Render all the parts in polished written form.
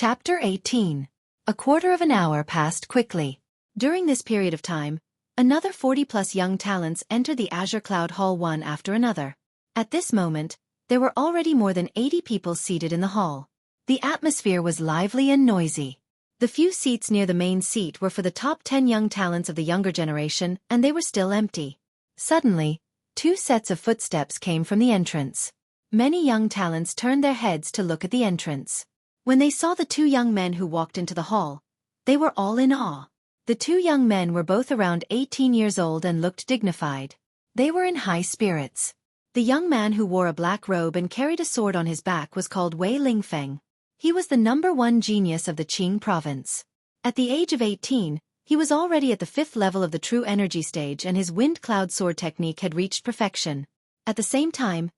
Chapter 18. A quarter of an hour passed quickly. During this period of time, another 40-plus young talents entered the Azure Cloud Hall one after another. At this moment, there were already more than 80 people seated in the hall. The atmosphere was lively and noisy. The few seats near the main seat were for the top 10 young talents of the younger generation, and they were still empty. Suddenly, 2 sets of footsteps came from the entrance. Many young talents turned their heads to look at the entrance. When they saw the 2 young men who walked into the hall, they were all in awe. The 2 young men were both around 18 years old and looked dignified. They were in high spirits. The young man who wore a black robe and carried a sword on his back was called Wei Lingfeng. He was the #1 genius of the Qing province. At the age of 18, he was already at the 5th level of the true energy stage, and his wind cloud sword technique had reached perfection. At the same time,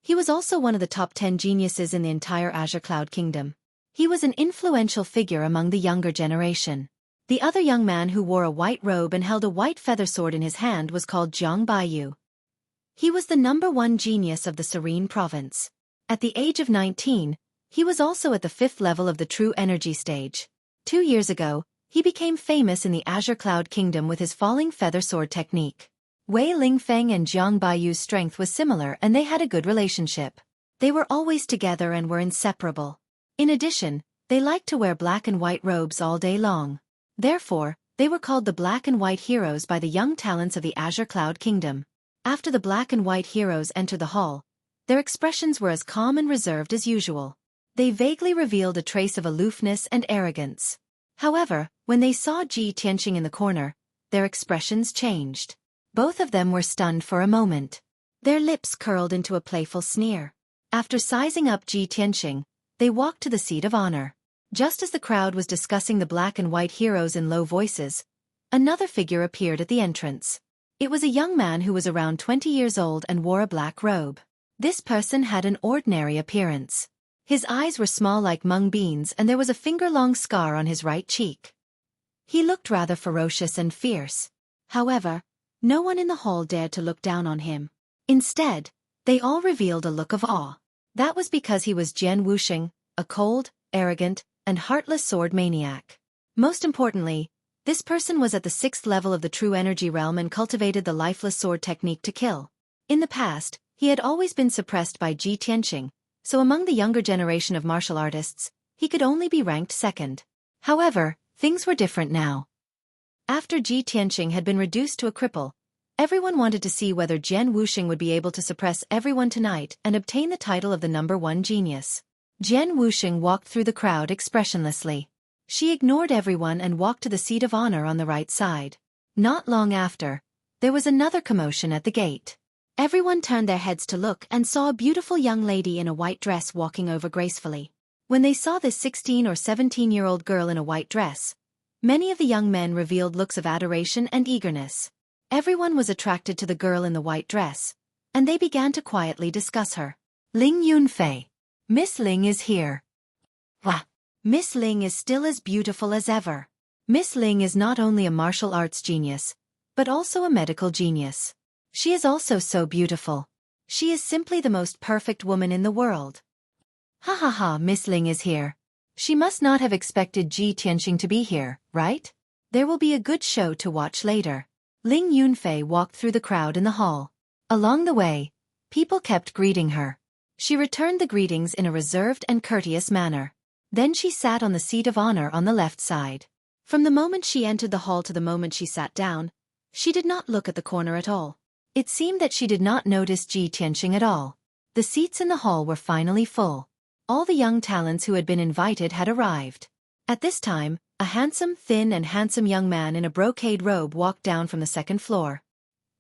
he was also one of the top 10 geniuses in the entire Azure Cloud Kingdom. He was an influential figure among the younger generation. The other young man who wore a white robe and held a white feather sword in his hand was called Zhang Baiyu. He was the #1 genius of the Serene province. At the age of 19, he was also at the 5th level of the true energy stage. 2 years ago, he became famous in the Azure Cloud Kingdom with his falling feather sword technique. Wei Lingfeng and Zhang Baiyu's strength was similar, and they had a good relationship. They were always together and were inseparable. In addition, they liked to wear black and white robes all day long. Therefore, they were called the Black and White Heroes by the young talents of the Azure Cloud Kingdom. After the Black and White Heroes entered the hall, their expressions were as calm and reserved as usual. They vaguely revealed a trace of aloofness and arrogance. However, when they saw Ji Tianqing in the corner, their expressions changed. Both of them were stunned for a moment. Their lips curled into a playful sneer. After sizing up Ji Tianqing, they walked to the seat of honor. Just as the crowd was discussing the Black and White Heroes in low voices, another figure appeared at the entrance. It was a young man who was around 20 years old and wore a black robe. This person had an ordinary appearance. His eyes were small like mung beans, and there was a finger-long scar on his right cheek. He looked rather ferocious and fierce. However, no one in the hall dared to look down on him. Instead, they all revealed a look of awe. That was because he was Jian Wuxing, a cold, arrogant, and heartless sword maniac. Most importantly, this person was at the 6th level of the true energy realm and cultivated the lifeless sword technique to kill. In the past, he had always been suppressed by Ji Tianqing, so among the younger generation of martial artists, he could only be ranked 2nd. However, things were different now. After Ji Tianqing had been reduced to a cripple, everyone wanted to see whether Jian Wuxing would be able to suppress everyone tonight and obtain the title of the #1 genius. Jian Wuxing walked through the crowd expressionlessly. She ignored everyone and walked to the seat of honor on the right side. Not long after, there was another commotion at the gate. Everyone turned their heads to look and saw a beautiful young lady in a white dress walking over gracefully. When they saw this 16 or 17-year-old girl in a white dress, many of the young men revealed looks of adoration and eagerness. Everyone was attracted to the girl in the white dress, and they began to quietly discuss her. Ling Yunfei. Miss Ling is here. Wah! Miss Ling is still as beautiful as ever. Miss Ling is not only a martial arts genius, but also a medical genius. She is also so beautiful. She is simply the most perfect woman in the world. Ha ha ha, Miss Ling is here. She must not have expected Ji Tianqing to be here, right? There will be a good show to watch later. Ling Yunfei walked through the crowd in the hall. Along the way, people kept greeting her. She returned the greetings in a reserved and courteous manner. Then she sat on the seat of honor on the left side. From the moment she entered the hall to the moment she sat down, she did not look at the corner at all. It seemed that she did not notice Ji Tianqing at all. The seats in the hall were finally full. All the young talents who had been invited had arrived. At this time, a handsome, thin and handsome young man in a brocade robe walked down from the 2nd floor.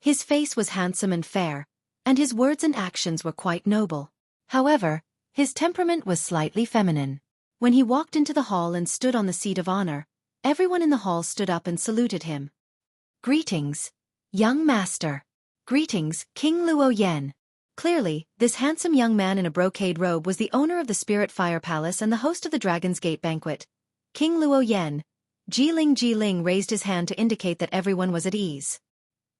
His face was handsome and fair, and his words and actions were quite noble. However, his temperament was slightly feminine. When he walked into the hall and stood on the seat of honor, everyone in the hall stood up and saluted him. Greetings, young master. Greetings, King Luo Yan. Clearly, this handsome young man in a brocade robe was the owner of the Spirit Fire Palace and the host of the Dragon's Gate banquet. King Luo Yan. Ji Ling raised his hand to indicate that everyone was at ease.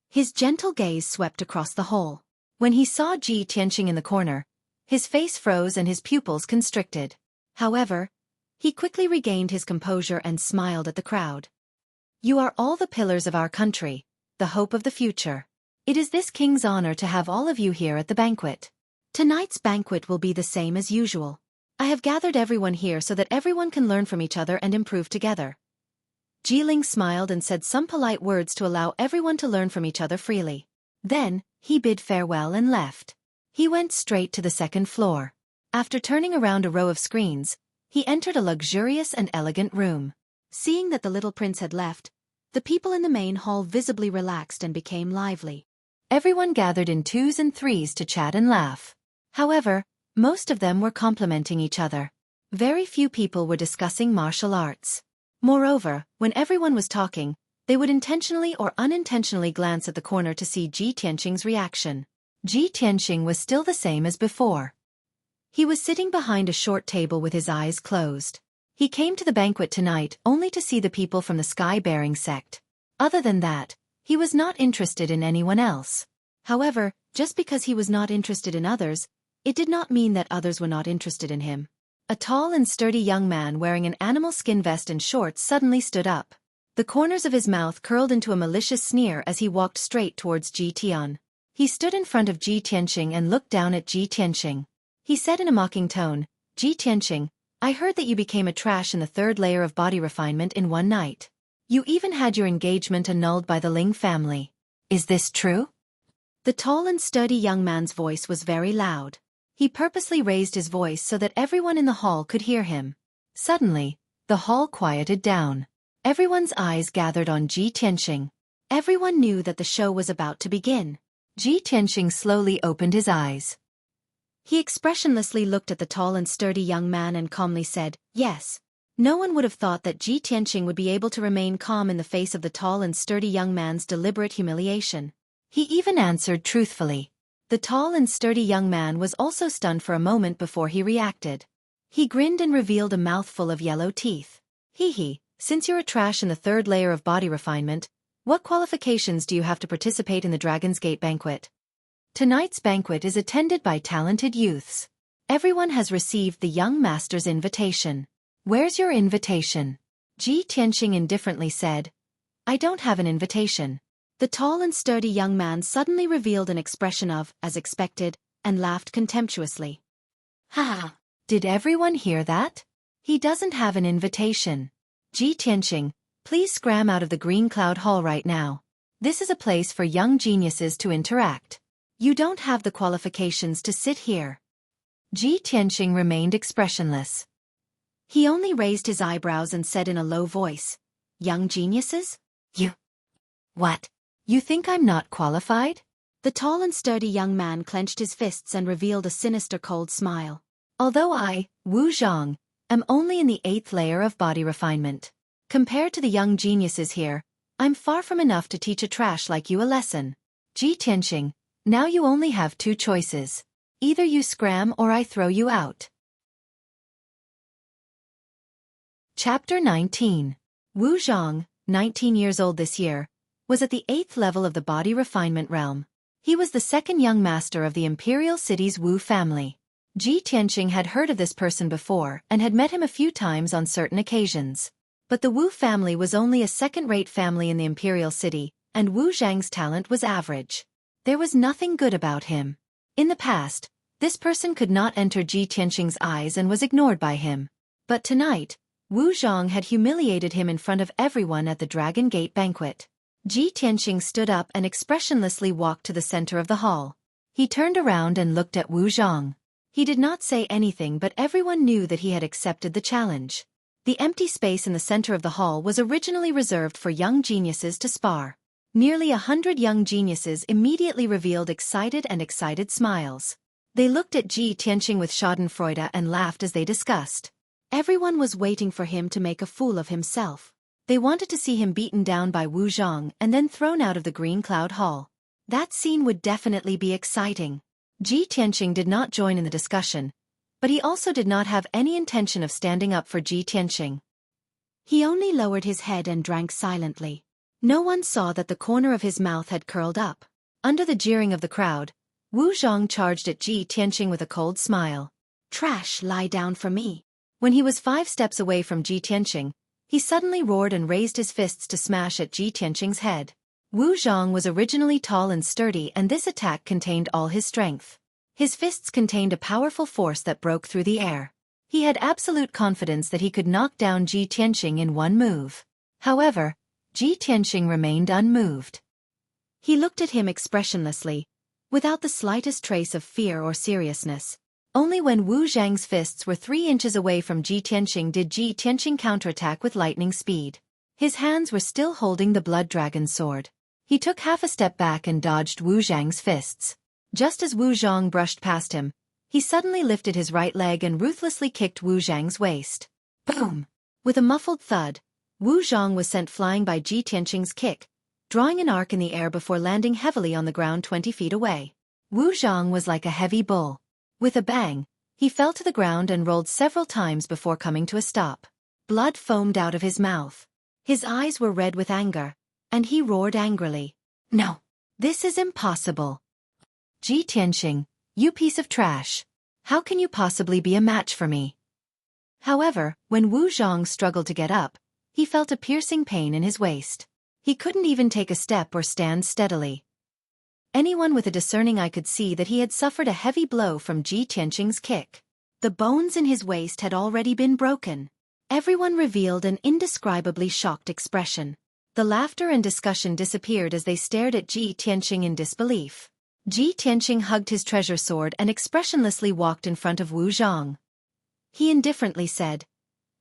His gentle gaze swept across the hall. When he saw Ji Tianqing in the corner, his face froze and his pupils constricted. However, He quickly regained his composure and smiled at the crowd. You are all the pillars of our country, the hope of the future. It is this king's honor to have all of you here at the banquet. Tonight's banquet will be the same as usual. I have gathered everyone here so that everyone can learn from each other and improve together. Jiling smiled and said some polite words to allow everyone to learn from each other freely. Then, he bid farewell and left. He went straight to the second floor. After turning around a row of screens, he entered a luxurious and elegant room. Seeing that the little prince had left, the people in the main hall visibly relaxed and became lively. Everyone gathered in twos and threes to chat and laugh. However, most of them were complimenting each other. Very few people were discussing martial arts. Moreover, when everyone was talking, they would intentionally or unintentionally glance at the corner to see Ji Tianqing's reaction. Ji Tianqing was still the same as before. He was sitting behind a short table with his eyes closed. He came to the banquet tonight only to see the people from the sky-bearing sect. Other than that, he was not interested in anyone else. However, just because he was not interested in others, it did not mean that others were not interested in him. A tall and sturdy young man wearing an animal skin vest and shorts suddenly stood up. The corners of his mouth curled into a malicious sneer as he walked straight towards Ji Tian. He stood in front of Ji Tianqing and looked down at Ji Tianqing. He said in a mocking tone, Ji Tianqing, I heard that you became a trash in the third layer of body refinement in one night. You even had your engagement annulled by the Ling family. Is this true? The tall and sturdy young man's voice was very loud. He purposely raised his voice so that everyone in the hall could hear him. Suddenly, the hall quieted down. Everyone's eyes gathered on Ji Tianqing. Everyone knew that the show was about to begin. Ji Tianqing slowly opened his eyes. He expressionlessly looked at the tall and sturdy young man and calmly said, yes. No one would have thought that Ji Tianqing would be able to remain calm in the face of the tall and sturdy young man's deliberate humiliation. He even answered truthfully. The tall and sturdy young man was also stunned for a moment before he reacted. He grinned and revealed a mouthful of yellow teeth. Hee, since you're a trash in the third layer of body refinement, what qualifications do you have to participate in the Dragon's Gate banquet? Tonight's banquet is attended by talented youths. Everyone has received the young master's invitation. Where's your invitation? Ji Tianqing indifferently said. I don't have an invitation. The tall and sturdy young man suddenly revealed an expression of, as expected, and laughed contemptuously. Ha! Did everyone hear that? He doesn't have an invitation. Ji Tianqing, please scram out of the Green Cloud Hall right now. This is a place for young geniuses to interact. You don't have the qualifications to sit here. Ji Tianqing remained expressionless. He only raised his eyebrows and said in a low voice, young geniuses? You? What? You think I'm not qualified? The tall and sturdy young man clenched his fists and revealed a sinister cold smile. Although I, Wu Zhang, am only in the 8th layer of body refinement. Compared to the young geniuses here, I'm far from enough to teach a trash like you a lesson. Ji Tianqing, now you only have 2 choices. Either you scram or I throw you out. Chapter 19. Wu Zhang, 19 years old this year, was at the 8th level of the body refinement realm. He was the second young master of the imperial city's Wu family. Ji Tianqing had heard of this person before and had met him a few times on certain occasions. But the Wu family was only a second-rate family in the imperial city, and Wu Zhang's talent was average. There was nothing good about him. In the past, this person could not enter Ji Tianqing's eyes and was ignored by him. But tonight, Wu Zhang had humiliated him in front of everyone at the Dragon Gate banquet. Ji Tianqing stood up and expressionlessly walked to the center of the hall. He turned around and looked at Wu Zhang. He did not say anything, but everyone knew that he had accepted the challenge. The empty space in the center of the hall was originally reserved for young geniuses to spar. Nearly 100 young geniuses immediately revealed excited smiles. They looked at Ji Tianqing with schadenfreude and laughed as they discussed. Everyone was waiting for him to make a fool of himself. They wanted to see him beaten down by Wu Zhang and then thrown out of the Green Cloud Hall. That scene would definitely be exciting. Ji Tianqing did not join in the discussion, but he also did not have any intention of standing up for Ji Tianqing. He only lowered his head and drank silently. No one saw that the corner of his mouth had curled up. Under the jeering of the crowd, Wu Zhang charged at Ji Tianqing with a cold smile. Trash, lie down for me. When he was 5 steps away from Ji Tianqing, he suddenly roared and raised his fists to smash at Ji Tianqing's head. Wu Zhang was originally tall and sturdy, and this attack contained all his strength. His fists contained a powerful force that broke through the air. He had absolute confidence that he could knock down Ji Tianqing in one move. However, Ji Tianqing remained unmoved. He looked at him expressionlessly, without the slightest trace of fear or seriousness. Only when Wu Zhang's fists were 3 inches away from Ji Tianqing did Ji Tianqing counterattack with lightning speed. His hands were still holding the Blood Dragon sword. He took half a step back and dodged Wu Zhang's fists. Just as Wu Zhang brushed past him, he suddenly lifted his right leg and ruthlessly kicked Wu Zhang's waist. Boom! With a muffled thud, Wu Zhang was sent flying by Ji Tianqing's kick, drawing an arc in the air before landing heavily on the ground 20 feet away. Wu Zhang was like a heavy bull. With a bang, he fell to the ground and rolled several times before coming to a stop. Blood foamed out of his mouth. His eyes were red with anger, and he roared angrily. "No! This is impossible! Ji Tianqing, you piece of trash! How can you possibly be a match for me?" However, when Wu Zhang struggled to get up, he felt a piercing pain in his waist. He couldn't even take a step or stand steadily. Anyone with a discerning eye could see that he had suffered a heavy blow from Ji Tianqing's kick. The bones in his waist had already been broken. Everyone revealed an indescribably shocked expression. The laughter and discussion disappeared as they stared at Ji Tianqing in disbelief. Ji Tianqing hugged his treasure sword and expressionlessly walked in front of Wu Zhang. He indifferently said,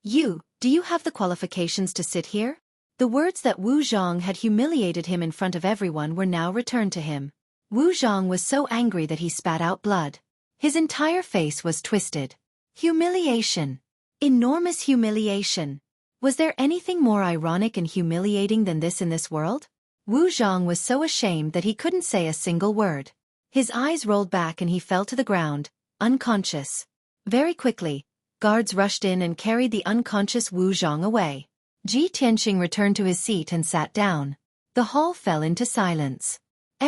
Do you have the qualifications to sit here?" The words that Wu Zhang had humiliated him in front of everyone were now returned to him. Wu Zhang was so angry that he spat out blood. His entire face was twisted. Humiliation. Enormous humiliation. Was there anything more ironic and humiliating than this in this world? Wu Zhang was so ashamed that he couldn't say a single word. His eyes rolled back and he fell to the ground, unconscious. Very quickly, guards rushed in and carried the unconscious Wu Zhang away. Ji Tianqing returned to his seat and sat down. The hall fell into silence.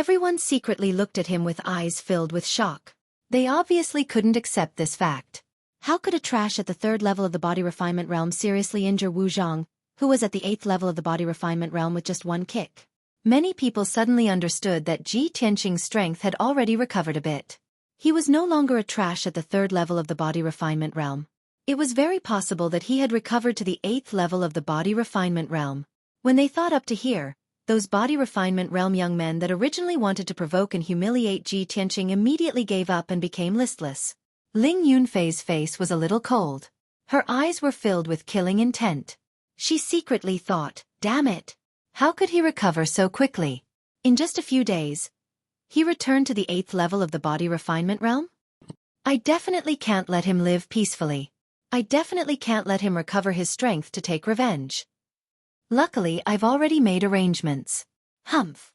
Everyone secretly looked at him with eyes filled with shock. They obviously couldn't accept this fact. How could a trash at the 3rd level of the body refinement realm seriously injure Wu Zhang, who was at the 8th level of the body refinement realm with just one kick? Many people suddenly understood that Ji Tianqing's strength had already recovered a bit. He was no longer a trash at the 3rd level of the body refinement realm. It was very possible that he had recovered to the 8th level of the body refinement realm. When they thought up to here, those body refinement realm young men that originally wanted to provoke and humiliate Ji Tianqing immediately gave up and became listless. Ling Yunfei's face was a little cold. Her eyes were filled with killing intent. She secretly thought, damn it! How could he recover so quickly? In just a few days, he returned to the 8th level of the body refinement realm? I definitely can't let him live peacefully. I definitely can't let him recover his strength to take revenge. Luckily, I've already made arrangements. Humph.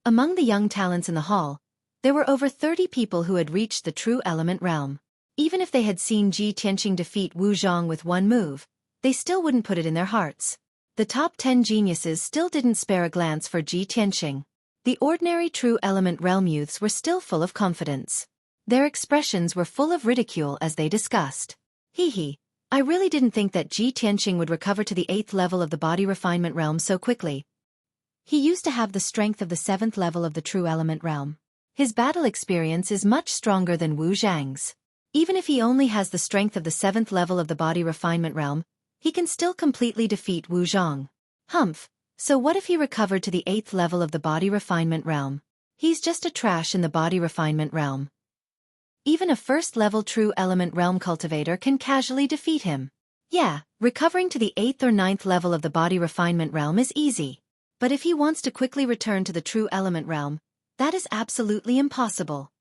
Among the young talents in the hall, there were over 30 people who had reached the true element realm. Even if they had seen Ji Tianqing defeat Wu Zhang with one move, they still wouldn't put it in their hearts. The top 10 geniuses still didn't spare a glance for Ji Tianqing. The ordinary true element realm youths were still full of confidence. Their expressions were full of ridicule as they discussed. Hee, I really didn't think that Ji Tianqing would recover to the 8th level of the body refinement realm so quickly. He used to have the strength of the 7th level of the true element realm. His battle experience is much stronger than Wu Zhang's. Even if he only has the strength of the 7th level of the body refinement realm, he can still completely defeat Wu Zhang. Humph, so what if he recovered to the 8th level of the body refinement realm? He's just a trash in the body refinement realm. Even a 1st-level true element realm cultivator can casually defeat him. Yeah, recovering to the 8th or 9th level of the body refinement realm is easy. But if he wants to quickly return to the true element realm, that is absolutely impossible.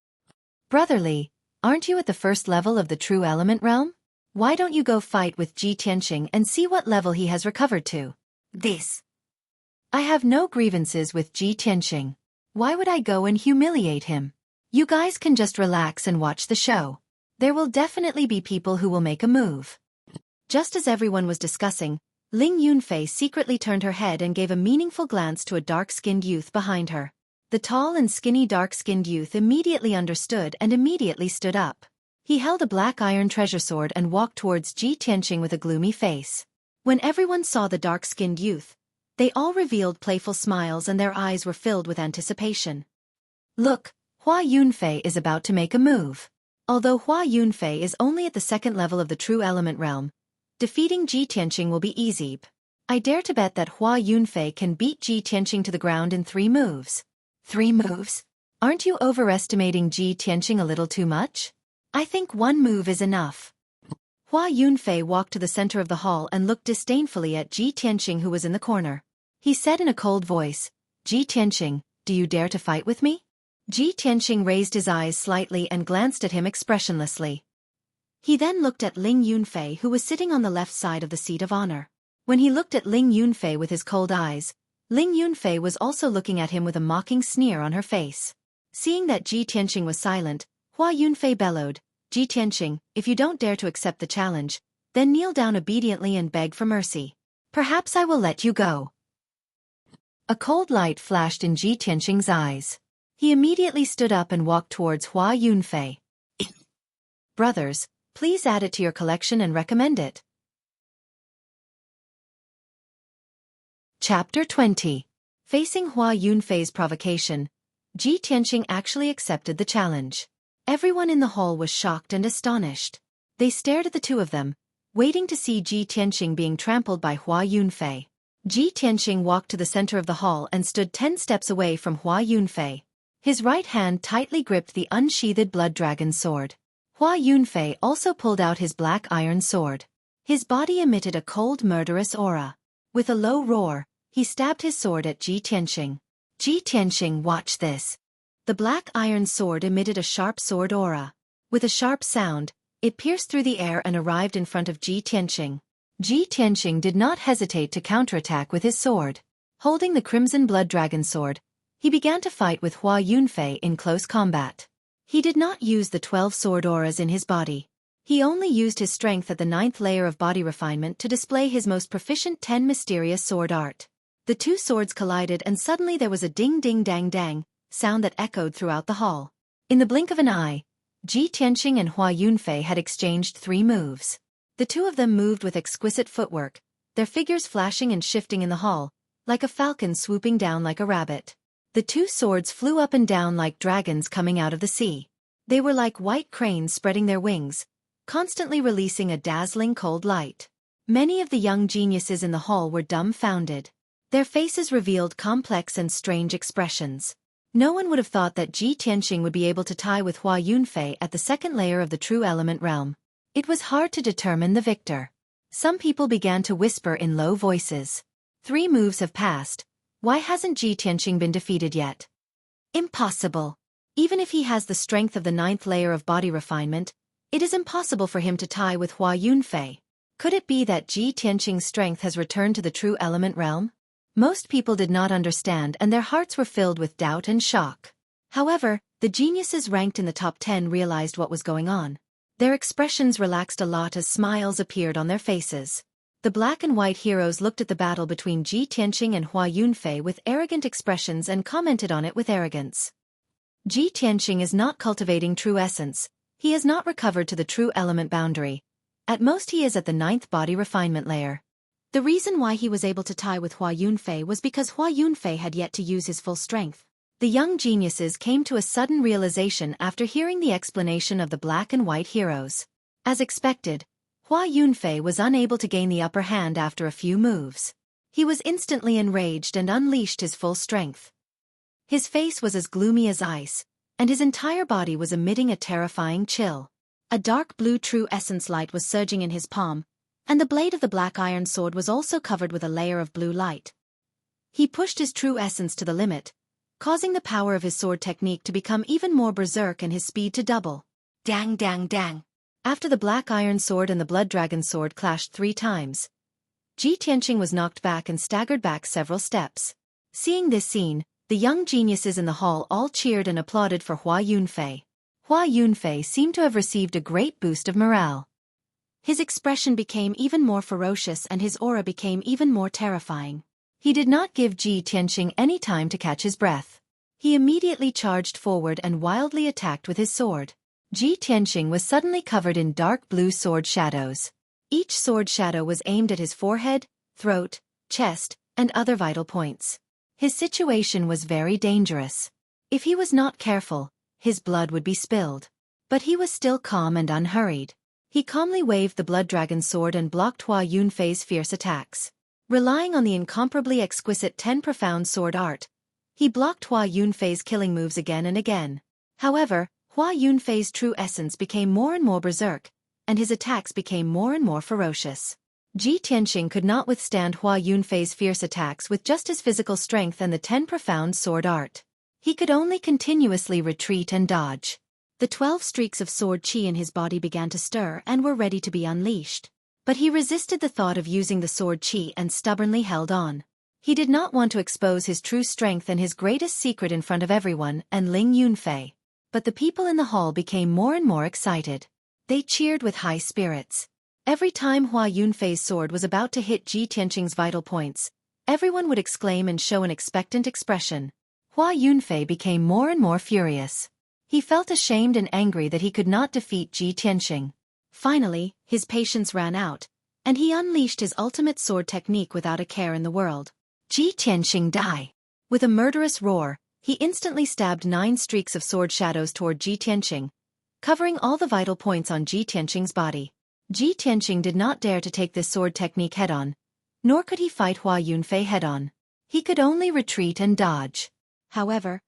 Brotherly, aren't you at the 1st level of the true element realm? Why don't you go fight with Ji Tianqing and see what level he has recovered to? I have no grievances with Ji Tianqing. Why would I go and humiliate him? You guys can just relax and watch the show. There will definitely be people who will make a move. Just as everyone was discussing, Ling Yunfei secretly turned her head and gave a meaningful glance to a dark-skinned youth behind her. The tall and skinny dark-skinned youth immediately understood and immediately stood up. He held a black iron treasure sword and walked towards Ji Tianqing with a gloomy face. When everyone saw the dark-skinned youth, they all revealed playful smiles and their eyes were filled with anticipation. Look, Hua Yunfei is about to make a move. Although Hua Yunfei is only at the second level of the true element realm, defeating Ji Tianqing will be easy. I dare to bet that Hua Yunfei can beat Ji Tianqing to the ground in 3 moves. 3 moves? Aren't you overestimating Ji Tianqing a little too much? I think 1 move is enough. Hua Yunfei walked to the center of the hall and looked disdainfully at Ji Tianqing, who was in the corner. He said in a cold voice, "Ji Tianqing, do you dare to fight with me?" Ji Tianqing raised his eyes slightly and glanced at him expressionlessly. He then looked at Ling Yunfei, who was sitting on the left side of the seat of honor. When he looked at Ling Yunfei with his cold eyes, Ling Yunfei was also looking at him with a mocking sneer on her face. Seeing that Ji Tianqing was silent, Hua Yunfei bellowed, "Ji Tianqing, if you don't dare to accept the challenge, then kneel down obediently and beg for mercy. Perhaps I will let you go." A cold light flashed in Ji Tianqing's eyes. He immediately stood up and walked towards Hua Yunfei. "Brothers, please add it to your collection and recommend it." Chapter 20. Facing Hua Yunfei's provocation, Ji Tianqing actually accepted the challenge. Everyone in the hall was shocked and astonished. They stared at the two of them, waiting to see Ji Tianqing being trampled by Hua Yunfei. Ji Tianqing walked to the center of the hall and stood 10 steps away from Hua Yunfei. His right hand tightly gripped the unsheathed blood dragon sword. Hua Yunfei also pulled out his black iron sword. His body emitted a cold, murderous aura. With a low roar, he stabbed his sword at Ji Tianqing. "Ji Tianqing, watch this." The black iron sword emitted a sharp sword aura. With a sharp sound, it pierced through the air and arrived in front of Ji Tianqing. Ji Tianqing did not hesitate to counterattack with his sword. Holding the crimson blood dragon sword, he began to fight with Hua Yunfei in close combat. He did not use the 12 sword auras in his body. He only used his strength at the 9th layer of body refinement to display his most proficient 10 mysterious sword art. The 2 swords collided and suddenly there was a ding-ding-dang-dang sound that echoed throughout the hall. In the blink of an eye, Ji Tianqing and Hua Yunfei had exchanged 3 moves. The two of them moved with exquisite footwork, their figures flashing and shifting in the hall, like a falcon swooping down like a rabbit. The 2 swords flew up and down like dragons coming out of the sea. They were like white cranes spreading their wings, constantly releasing a dazzling cold light. Many of the young geniuses in the hall were dumbfounded. Their faces revealed complex and strange expressions. No one would have thought that Ji Tianqing would be able to tie with Hua Yunfei at the 2nd layer of the true element realm. It was hard to determine the victor. Some people began to whisper in low voices. 3 moves have passed. Why hasn't Ji Tianqing been defeated yet? Impossible. Even if he has the strength of the 9th layer of body refinement, it is impossible for him to tie with Hua Yunfei. Could it be that Ji Tianqing's strength has returned to the true element realm? Most people did not understand and their hearts were filled with doubt and shock. However, the geniuses ranked in the top 10 realized what was going on. Their expressions relaxed a lot as smiles appeared on their faces. The black and white heroes looked at the battle between Ji Tianqing and Hua Yunfei with arrogant expressions and commented on it with arrogance. Ji Tianqing is not cultivating true essence. He has not recovered to the true element boundary. At most he is at the 9th body refinement layer. The reason why he was able to tie with Hua Yunfei was because Hua Yunfei had yet to use his full strength. The young geniuses came to a sudden realization after hearing the explanation of the black and white heroes. As expected, Hua Yunfei was unable to gain the upper hand after a few moves. He was instantly enraged and unleashed his full strength. His face was as gloomy as ice, and his entire body was emitting a terrifying chill. A dark blue true essence light was surging in his palm, and the blade of the black iron sword was also covered with a layer of blue light. He pushed his true essence to the limit, causing the power of his sword technique to become even more berserk and his speed to double. Dang dang dang. After the black iron sword and the blood dragon sword clashed 3 times, Ji Tianqing was knocked back and staggered back several steps. Seeing this scene, the young geniuses in the hall all cheered and applauded for Hua Yunfei. Hua Yunfei seemed to have received a great boost of morale. His expression became even more ferocious and his aura became even more terrifying. He did not give Ji Tianqing any time to catch his breath. He immediately charged forward and wildly attacked with his sword. Ji Tianxing was suddenly covered in dark blue sword shadows. Each sword shadow was aimed at his forehead, throat, chest, and other vital points. His situation was very dangerous. If he was not careful, his blood would be spilled. But he was still calm and unhurried. He calmly waved the blood dragon sword and blocked Hua Yunfei's fierce attacks. Relying on the incomparably exquisite 10 profound sword art, he blocked Hua Yunfei's killing moves again and again. However, Hua Yunfei's true essence became more and more berserk, and his attacks became more and more ferocious. Ji Tianxing could not withstand Hua Yunfei's fierce attacks with just his physical strength and the 10 profound sword art. He could only continuously retreat and dodge. The 12 streaks of sword qi in his body began to stir and were ready to be unleashed. But he resisted the thought of using the sword qi and stubbornly held on. He did not want to expose his true strength and his greatest secret in front of everyone and Ling Yunfei. But the people in the hall became more and more excited. They cheered with high spirits. Every time Hua Yunfei's sword was about to hit Ji Tianxing's vital points, everyone would exclaim and show an expectant expression. Hua Yunfei became more and more furious. He felt ashamed and angry that he could not defeat Ji Tianxing. Finally, his patience ran out, and he unleashed his ultimate sword technique without a care in the world. Ji Tianxing die! With a murderous roar, he instantly stabbed 9 streaks of sword shadows toward Ji Tianxing, covering all the vital points on Ji Tianxing's body. Ji Tianxing did not dare to take this sword technique head-on, nor could he fight Hua Yunfei head-on. He could only retreat and dodge. However,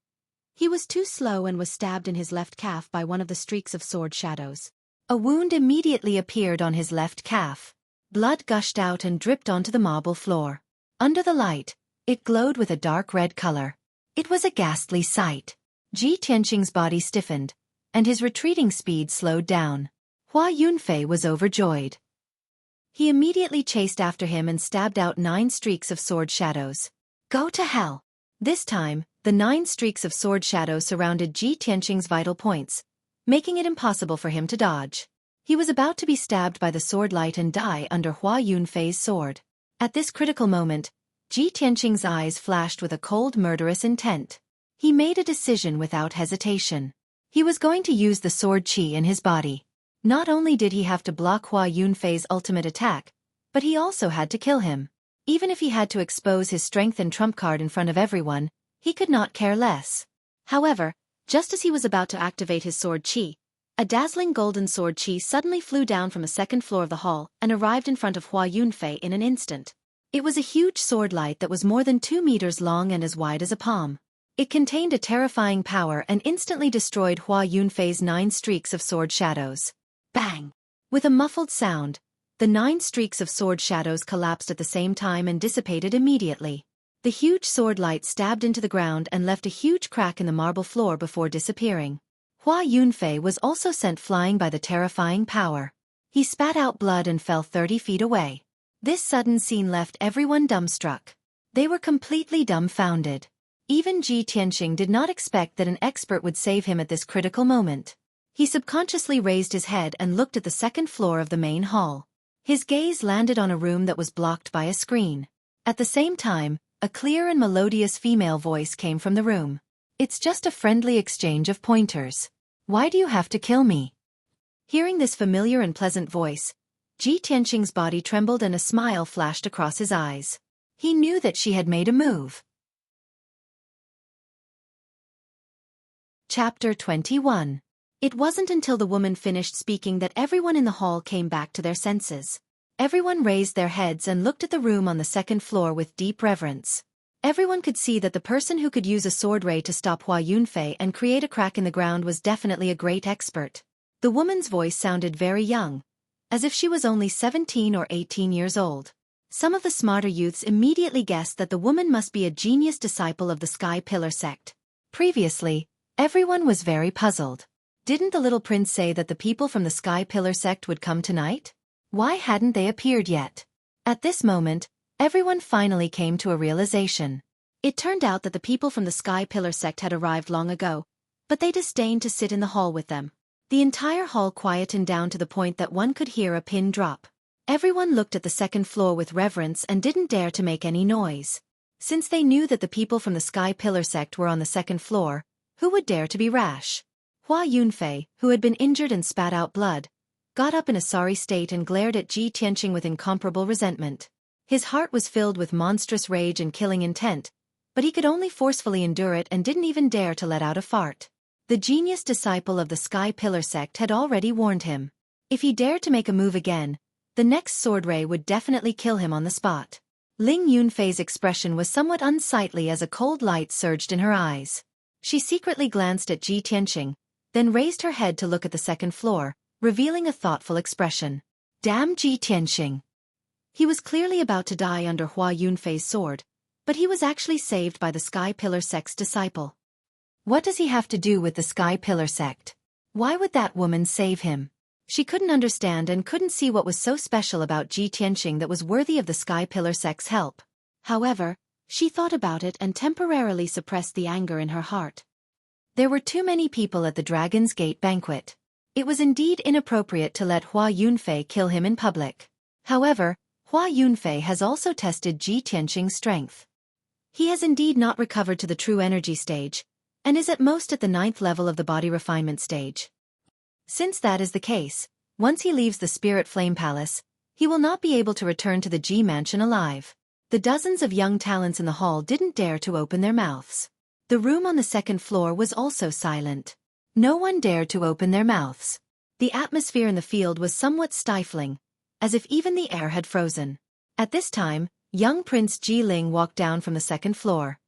he was too slow and was stabbed in his left calf by one of the streaks of sword shadows. A wound immediately appeared on his left calf. Blood gushed out and dripped onto the marble floor. Under the light, it glowed with a dark red color. It was a ghastly sight. Ji Tianxing's body stiffened, and his retreating speed slowed down. Hua Yunfei was overjoyed. He immediately chased after him and stabbed out 9 streaks of sword shadows. Go to hell! This time, the 9 streaks of sword shadow surrounded Ji Tianxing's vital points, making it impossible for him to dodge. He was about to be stabbed by the sword light and die under Hua Yunfei's sword. At this critical moment, Ji Tianxing's eyes flashed with a cold murderous intent. He made a decision without hesitation. He was going to use the sword qi in his body. Not only did he have to block Hua Yunfei's ultimate attack, but he also had to kill him. Even if he had to expose his strength and trump card in front of everyone, he could not care less. However, just as he was about to activate his sword qi, a dazzling golden sword qi suddenly flew down from the 2nd floor of the hall and arrived in front of Hua Yunfei in an instant. It was a huge sword light that was more than 2 meters long and as wide as a palm. It contained a terrifying power and instantly destroyed Hua Yunfei's 9 streaks of sword shadows. Bang! With a muffled sound, the 9 streaks of sword shadows collapsed at the same time and dissipated immediately. The huge sword light stabbed into the ground and left a huge crack in the marble floor before disappearing. Hua Yunfei was also sent flying by the terrifying power. He spat out blood and fell 30 feet away. This sudden scene left everyone dumbstruck. They were completely dumbfounded. Even Ji Tianxing did not expect that an expert would save him at this critical moment. He subconsciously raised his head and looked at the 2nd floor of the main hall. His gaze landed on a room that was blocked by a screen. At the same time, a clear and melodious female voice came from the room. It's just a friendly exchange of pointers. Why do you have to kill me? Hearing this familiar and pleasant voice, Ji Tianxing's body trembled and a smile flashed across his eyes. He knew that she had made a move. Chapter 21. It wasn't until the woman finished speaking that everyone in the hall came back to their senses. Everyone raised their heads and looked at the room on the 2nd floor with deep reverence. Everyone could see that the person who could use a sword ray to stop Hua Yunfei and create a crack in the ground was definitely a great expert. The woman's voice sounded very young, as if she was only 17 or 18 years old. Some of the smarter youths immediately guessed that the woman must be a genius disciple of the Sky Pillar sect. Previously, everyone was very puzzled. Didn't the little prince say that the people from the Sky Pillar sect would come tonight? Why hadn't they appeared yet? At this moment, everyone finally came to a realization. It turned out that the people from the Sky Pillar sect had arrived long ago, but they disdained to sit in the hall with them. The entire hall quietened down to the point that one could hear a pin drop. Everyone looked at the 2nd floor with reverence and didn't dare to make any noise. Since they knew that the people from the Sky Pillar sect were on the 2nd floor, who would dare to be rash? Hua Yunfei, who had been injured and spat out blood, got up in a sorry state and glared at Ji Tianqing with incomparable resentment. His heart was filled with monstrous rage and killing intent, but he could only forcefully endure it and didn't even dare to let out a fart. The genius disciple of the Sky Pillar sect had already warned him. If he dared to make a move again, the next sword ray would definitely kill him on the spot. Ling Yunfei's expression was somewhat unsightly as a cold light surged in her eyes. She secretly glanced at Ji Tianqing, then raised her head to look at the second floor, revealing a thoughtful expression. Damn Ji Tianqing. He was clearly about to die under Hua Yunfei's sword, but he was actually saved by the Sky Pillar sect's disciple. What does he have to do with the Sky Pillar sect? Why would that woman save him? She couldn't understand and couldn't see what was so special about Ji Tianqing that was worthy of the Sky Pillar sect's help. However, she thought about it and temporarily suppressed the anger in her heart. There were too many people at the Dragon's Gate banquet. It was indeed inappropriate to let Hua Yunfei kill him in public. However, Hua Yunfei has also tested Ji Tianqing's strength. He has indeed not recovered to the true energy stage, and is at most at the 9th level of the body refinement stage. Since that is the case, once he leaves the Spirit Flame Palace, he will not be able to return to the Ji Mansion alive. The dozens of young talents in the hall didn't dare to open their mouths. The room on the second floor was also silent. No one dared to open their mouths. The atmosphere in the field was somewhat stifling, as if even the air had frozen. At this time, young Prince Ji Ling walked down from the second floor.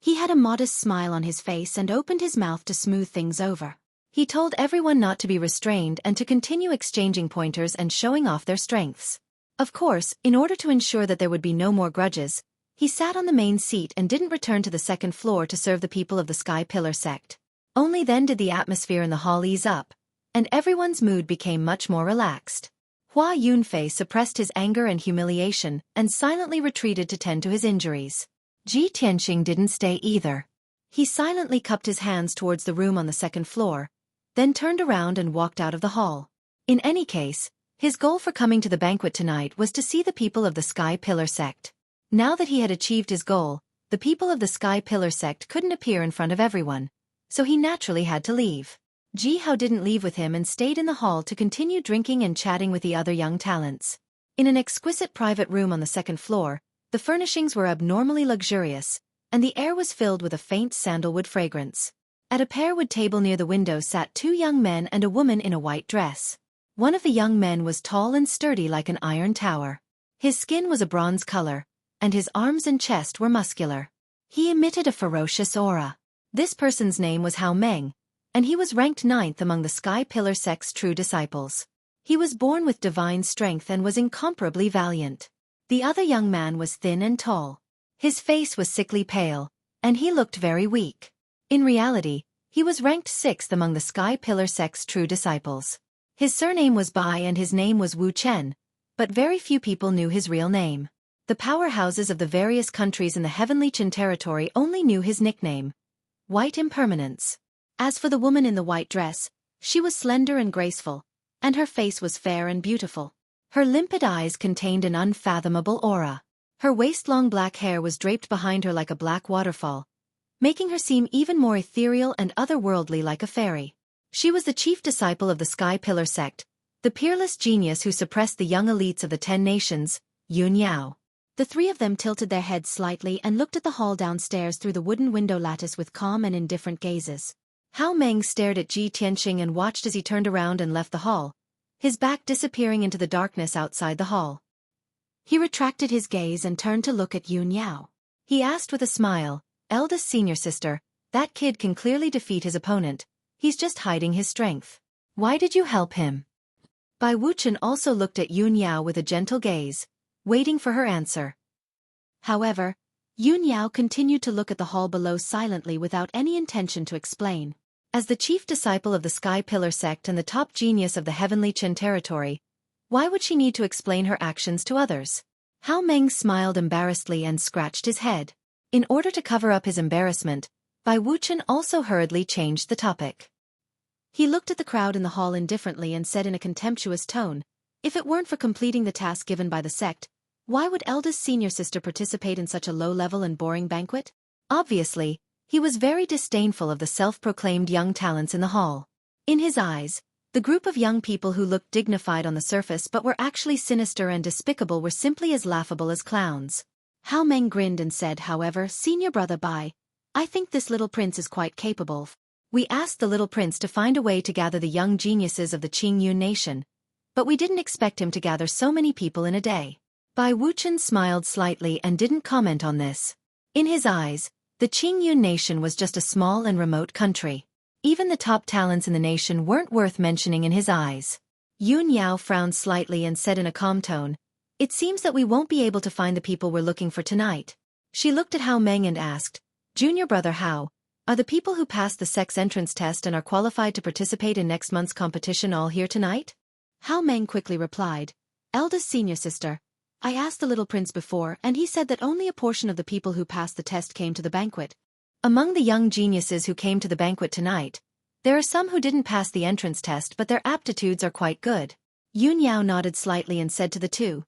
He had a modest smile on his face and opened his mouth to smooth things over. He told everyone not to be restrained and to continue exchanging pointers and showing off their strengths. Of course, in order to ensure that there would be no more grudges, he sat on the main seat and didn't return to the second floor to serve the people of the Sky Pillar sect. Only then did the atmosphere in the hall ease up, and everyone's mood became much more relaxed. Hua Yunfei suppressed his anger and humiliation and silently retreated to tend to his injuries. Ji Tianqing didn't stay either. He silently cupped his hands towards the room on the second floor, then turned around and walked out of the hall. In any case, his goal for coming to the banquet tonight was to see the people of the Sky Pillar sect. Now that he had achieved his goal, the people of the Sky Pillar sect couldn't appear in front of everyone, so he naturally had to leave. Ji Hao didn't leave with him and stayed in the hall to continue drinking and chatting with the other young talents. In an exquisite private room on the second floor, the furnishings were abnormally luxurious, and the air was filled with a faint sandalwood fragrance. At a pearwood table near the window sat 2 young men and a woman in a white dress. One of the young men was tall and sturdy like an iron tower. His skin was a bronze color, and his arms and chest were muscular. He emitted a ferocious aura. This person's name was Hao Meng, and he was ranked 9th among the Sky Pillar sect's true disciples. He was born with divine strength and was incomparably valiant. The other young man was thin and tall. His face was sickly pale, and he looked very weak. In reality, he was ranked 6th among the Sky Pillar sect's true disciples. His surname was Bai and his name was Wu Chen, but very few people knew his real name. The powerhouses of the various countries in the Heavenly Qin territory only knew his nickname, White Impermanence. As for the woman in the white dress, she was slender and graceful, and her face was fair and beautiful. Her limpid eyes contained an unfathomable aura. Her waist-long black hair was draped behind her like a black waterfall, making her seem even more ethereal and otherworldly like a fairy. She was the chief disciple of the Sky Pillar sect, the peerless genius who suppressed the young elites of the 10 nations, Yun Yao. The 3 of them tilted their heads slightly and looked at the hall downstairs through the wooden window lattice with calm and indifferent gazes. Hao Meng stared at Ji Tianqing and watched as he turned around and left the hall, his back disappearing into the darkness outside the hall. He retracted his gaze and turned to look at Yun Yao. He asked with a smile, "Eldest senior sister, that kid can clearly defeat his opponent. He's just hiding his strength. Why did you help him?" Bai Wuchen also looked at Yun Yao with a gentle gaze, waiting for her answer. However, Yun Yao continued to look at the hall below silently without any intention to explain. As the chief disciple of the Sky Pillar sect and the top genius of the Heavenly Qin territory, why would she need to explain her actions to others? Hao Meng smiled embarrassedly and scratched his head. In order to cover up his embarrassment, Bai Wuchen also hurriedly changed the topic. He looked at the crowd in the hall indifferently and said in a contemptuous tone, "If it weren't for completing the task given by the sect, why would eldest senior sister participate in such a low-level and boring banquet?" Obviously, He was very disdainful of the self-proclaimed young talents in the hall. In his eyes, the group of young people who looked dignified on the surface but were actually sinister and despicable were simply as laughable as clowns. Hao Meng grinned and said, however, "Senior brother Bai, I think this little prince is quite capable. We asked the little prince to find a way to gather the young geniuses of the Qingyun nation, but we didn't expect him to gather so many people in a day." Bai Wuchen smiled slightly and didn't comment on this. In his eyes, the Qingyun nation was just a small and remote country. Even the top talents in the nation weren't worth mentioning in his eyes. Yun Yao frowned slightly and said in a calm tone, "It seems that we won't be able to find the people we're looking for tonight." She looked at Hao Meng and asked, "Junior brother Hao, are the people who passed the sex entrance test and are qualified to participate in next month's competition all here tonight?" Hao Meng quickly replied, "Eldest senior sister, I asked the little prince before and he said that only a portion of the people who passed the test came to the banquet. Among the young geniuses who came to the banquet tonight, there are some who didn't pass the entrance test but their aptitudes are quite good." Yun Yao nodded slightly and said to the two,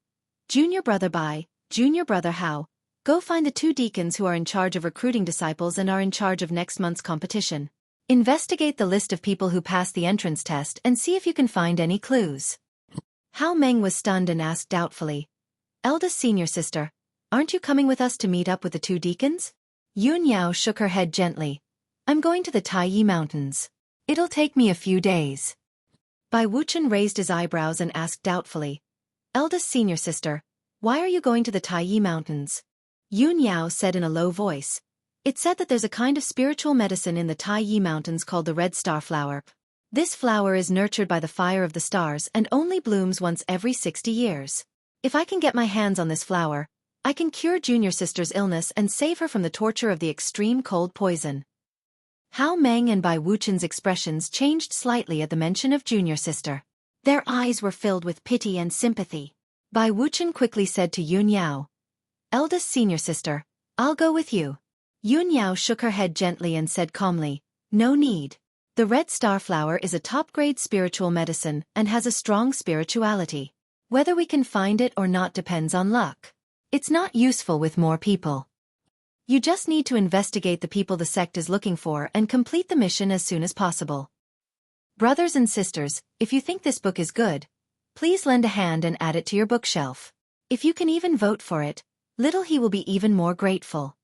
"Junior brother Bai, junior brother Hao, go find the two deacons who are in charge of recruiting disciples and are in charge of next month's competition. Investigate the list of people who passed the entrance test and see if you can find any clues." Hao Meng was stunned and asked doubtfully, "Eldest senior sister, aren't you coming with us to meet up with the two deacons?" Yun Yao shook her head gently. "I'm going to the Taiyi Mountains. It'll take me a few days." Bai Wuchen raised his eyebrows and asked doubtfully, "Eldest senior sister, why are you going to the Taiyi Mountains?" Yun Yao said in a low voice, "It's said that there's a kind of spiritual medicine in the Taiyi Mountains called the red star flower. This flower is nurtured by the fire of the stars and only blooms once every 60 years. If I can get my hands on this flower, I can cure junior sister's illness and save her from the torture of the extreme cold poison." Hao Meng and Bai Wuchen's expressions changed slightly at the mention of junior sister. Their eyes were filled with pity and sympathy. Bai Wuchen quickly said to Yun Yao, "Eldest senior sister, I'll go with you." Yun Yao shook her head gently and said calmly, "No need. The red star flower is a top-grade spiritual medicine and has a strong spirituality. Whether we can find it or not depends on luck. It's not useful with more people. You just need to investigate the people the sect is looking for and complete the mission as soon as possible. Brothers and sisters, if you think this book is good, please lend a hand and add it to your bookshelf. If you can even vote for it, little he will be even more grateful."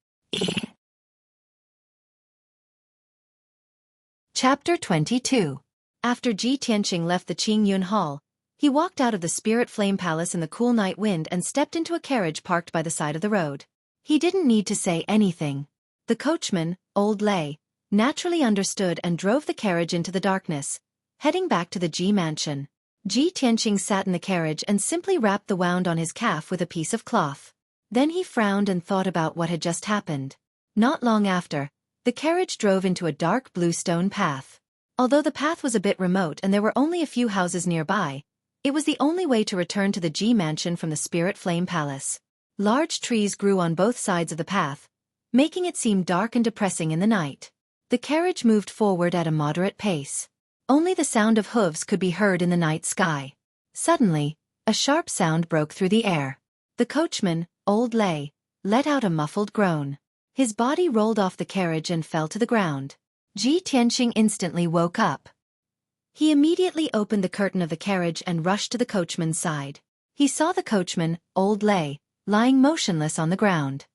Chapter 22. After Ji Tianqing left the Qingyun Hall, he walked out of the Spirit Flame Palace in the cool night wind and stepped into a carriage parked by the side of the road. He didn't need to say anything. The coachman, Old Lei, naturally understood and drove the carriage into the darkness, heading back to the Ji mansion. Ji Tianqing sat in the carriage and simply wrapped the wound on his calf with a piece of cloth. Then he frowned and thought about what had just happened. Not long after, the carriage drove into a dark blue stone path. Although the path was a bit remote and there were only a few houses nearby, it was the only way to return to the Ji mansion from the Spirit Flame Palace. Large trees grew on both sides of the path, making it seem dark and depressing in the night. The carriage moved forward at a moderate pace. Only the sound of hooves could be heard in the night sky. Suddenly, a sharp sound broke through the air. The coachman, Old Lei, let out a muffled groan. His body rolled off the carriage and fell to the ground. Ji Tianqing instantly woke up. He immediately opened the curtain of the carriage and rushed to the coachman's side. He saw the coachman, Old Lei, lying motionless on the ground.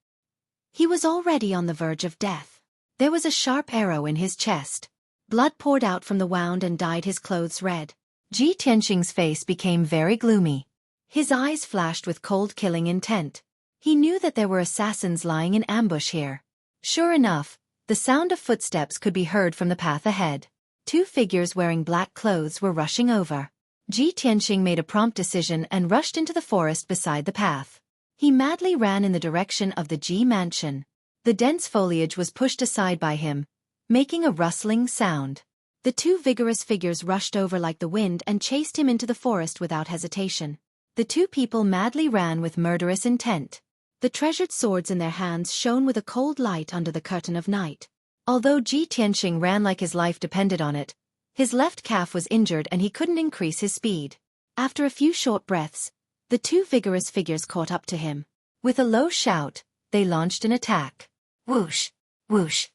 He was already on the verge of death. There was a sharp arrow in his chest. Blood poured out from the wound and dyed his clothes red. Ji Tianqing's face became very gloomy. His eyes flashed with cold killing intent. He knew that there were assassins lying in ambush here. Sure enough, the sound of footsteps could be heard from the path ahead. Two figures wearing black clothes were rushing over. Ji Tianqing made a prompt decision and rushed into the forest beside the path. He madly ran in the direction of the Ji mansion. The dense foliage was pushed aside by him, making a rustling sound. The two vigorous figures rushed over like the wind and chased him into the forest without hesitation. The two people madly ran with murderous intent. The treasured swords in their hands shone with a cold light under the curtain of night. Although Ji Tianqing ran like his life depended on it, his left calf was injured and he couldn't increase his speed. After a few short breaths, the two vigorous figures caught up to him. With a low shout, they launched an attack. Whoosh! Whoosh!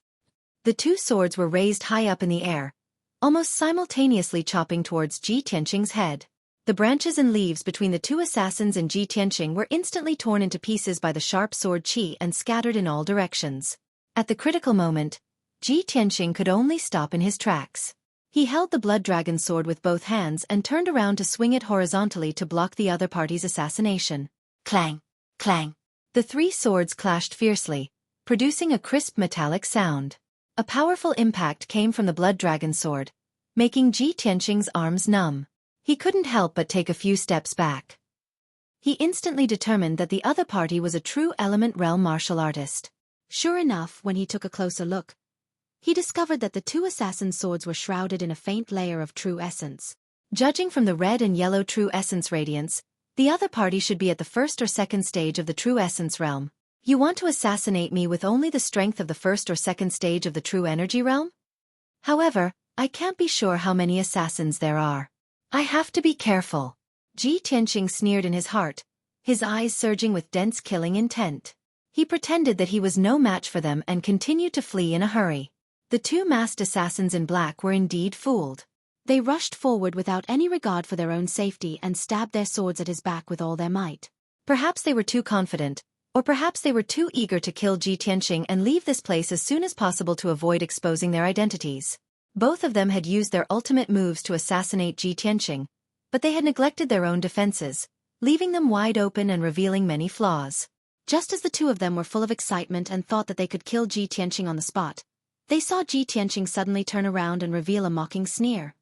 The two swords were raised high up in the air, almost simultaneously chopping towards Ji Tianqing's head. The branches and leaves between the two assassins and Ji Tianqing were instantly torn into pieces by the sharp sword qi and scattered in all directions. At the critical moment, Ji Tianqing could only stop in his tracks. He held the blood dragon sword with both hands and turned around to swing it horizontally to block the other party's assassination. Clang! Clang! The three swords clashed fiercely, producing a crisp metallic sound. A powerful impact came from the blood dragon sword, making Ji Tianqing's arms numb. He couldn't help but take a few steps back. He instantly determined that the other party was a true element realm martial artist. Sure enough, when he took a closer look, he discovered that the two assassin swords were shrouded in a faint layer of true essence. Judging from the red and yellow true essence radiance, the other party should be at the first or second stage of the true essence realm. You want to assassinate me with only the strength of the first or second stage of the true energy realm? However, I can't be sure how many assassins there are. I have to be careful. Ji Tianqing sneered in his heart, his eyes surging with dense killing intent. He pretended that he was no match for them and continued to flee in a hurry. The two masked assassins in black were indeed fooled. They rushed forward without any regard for their own safety and stabbed their swords at his back with all their might. Perhaps they were too confident, or perhaps they were too eager to kill Ji Tianqing and leave this place as soon as possible to avoid exposing their identities. Both of them had used their ultimate moves to assassinate Ji Tianqing, but they had neglected their own defenses, leaving them wide open and revealing many flaws. Just as the two of them were full of excitement and thought that they could kill Ji Tianqing on the spot, they saw Ji Tianqing suddenly turn around and reveal a mocking sneer.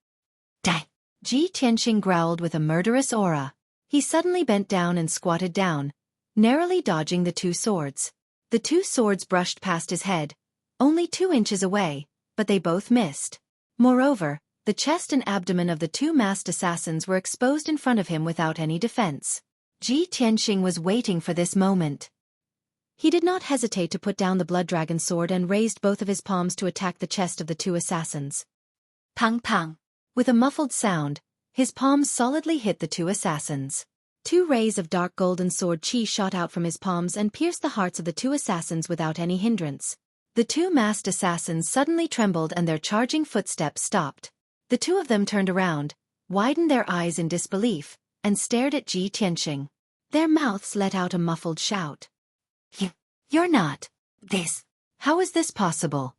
Die! Ji Tianqing growled with a murderous aura. He suddenly bent down and squatted down, narrowly dodging the two swords. The two swords brushed past his head, only 2 inches away, but they both missed. Moreover, the chest and abdomen of the two masked assassins were exposed in front of him without any defense. Ji Tianqing was waiting for this moment. He did not hesitate to put down the blood dragon sword and raised both of his palms to attack the chest of the two assassins. Pang pang! With a muffled sound, his palms solidly hit the two assassins. 2 rays of dark golden sword qi shot out from his palms and pierced the hearts of the two assassins without any hindrance. The two masked assassins suddenly trembled and their charging footsteps stopped. The two of them turned around, widened their eyes in disbelief, and stared at Ji Tianqing. Their mouths let out a muffled shout. You're not. This. How is this possible?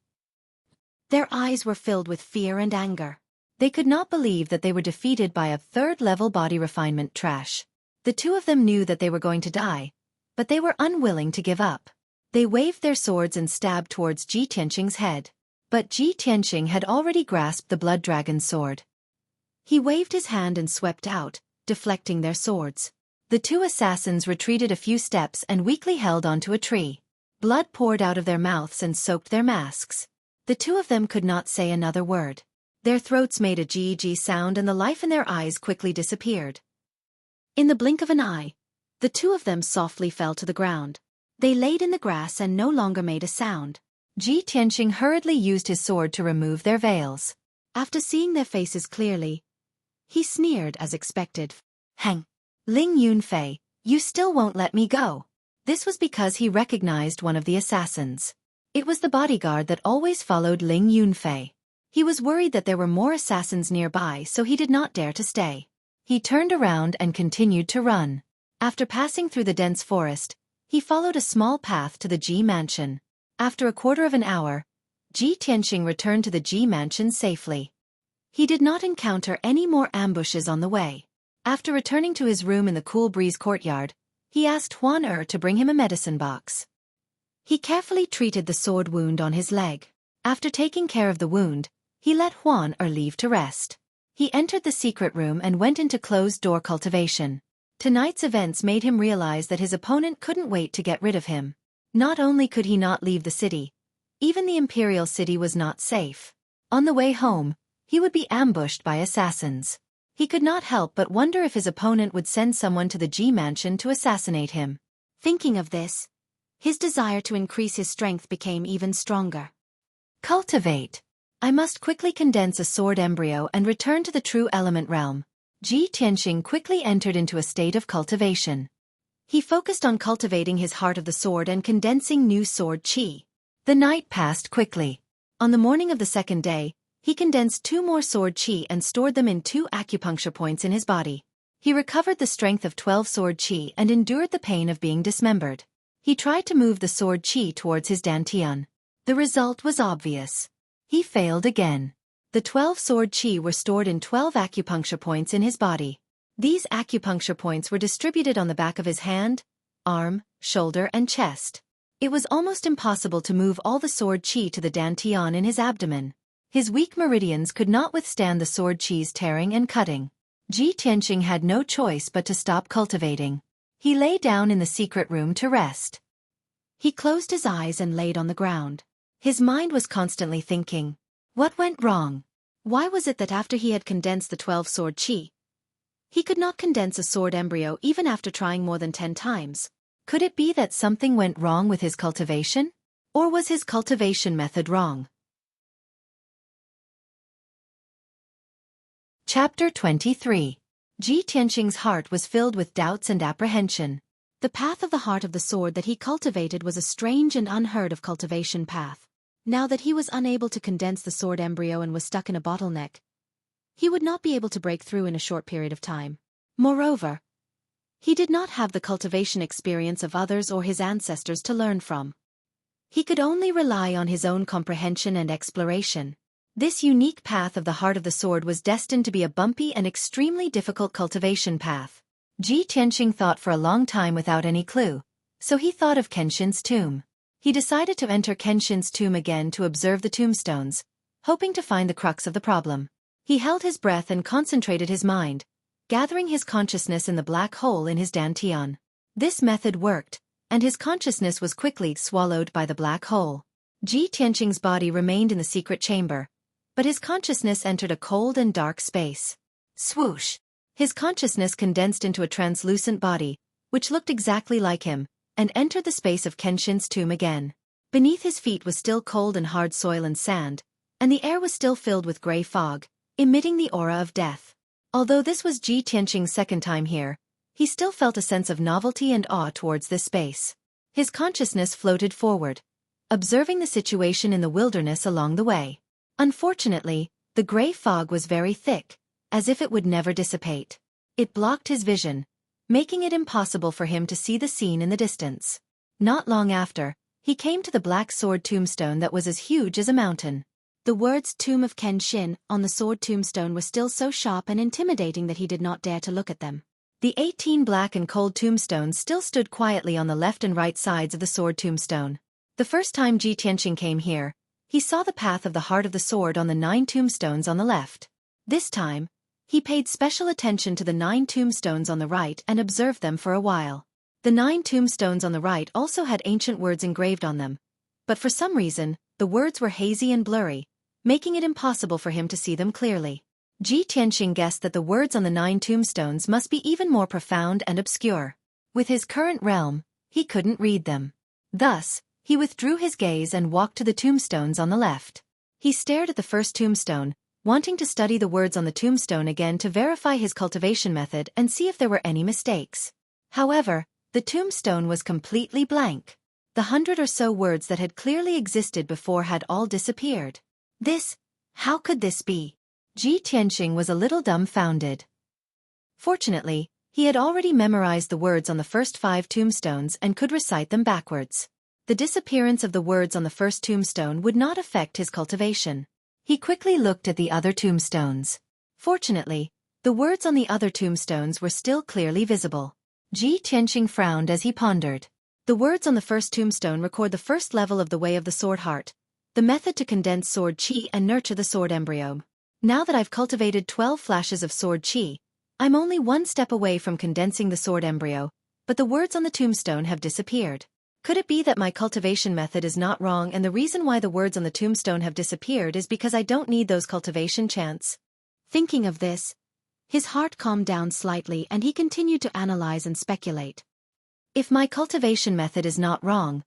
Their eyes were filled with fear and anger. They could not believe that they were defeated by a third-level body refinement trash. The two of them knew that they were going to die, but they were unwilling to give up. They waved their swords and stabbed towards Ji Tianqing's head. But Ji Tianqing had already grasped the blood dragon's sword. He waved his hand and swept out, deflecting their swords. The two assassins retreated a few steps and weakly held onto a tree. Blood poured out of their mouths and soaked their masks. The two of them could not say another word. Their throats made a gee sound and the life in their eyes quickly disappeared. In the blink of an eye, the two of them softly fell to the ground. They laid in the grass and no longer made a sound. Ji Tianqing hurriedly used his sword to remove their veils. After seeing their faces clearly, he sneered as expected. Hang! Ling Yunfei, you still won't let me go. This was because he recognized one of the assassins. It was the bodyguard that always followed Ling Yunfei. He was worried that there were more assassins nearby, so he did not dare to stay. He turned around and continued to run. After passing through the dense forest, he followed a small path to the Ji mansion. After a quarter of an hour, Ji Tianqing returned to the Ji mansion safely. He did not encounter any more ambushes on the way. After returning to his room in the cool breeze courtyard, he asked Huan to bring him a medicine box. He carefully treated the sword wound on his leg. After taking care of the wound, he let Huan leave to rest. He entered the secret room and went into closed-door cultivation. Tonight's events made him realize that his opponent couldn't wait to get rid of him. Not only could he not leave the city, even the imperial city was not safe. On the way home, he would be ambushed by assassins. He could not help but wonder if his opponent would send someone to the Ji mansion to assassinate him. Thinking of this, his desire to increase his strength became even stronger. Cultivate. I must quickly condense a sword embryo and return to the true element realm. Ji Tianqing quickly entered into a state of cultivation. He focused on cultivating his heart of the sword and condensing new sword qi. The night passed quickly. On the morning of the second day, he condensed 2 more sword qi and stored them in 2 acupuncture points in his body. He recovered the strength of 12 sword qi and endured the pain of being dismembered. He tried to move the sword qi towards his dantian. The result was obvious. He failed again. The 12 sword qi were stored in 12 acupuncture points in his body. These acupuncture points were distributed on the back of his hand, arm, shoulder and chest. It was almost impossible to move all the sword qi to the dantian in his abdomen. His weak meridians could not withstand the sword qi's tearing and cutting. Ji Tianqing had no choice but to stop cultivating. He lay down in the secret room to rest. He closed his eyes and laid on the ground. His mind was constantly thinking, what went wrong? Why was it that after he had condensed the 12 sword qi, he could not condense a sword embryo even after trying more than 10 times? Could it be that something went wrong with his cultivation? Or was his cultivation method wrong? Chapter 23. Ji Tianqing's heart was filled with doubts and apprehension. The path of the heart of the sword that he cultivated was a strange and unheard of cultivation path. Now that he was unable to condense the sword embryo and was stuck in a bottleneck, he would not be able to break through in a short period of time. Moreover, he did not have the cultivation experience of others or his ancestors to learn from. He could only rely on his own comprehension and exploration. This unique path of the heart of the sword was destined to be a bumpy and extremely difficult cultivation path. Ji Tianqing thought for a long time without any clue, so he thought of Kenshin's tomb. He decided to enter Kenshin's tomb again to observe the tombstones, hoping to find the crux of the problem. He held his breath and concentrated his mind, gathering his consciousness in the black hole in his dantian. This method worked, and his consciousness was quickly swallowed by the black hole. Ji Tianqing's body remained in the secret chamber, but his consciousness entered a cold and dark space. Swoosh! His consciousness condensed into a translucent body, which looked exactly like him, and entered the space of Kenshin's tomb again. Beneath his feet was still cold and hard soil and sand, and the air was still filled with gray fog, emitting the aura of death. Although this was Ji Tianqing's second time here, he still felt a sense of novelty and awe towards this space. His consciousness floated forward, observing the situation in the wilderness along the way. Unfortunately, the gray fog was very thick, as if it would never dissipate. It blocked his vision, making it impossible for him to see the scene in the distance. Not long after, he came to the black sword tombstone that was as huge as a mountain. The words "Tomb of Kenshin" on the sword tombstone were still so sharp and intimidating that he did not dare to look at them. The 18 black and cold tombstones still stood quietly on the left and right sides of the sword tombstone. The first time Ji Tianqing came here, he saw the path of the heart of the sword on the 9 tombstones on the left. This time, he paid special attention to the 9 tombstones on the right and observed them for a while. The 9 tombstones on the right also had ancient words engraved on them, but for some reason, the words were hazy and blurry, making it impossible for him to see them clearly. Ji Tianqing guessed that the words on the 9 tombstones must be even more profound and obscure. With his current realm, he couldn't read them. Thus, he withdrew his gaze and walked to the tombstones on the left. He stared at the first tombstone, wanting to study the words on the tombstone again to verify his cultivation method and see if there were any mistakes. However, the tombstone was completely blank. The 100 or so words that had clearly existed before had all disappeared. How could this be? Ji Tianqing was a little dumbfounded. Fortunately, he had already memorized the words on the first 5 tombstones and could recite them backwards. The disappearance of the words on the first tombstone would not affect his cultivation. He quickly looked at the other tombstones. Fortunately, the words on the other tombstones were still clearly visible. Ji Tianqing frowned as he pondered. The words on the first tombstone record the first level of the way of the sword heart, the method to condense sword qi and nurture the sword embryo. Now that I've cultivated 12 flashes of sword qi, I'm only 1 step away from condensing the sword embryo, but the words on the tombstone have disappeared. Could it be that my cultivation method is not wrong and the reason why the words on the tombstone have disappeared is because I don't need those cultivation chants? Thinking of this, his heart calmed down slightly and he continued to analyze and speculate. If my cultivation method is not wrong,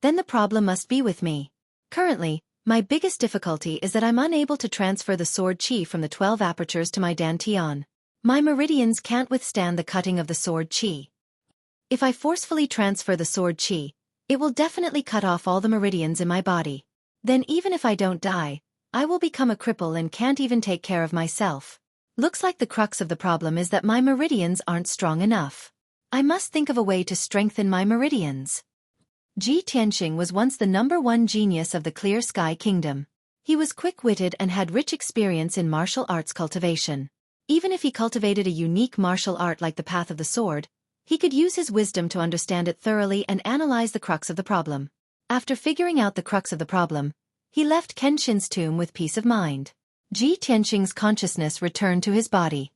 then the problem must be with me. Currently, my biggest difficulty is that I'm unable to transfer the sword qi from the 12 apertures to my dantian. My meridians can't withstand the cutting of the sword qi. If I forcefully transfer the sword qi, it will definitely cut off all the meridians in my body. Then even if I don't die, I will become a cripple and can't even take care of myself. Looks like the crux of the problem is that my meridians aren't strong enough. I must think of a way to strengthen my meridians. Ji Tianxing was once the #1 genius of the Clear Sky Kingdom. He was quick-witted and had rich experience in martial arts cultivation. Even if he cultivated a unique martial art like the Path of the Sword, he could use his wisdom to understand it thoroughly and analyze the crux of the problem. After figuring out the crux of the problem, he left Kenshin's tomb with peace of mind. Ji Tianxing's consciousness returned to his body.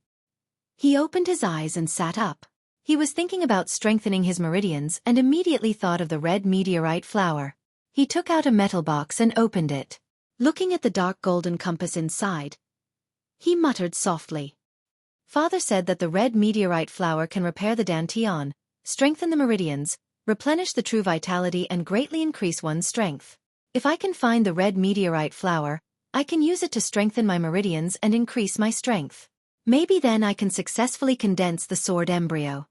He opened his eyes and sat up. He was thinking about strengthening his meridians and immediately thought of the red meteorite flower. He took out a metal box and opened it. Looking at the dark golden compass inside, he muttered softly. Father said that the red meteorite flower can repair the dantian, strengthen the meridians, replenish the true vitality and greatly increase one's strength. If I can find the red meteorite flower, I can use it to strengthen my meridians and increase my strength. Maybe then I can successfully condense the sword embryo.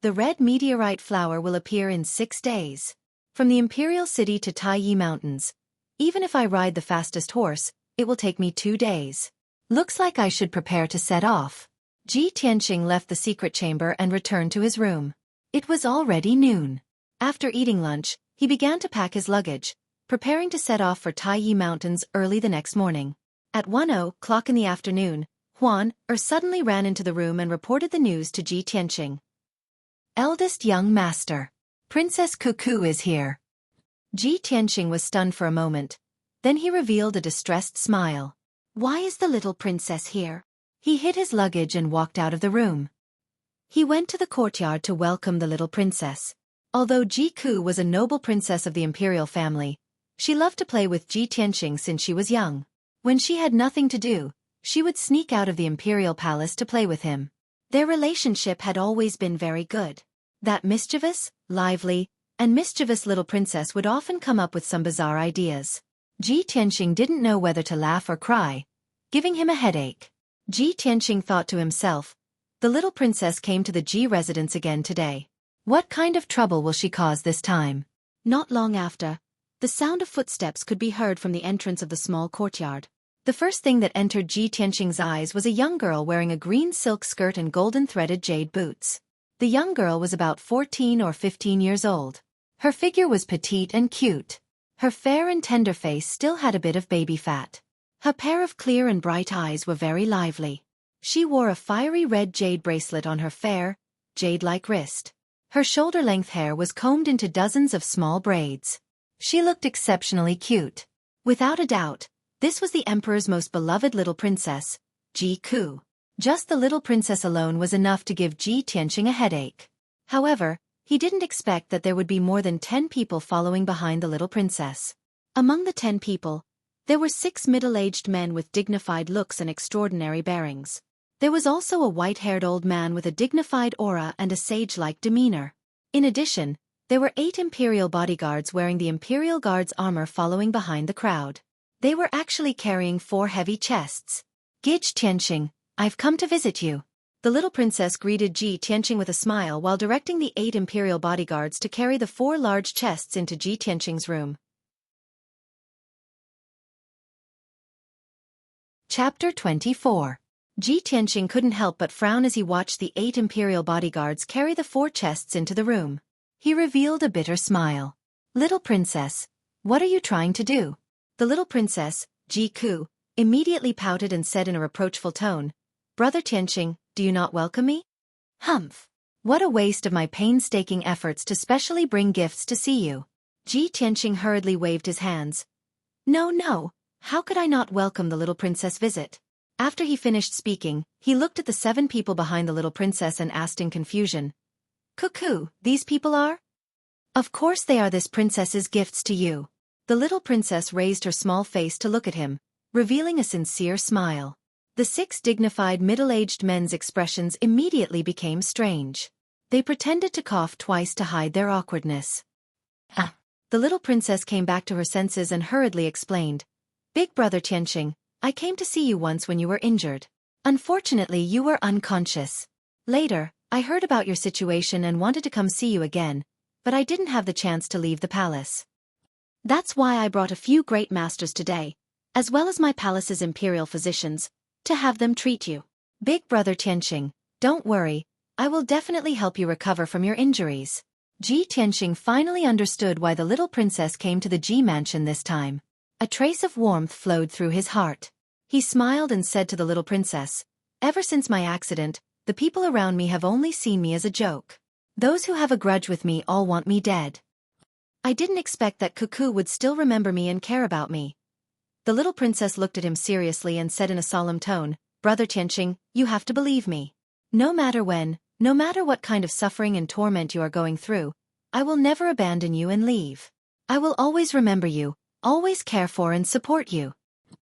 The red meteorite flower will appear in 6 days. From the Imperial City to Taiyi Mountains. Even if I ride the fastest horse, it will take me 2 days. Looks like I should prepare to set off. Ji Tianxing left the secret chamber and returned to his room. It was already noon. After eating lunch, he began to pack his luggage, preparing to set off for Taiyi Mountains early the next morning. At 1:00 in the afternoon, Huan suddenly ran into the room and reported the news to Ji Tianxing. Eldest young master. Princess Xueqi is here. Ji Tianxing was stunned for a moment. Then he revealed a distressed smile. Why is the little princess here? He hid his luggage and walked out of the room. He went to the courtyard to welcome the little princess. Although Xueqi was a noble princess of the imperial family, she loved to play with Ji Tianxing since she was young. When she had nothing to do, she would sneak out of the imperial palace to play with him. Their relationship had always been very good. That mischievous, lively, and mischievous little princess would often come up with some bizarre ideas. Ji Tianxing didn't know whether to laugh or cry, giving him a headache. Ji Tianxing thought to himself, the little princess came to the Ji residence again today. What kind of trouble will she cause this time? Not long after, the sound of footsteps could be heard from the entrance of the small courtyard. The first thing that entered Ji Tianxing's eyes was a young girl wearing a green silk skirt and golden-threaded jade boots. The young girl was about 14 or 15 years old. Her figure was petite and cute. Her fair and tender face still had a bit of baby fat. Her pair of clear and bright eyes were very lively. She wore a fiery red jade bracelet on her fair, jade-like wrist. Her shoulder-length hair was combed into dozens of small braids. She looked exceptionally cute. Without a doubt, this was the emperor's most beloved little princess, Xueqi. Just the little princess alone was enough to give Ji Tianxing a headache. However, he didn't expect that there would be more than 10 people following behind the little princess. Among the 10 people, there were 6 middle-aged men with dignified looks and extraordinary bearings. There was also a white-haired old man with a dignified aura and a sage-like demeanor. In addition, there were 8 imperial bodyguards wearing the Imperial Guard's armor following behind the crowd. They were actually carrying 4 heavy chests. Ji Tianxing, I've come to visit you. The little princess greeted Ji Tianxing with a smile while directing the 8 imperial bodyguards to carry the 4 large chests into Ji Tianxing's room. Chapter 24. Ji Tianxing couldn't help but frown as he watched the 8 imperial bodyguards carry the 4 chests into the room. He revealed a bitter smile. Little princess, what are you trying to do? The little princess, Xueqi, immediately pouted and said in a reproachful tone, Brother Tianxing, do you not welcome me? Humph! What a waste of my painstaking efforts to specially bring gifts to see you. Ji Tianxing hurriedly waved his hands. No, how could I not welcome the little princess' visit? After he finished speaking, he looked at the 7 people behind the little princess and asked in confusion. Xueqi, these people are? Of course they are this princess's gifts to you. The little princess raised her small face to look at him, revealing a sincere smile. The 6 dignified middle-aged men's expressions immediately became strange. They pretended to cough twice to hide their awkwardness. The little princess came back to her senses and hurriedly explained. Big brother Tianxing, I came to see you once when you were injured. Unfortunately, you were unconscious. Later, I heard about your situation and wanted to come see you again, but I didn't have the chance to leave the palace. That's why I brought a few great masters today, as well as my palace's imperial physicians, to have them treat you. Big brother Tianqing, don't worry, I will definitely help you recover from your injuries. Ji Tianqing finally understood why the little princess came to the Ji mansion this time. A trace of warmth flowed through his heart. He smiled and said to the little princess, "Ever since my accident, the people around me have only seen me as a joke. Those who have a grudge with me all want me dead. I didn't expect that Xueqi would still remember me and care about me." The little princess looked at him seriously and said in a solemn tone, "Brother Tianqing, you have to believe me. No matter when, no matter what kind of suffering and torment you are going through, I will never abandon you and leave. I will always remember you, always care for and support you."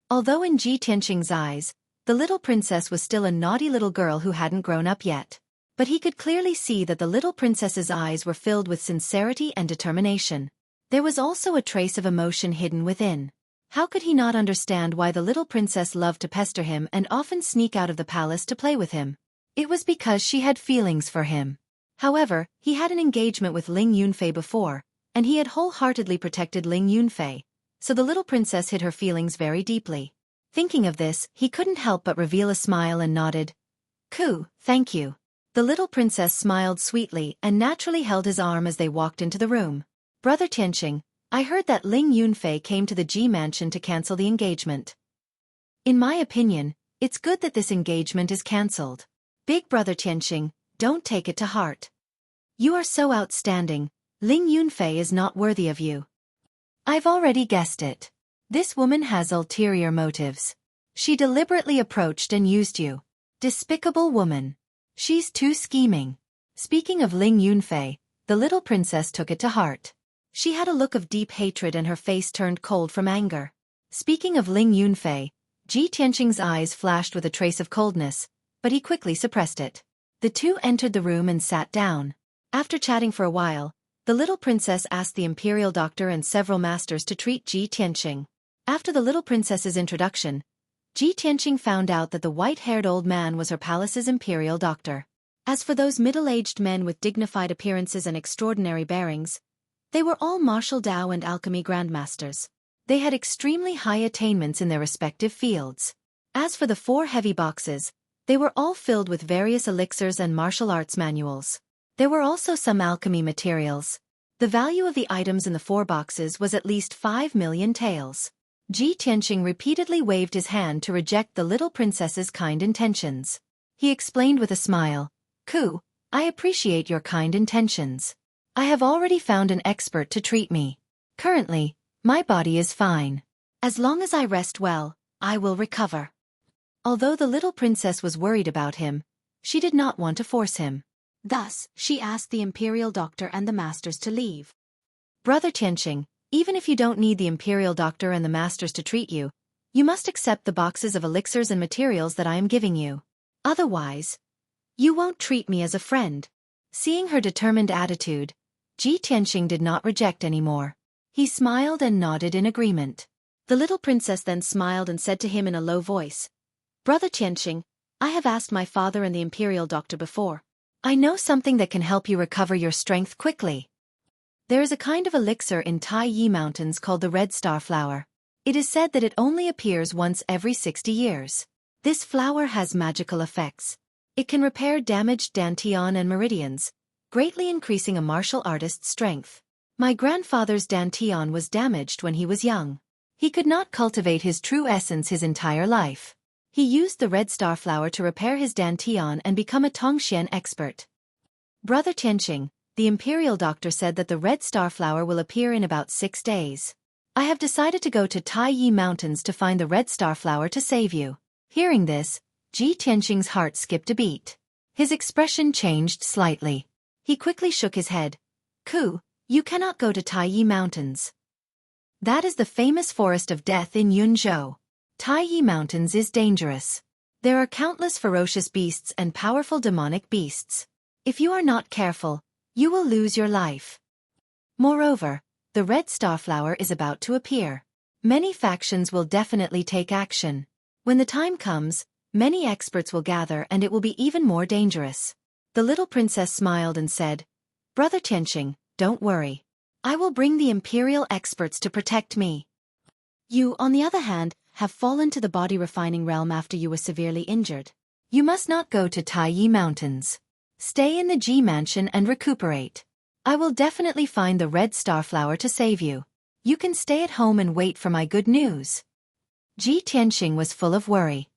Although in Ji Tianqing's eyes, the little princess was still a naughty little girl who hadn't grown up yet. But he could clearly see that the little princess's eyes were filled with sincerity and determination. There was also a trace of emotion hidden within. How could he not understand why the little princess loved to pester him and often sneak out of the palace to play with him? It was because she had feelings for him. However, he had an engagement with Ling Yunfei before, and he had wholeheartedly protected Ling Yunfei, so the little princess hid her feelings very deeply. Thinking of this, he couldn't help but reveal a smile and nodded. "Ku, thank you." The little princess smiled sweetly and naturally held his arm as they walked into the room. "Brother Tianqing, I heard that Ling Yunfei came to the Ji mansion to cancel the engagement. In my opinion, it's good that this engagement is cancelled. Big brother Tianqing, don't take it to heart. You are so outstanding, Ling Yunfei is not worthy of you." "I've already guessed it. This woman has ulterior motives. She deliberately approached and used you. Despicable woman. She's too scheming." Speaking of Ling Yunfei, the little princess took it to heart. She had a look of deep hatred and her face turned cold from anger. Speaking of Ling Yunfei, Ji Tianqing's eyes flashed with a trace of coldness, but he quickly suppressed it. The two entered the room and sat down. After chatting for a while, the little princess asked the imperial doctor and several masters to treat Ji Tianqing. After the little princess's introduction, Ji Tianqing found out that the white-haired old man was her palace's imperial doctor. As for those middle-aged men with dignified appearances and extraordinary bearings, they were all martial Dao and alchemy grandmasters. They had extremely high attainments in their respective fields. As for the 4 heavy boxes, they were all filled with various elixirs and martial arts manuals. There were also some alchemy materials. The value of the items in the 4 boxes was at least 5 million taels. Ji Tianqing repeatedly waved his hand to reject the little princess's kind intentions. He explained with a smile, "Ku, I appreciate your kind intentions. I have already found an expert to treat me. Currently, my body is fine. As long as I rest well, I will recover." Although the little princess was worried about him, she did not want to force him. Thus, she asked the imperial doctor and the masters to leave. "Brother Tianqing, even if you don't need the imperial doctor and the masters to treat you, you must accept the boxes of elixirs and materials that I am giving you. Otherwise, you won't treat me as a friend." Seeing her determined attitude, Ji Tianqing did not reject anymore. He smiled and nodded in agreement. The little princess then smiled and said to him in a low voice, "Brother Tianqing, I have asked my father and the imperial doctor before. I know something that can help you recover your strength quickly. There is a kind of elixir in Tai Yi Mountains called the red star flower. It is said that it only appears once every 60 years. This flower has magical effects. It can repair damaged dantian and meridians, greatly increasing a martial artist's strength. My grandfather's dantian was damaged when he was young. He could not cultivate his true essence his entire life. He used the red star flower to repair his dantian and become a Tongxian expert. Brother Tianqing, the imperial doctor said that the red star flower will appear in about 6 days. I have decided to go to Tai Yi Mountains to find the red star flower to save you." Hearing this, Ji Tianqing's heart skipped a beat. His expression changed slightly. He quickly shook his head. "Ku, you cannot go to Tai Yi Mountains. That is the famous forest of death in Yunzhou. Tai Yi Mountains is dangerous. There are countless ferocious beasts and powerful demonic beasts. If you are not careful, you will lose your life. Moreover, the red star flower is about to appear. Many factions will definitely take action. When the time comes, many experts will gather and it will be even more dangerous." The little princess smiled and said, "Brother Tianqing, don't worry. I will bring the imperial experts to protect me. You, on the other hand, have fallen to the body refining realm after you were severely injured. You must not go to Taiyi Mountains. Stay in the Ji Mansion and recuperate. I will definitely find the red starflower to save you. You can stay at home and wait for my good news. Ji Tianxing was full of worry.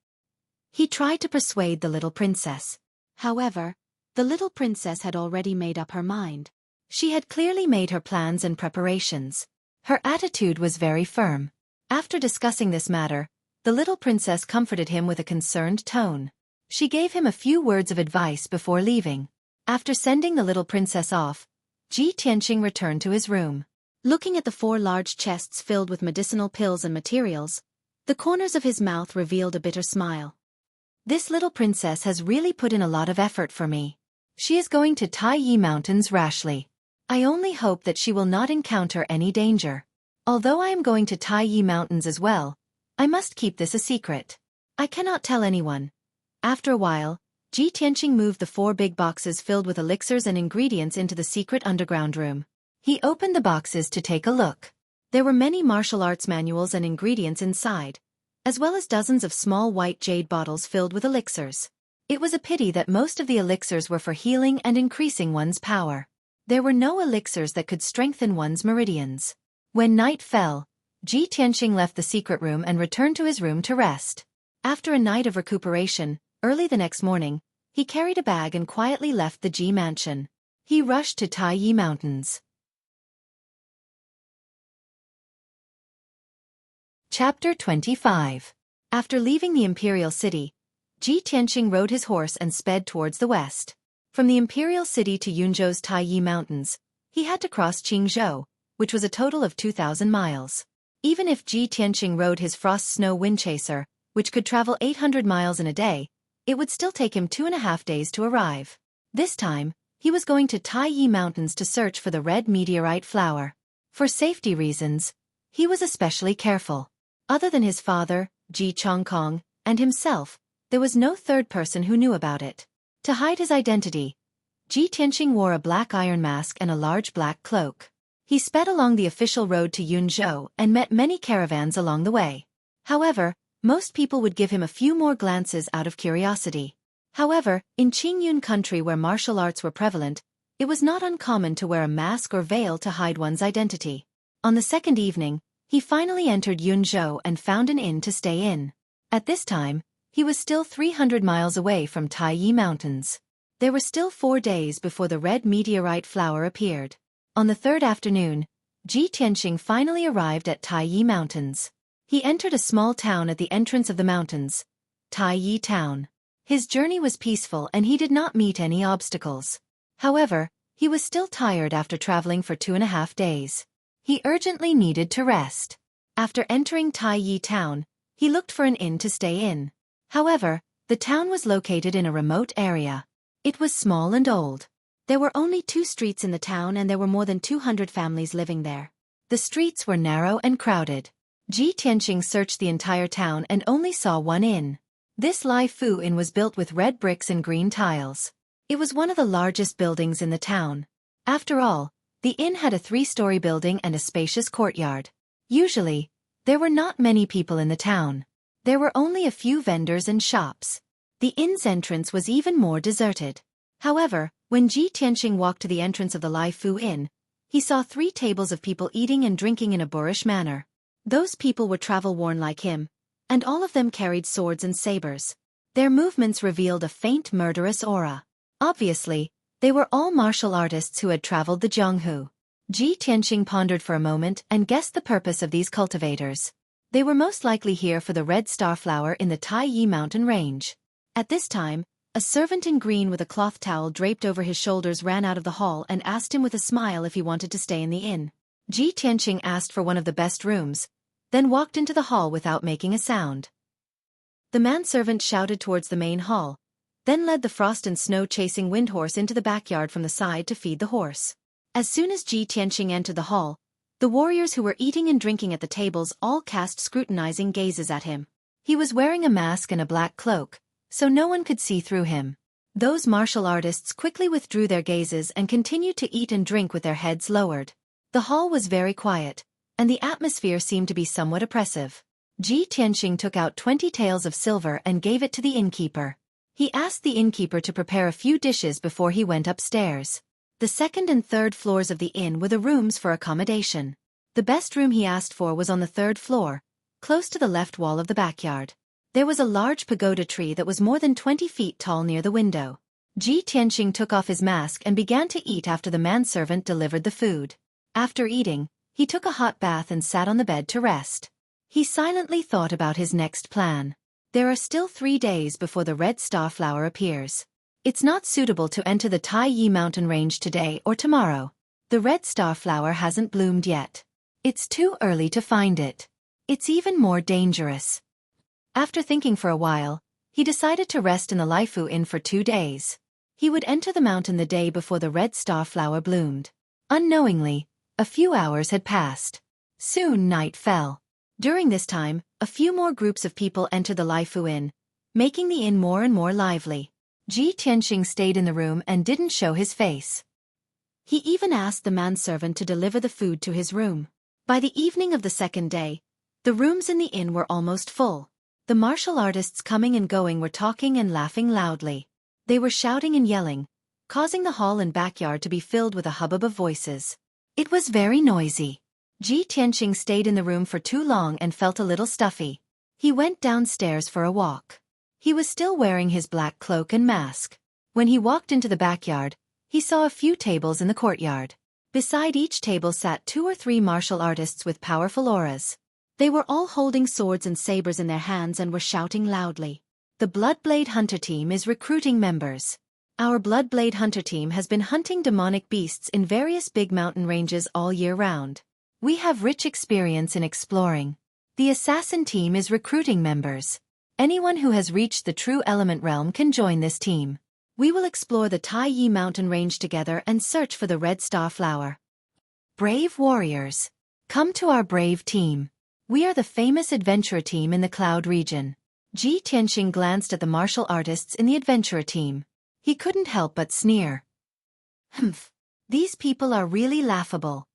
He tried to persuade the little princess. However, the little princess had already made up her mind. She had clearly made her plans and preparations. Her attitude was very firm. After discussing this matter, the little princess comforted him with a concerned tone. She gave him a few words of advice before leaving. After sending the little princess off, Ji Tianxing returned to his room. Looking at the 4 large chests filled with medicinal pills and materials, the corners of his mouth revealed a bitter smile. This little princess has really put in a lot of effort for me. She is going to Taiyi Mountains rashly. I only hope that she will not encounter any danger. Although I am going to Taiyi Mountains as well, I must keep this a secret. I cannot tell anyone. After a while, Ji Tianxing moved the 4 big boxes filled with elixirs and ingredients into the secret underground room. He opened the boxes to take a look. There were many martial arts manuals and ingredients inside, as well as dozens of small white jade bottles filled with elixirs. It was a pity that most of the elixirs were for healing and increasing one's power. There were no elixirs that could strengthen one's meridians. When night fell, Ji Tianxing left the secret room and returned to his room to rest. After a night of recuperation, early the next morning, he carried a bag and quietly left the Ji Mansion. He rushed to Taiyi Mountains. Chapter 25. After leaving the imperial city, Ji Tianxing rode his horse and sped towards the west. From the imperial city to Yunzhou's Taiyi Mountains, he had to cross Qingzhou, which was a total of 2,000 miles. Even if Ji Tianxing rode his frost snow windchaser, which could travel 800 miles in a day, it would still take him 2.5 days to arrive. This time, he was going to Taiyi Mountains to search for the red meteorite flower. For safety reasons, he was especially careful. Other than his father, Ji Chongkong, and himself, there was no third person who knew about it. To hide his identity, Ji Tianxing wore a black iron mask and a large black cloak. He sped along the official road to Yunzhou and met many caravans along the way. However, most people would give him a few more glances out of curiosity. However, in Qingyun country where martial arts were prevalent, it was not uncommon to wear a mask or veil to hide one's identity. On the second evening, he finally entered Yunzhou and found an inn to stay in. At this time, he was still 300 miles away from Taiyi Mountains. There were still 4 days before the red meteorite flower appeared. On the 3rd afternoon, Ji Tianxing finally arrived at Taiyi Mountains. He entered a small town at the entrance of the mountains, Taiyi Town. His journey was peaceful and he did not meet any obstacles. However, he was still tired after traveling for 2.5 days. He urgently needed to rest. After entering Taiyi Town, he looked for an inn to stay in. However, the town was located in a remote area. It was small and old. There were only 2 streets in the town and there were more than 200 families living there. The streets were narrow and crowded. Ji Tianxing searched the entire town and only saw one inn. This Lai Fu Inn was built with red bricks and green tiles. It was one of the largest buildings in the town. After all, the inn had a 3-story building and a spacious courtyard. Usually, there were not many people in the town. There were only a few vendors and shops. The inn's entrance was even more deserted. However, when Ji Tianxing walked to the entrance of the Lai Fu Inn, he saw 3 tables of people eating and drinking in a boorish manner. Those people were travel-worn like him, and all of them carried swords and sabers. Their movements revealed a faint murderous aura. Obviously, they were all martial artists who had traveled the Jianghu. Ji Tianxing pondered for a moment and guessed the purpose of these cultivators. They were most likely here for the red starflower in the Taiyi mountain range. At this time, a servant in green with a cloth towel draped over his shoulders ran out of the hall and asked him with a smile if he wanted to stay in the inn. Ji Tianxing asked for one of the best rooms, then walked into the hall without making a sound. The manservant shouted towards the main hall, then led the frost and snow-chasing wind horse into the backyard from the side to feed the horse. As soon as Ji Tianxing entered the hall, the warriors who were eating and drinking at the tables all cast scrutinizing gazes at him. He was wearing a mask and a black cloak, so no one could see through him. Those martial artists quickly withdrew their gazes and continued to eat and drink with their heads lowered. The hall was very quiet, and the atmosphere seemed to be somewhat oppressive. Ji Tianxing took out 20 taels of silver and gave it to the innkeeper. He asked the innkeeper to prepare a few dishes before he went upstairs. The second and third floors of the inn were the rooms for accommodation. The best room he asked for was on the third floor, close to the left wall of the backyard. There was a large pagoda tree that was more than 20 feet tall near the window. Ji Tianxing took off his mask and began to eat after the manservant delivered the food. After eating, he took a hot bath and sat on the bed to rest. He silently thought about his next plan. There are still 3 days before the red starflower appears. It's not suitable to enter the Taiyi mountain range today or tomorrow. The red starflower hasn't bloomed yet. It's too early to find it. It's even more dangerous. After thinking for a while, he decided to rest in the Laifu Inn for 2 days. He would enter the mountain the day before the red starflower bloomed. Unknowingly, a few hours had passed. Soon night fell. During this time, a few more groups of people entered the Laifu Inn, making the inn more and more lively. Ji Tianxing stayed in the room and didn't show his face. He even asked the manservant to deliver the food to his room. By the evening of the second day, the rooms in the inn were almost full. The martial artists coming and going were talking and laughing loudly. They were shouting and yelling, causing the hall and backyard to be filled with a hubbub of voices. It was very noisy. Ji Tianxing stayed in the room for too long and felt a little stuffy. He went downstairs for a walk. He was still wearing his black cloak and mask. When he walked into the backyard, he saw a few tables in the courtyard. Beside each table sat 2 or 3 martial artists with powerful auras. They were all holding swords and sabers in their hands and were shouting loudly. The Bloodblade Hunter team is recruiting members. Our Bloodblade Hunter team has been hunting demonic beasts in various big mountain ranges all year round. We have rich experience in exploring. The Assassin team is recruiting members. Anyone who has reached the true element realm can join this team. We will explore the Taiyi mountain range together and search for the red starflower. Brave warriors, come to our brave team. We are the famous adventurer team in the Cloud region. Ji Tianxing glanced at the martial artists in the adventurer team. He couldn't help but sneer. Humph, these people are really laughable.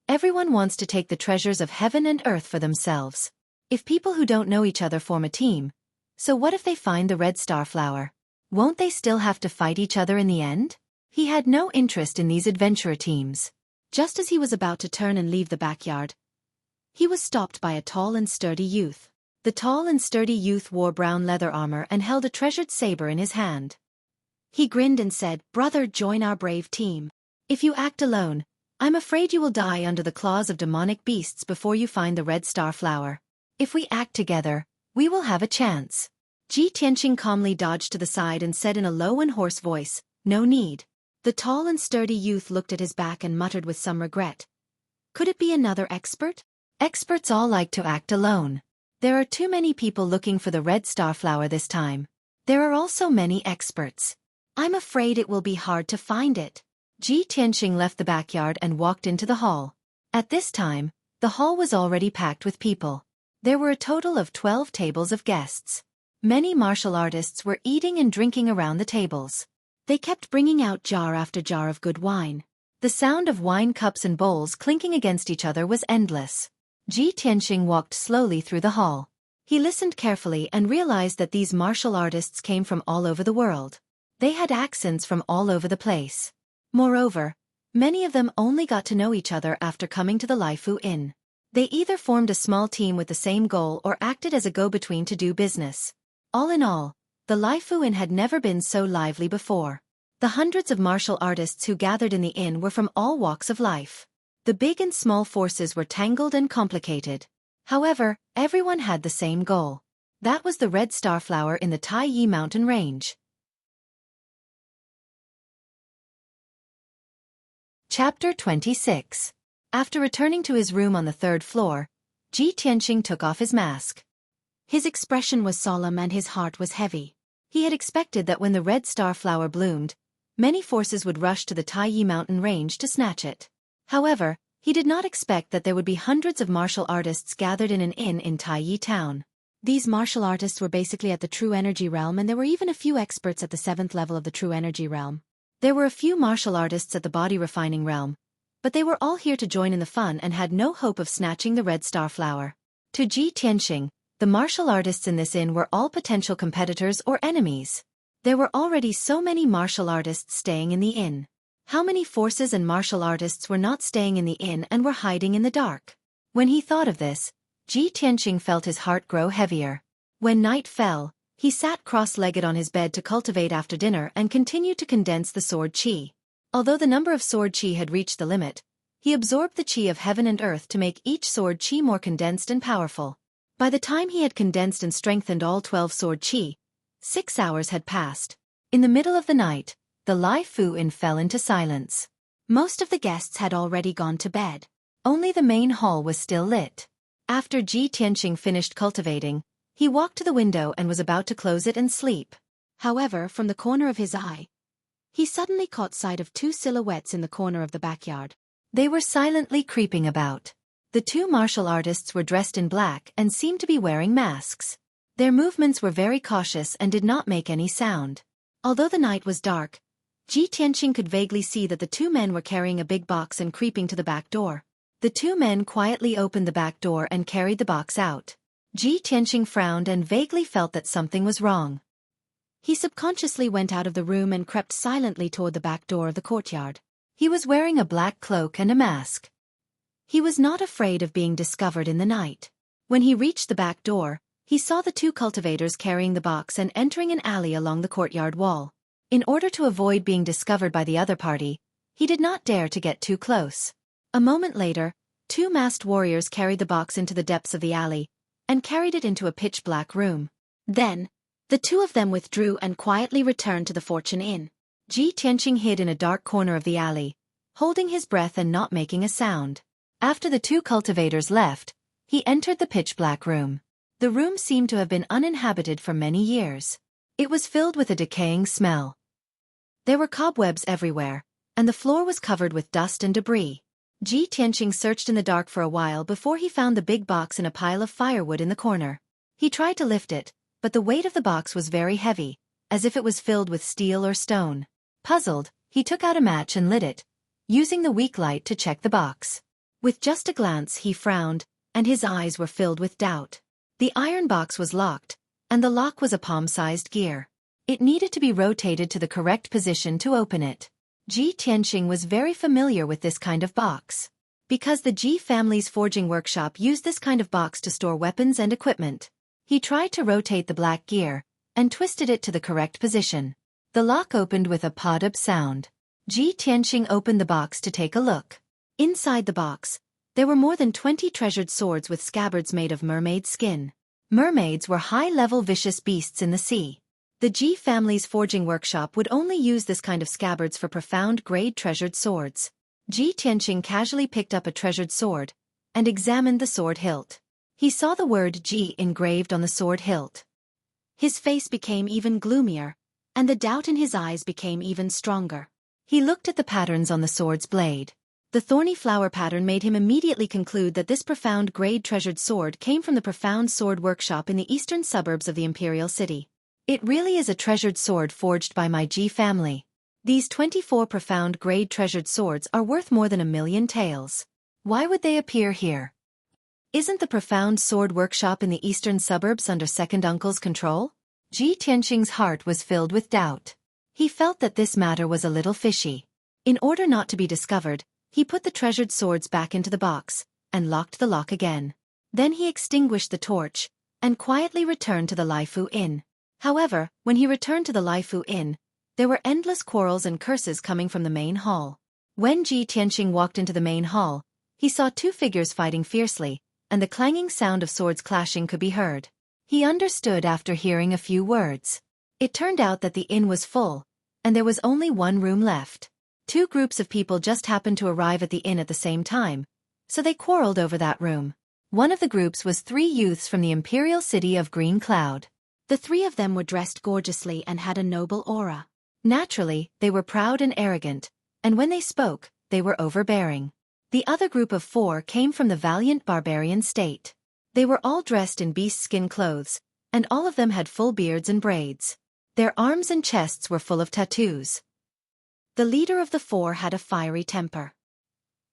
Everyone wants to take the treasures of heaven and earth for themselves. If people who don't know each other form a team, so what if they find the red starflower? Won't they still have to fight each other in the end? He had no interest in these adventurer teams. Just as he was about to turn and leave the backyard, he was stopped by a tall and sturdy youth. The tall and sturdy youth wore brown leather armor and held a treasured saber in his hand. He grinned and said, "Brother, join our brave team. If you act alone, I'm afraid you will die under the claws of demonic beasts before you find the red starflower. If we act together, we will have a chance." Ji Tianxing calmly dodged to the side and said in a low and hoarse voice, "No need." The tall and sturdy youth looked at his back and muttered with some regret. Could it be another expert? Experts all like to act alone. There are too many people looking for the red starflower this time. There are also many experts. I'm afraid it will be hard to find it. Ji Tianxing left the backyard and walked into the hall. At this time, the hall was already packed with people. There were a total of 12 tables of guests. Many martial artists were eating and drinking around the tables. They kept bringing out jar after jar of good wine. The sound of wine cups and bowls clinking against each other was endless. Ji Tianxing walked slowly through the hall. He listened carefully and realized that these martial artists came from all over the world. They had accents from all over the place. Moreover, many of them only got to know each other after coming to the Laifu Inn. They either formed a small team with the same goal or acted as a go-between to do business. All in all, the Laifu Inn had never been so lively before. The hundreds of martial artists who gathered in the inn were from all walks of life. The big and small forces were tangled and complicated. However, everyone had the same goal. That was the red starflower in the Taiyi mountain range. Chapter 26. After returning to his room on the third floor, Ji Tianxing took off his mask. His expression was solemn and his heart was heavy. He had expected that when the red starflower bloomed, many forces would rush to the Taiyi mountain range to snatch it. However, he did not expect that there would be hundreds of martial artists gathered in an inn in Taiyi town. These martial artists were basically at the true energy realm, and there were even a few experts at the 7th level of the true energy realm. There were a few martial artists at the body refining realm, but they were all here to join in the fun and had no hope of snatching the red star flower. To Ji Tianxing, the martial artists in this inn were all potential competitors or enemies. There were already so many martial artists staying in the inn. How many forces and martial artists were not staying in the inn and were hiding in the dark? When he thought of this, Ji Tianxing felt his heart grow heavier. When night fell, he sat cross-legged on his bed to cultivate after dinner and continued to condense the sword qi. Although the number of sword qi had reached the limit, he absorbed the qi of heaven and earth to make each sword qi more condensed and powerful. By the time he had condensed and strengthened all 12 sword qi, 6 hours had passed. In the middle of the night, the Lai Fu Inn fell into silence. Most of the guests had already gone to bed. Only the main hall was still lit. After Ji Tianxing finished cultivating, he walked to the window and was about to close it and sleep. However, from the corner of his eye, he suddenly caught sight of 2 silhouettes in the corner of the backyard. They were silently creeping about. The 2 martial artists were dressed in black and seemed to be wearing masks. Their movements were very cautious and did not make any sound. Although the night was dark, Ji Tianxing could vaguely see that the 2 men were carrying a big box and creeping to the back door. The 2 men quietly opened the back door and carried the box out. Ji Tianxing frowned and vaguely felt that something was wrong. He subconsciously went out of the room and crept silently toward the back door of the courtyard. He was wearing a black cloak and a mask. He was not afraid of being discovered in the night. When he reached the back door, he saw the 2 cultivators carrying the box and entering an alley along the courtyard wall. In order to avoid being discovered by the other party, he did not dare to get too close. A moment later, 2 masked warriors carried the box into the depths of the alley and carried it into a pitch-black room. Then, the 2 of them withdrew and quietly returned to the Fortune Inn. Ji Tianxing hid in a dark corner of the alley, holding his breath and not making a sound. After the 2 cultivators left, he entered the pitch-black room. The room seemed to have been uninhabited for many years. It was filled with a decaying smell. There were cobwebs everywhere, and the floor was covered with dust and debris. Ji Tianxing searched in the dark for a while before he found the big box in a pile of firewood in the corner. He tried to lift it, but the weight of the box was very heavy, as if it was filled with steel or stone. Puzzled, he took out a match and lit it, using the weak light to check the box. With just a glance he frowned, and his eyes were filled with doubt. The iron box was locked, and the lock was a palm-sized gear. It needed to be rotated to the correct position to open it. Ji Tianxing was very familiar with this kind of box. Because the Ji family's forging workshop used this kind of box to store weapons and equipment. He tried to rotate the black gear, and twisted it to the correct position. The lock opened with a pod-up sound. Ji Tianxing opened the box to take a look. Inside the box, there were more than 20 treasured swords with scabbards made of mermaid skin. Mermaids were high-level vicious beasts in the sea. The Ji family's forging workshop would only use this kind of scabbards for profound-grade treasured swords. Ji Tianxing casually picked up a treasured sword and examined the sword hilt. He saw the word Ji engraved on the sword hilt. His face became even gloomier, and the doubt in his eyes became even stronger. He looked at the patterns on the sword's blade. The thorny flower pattern made him immediately conclude that this profound-grade treasured sword came from the Profound Sword Workshop in the eastern suburbs of the Imperial City. It really is a treasured sword forged by my Ji family. These 24 profound-grade treasured swords are worth more than 1,000,000 taels. Why would they appear here? Isn't the Profound Sword Workshop in the eastern suburbs under second uncle's control? Ji Tianxing's heart was filled with doubt. He felt that this matter was a little fishy. In order not to be discovered, he put the treasured swords back into the box, and locked the lock again. Then he extinguished the torch, and quietly returned to the Lai Fu Inn. However, when he returned to the Lai Fu Inn, there were endless quarrels and curses coming from the main hall. When Ji Tianxing walked into the main hall, he saw 2 figures fighting fiercely, and the clanging sound of swords clashing could be heard. He understood after hearing a few words. It turned out that the inn was full, and there was only 1 room left. 2 groups of people just happened to arrive at the inn at the same time, so they quarreled over that room. One of the groups was 3 youths from the imperial city of Green Cloud. The 3 of them were dressed gorgeously and had a noble aura. Naturally, they were proud and arrogant, and when they spoke, they were overbearing. The other group of 4 came from the valiant barbarian state. They were all dressed in beast skin clothes, and all of them had full beards and braids. Their arms and chests were full of tattoos. The leader of the 4 had a fiery temper.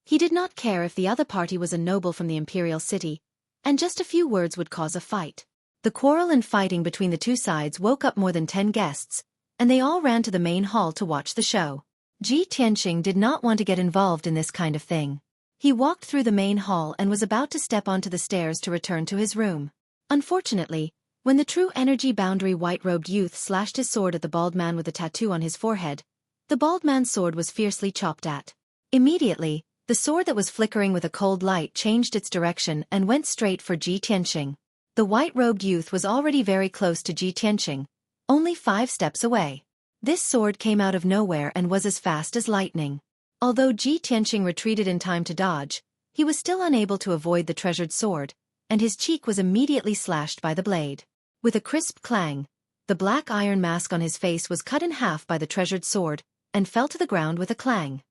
He did not care if the other party was a noble from the imperial city, and just a few words would cause a fight. The quarrel and fighting between the two sides woke up more than 10 guests, and they all ran to the main hall to watch the show. Ji Tianqing did not want to get involved in this kind of thing. He walked through the main hall and was about to step onto the stairs to return to his room. Unfortunately, when the true energy boundary white-robed youth slashed his sword at the bald man with a tattoo on his forehead, the bald man's sword was fiercely chopped at. Immediately, the sword that was flickering with a cold light changed its direction and went straight for Ji Tianqing. The white-robed youth was already very close to Ji Tianqing, only 5 steps away. This sword came out of nowhere and was as fast as lightning. Although Ji Tianqing retreated in time to dodge, he was still unable to avoid the treasured sword, and his cheek was immediately slashed by the blade. With a crisp clang, the black iron mask on his face was cut in half by the treasured sword, and fell to the ground with a clang.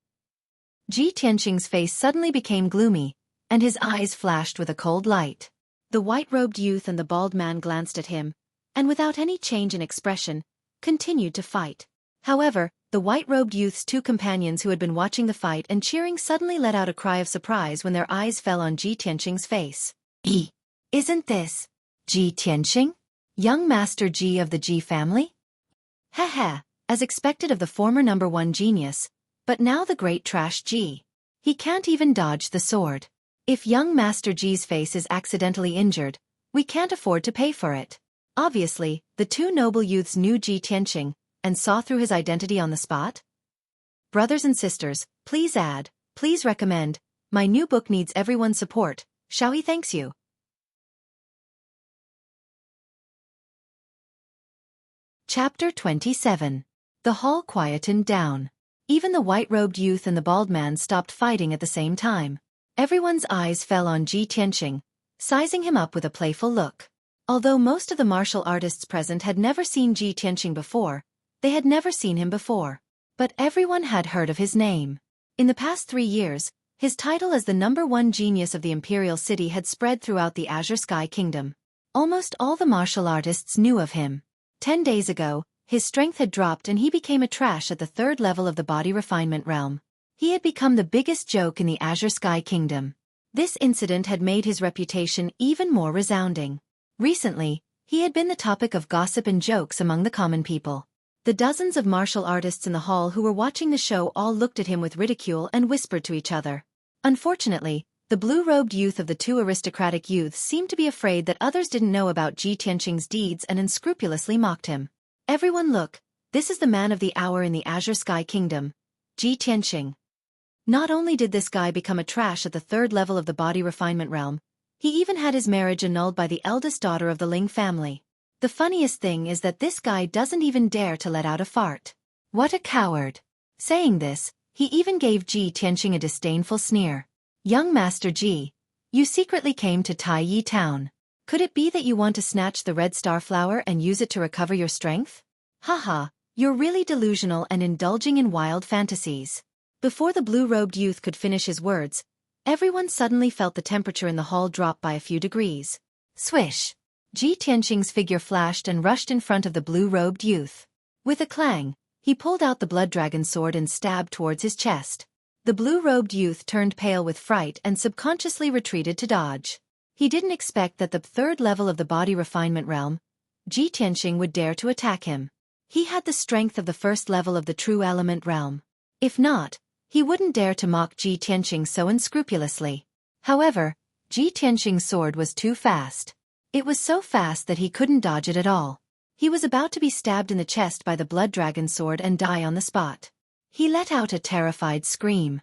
Ji Tianqing's face suddenly became gloomy, and his eyes flashed with a cold light. The white-robed youth and the bald man glanced at him, and without any change in expression, continued to fight. However, the white-robed youth's 2 companions who had been watching the fight and cheering suddenly let out a cry of surprise when their eyes fell on Ji Tianqing's face. Isn't this Ji Tianqing? Young Master Ji of the Ji family? Heh, as expected of the former number 1 genius, but now the great trash Ji. He can't even dodge the sword. If young Master Ji's face is accidentally injured, we can't afford to pay for it. Obviously, the 2 noble youths knew Ji Tianqing, and saw through his identity on the spot. Brothers and sisters, please recommend, my new book needs everyone's support. Xueqi thanks you. Chapter 27. The hall quietened down. Even the white-robed youth and the bald man stopped fighting at the same time. Everyone's eyes fell on Ji Tianqing, sizing him up with a playful look. Although most of the martial artists present had never seen Ji Tianqing before, they had never seen him before. But everyone had heard of his name. In the past 3 years, his title as the number 1 genius of the imperial city had spread throughout the Azure Sky Kingdom. Almost all the martial artists knew of him. 10 days ago, his strength had dropped and he became a trash at the 3rd level of the body refinement realm. He had become the biggest joke in the Azure Sky Kingdom. This incident had made his reputation even more resounding. Recently, he had been the topic of gossip and jokes among the common people. The dozens of martial artists in the hall who were watching the show all looked at him with ridicule and whispered to each other. Unfortunately, the blue-robed youth of the 2 aristocratic youths seemed to be afraid that others didn't know about Ji Tianqing's deeds and unscrupulously mocked him. Everyone look, this is the man of the hour in the Azure Sky Kingdom, Ji Tianqing. Not only did this guy become a trash at the 3rd level of the body refinement realm, he even had his marriage annulled by the eldest daughter of the Ling family. The funniest thing is that this guy doesn't even dare to let out a fart. What a coward. Saying this, he even gave Ji Tianqing a disdainful sneer. Young Master Ji, you secretly came to Tai Yi Town. Could it be that you want to snatch the red star flower and use it to recover your strength? Haha, you're really delusional and indulging in wild fantasies. Before the blue-robed youth could finish his words, everyone suddenly felt the temperature in the hall drop by a few degrees. Swish! Ji Tianqing's figure flashed and rushed in front of the blue-robed youth. With a clang, he pulled out the blood dragon sword and stabbed towards his chest. The blue-robed youth turned pale with fright and subconsciously retreated to dodge. He didn't expect that the 3rd level of the body refinement realm, Ji Tianqing, would dare to attack him. He had the strength of the 1st level of the true element realm. If not, he wouldn't dare to mock Ji Tianqing so unscrupulously. However, Ji Tianqing's sword was too fast. It was so fast that he couldn't dodge it at all. He was about to be stabbed in the chest by the blood dragon sword and die on the spot. He let out a terrified scream.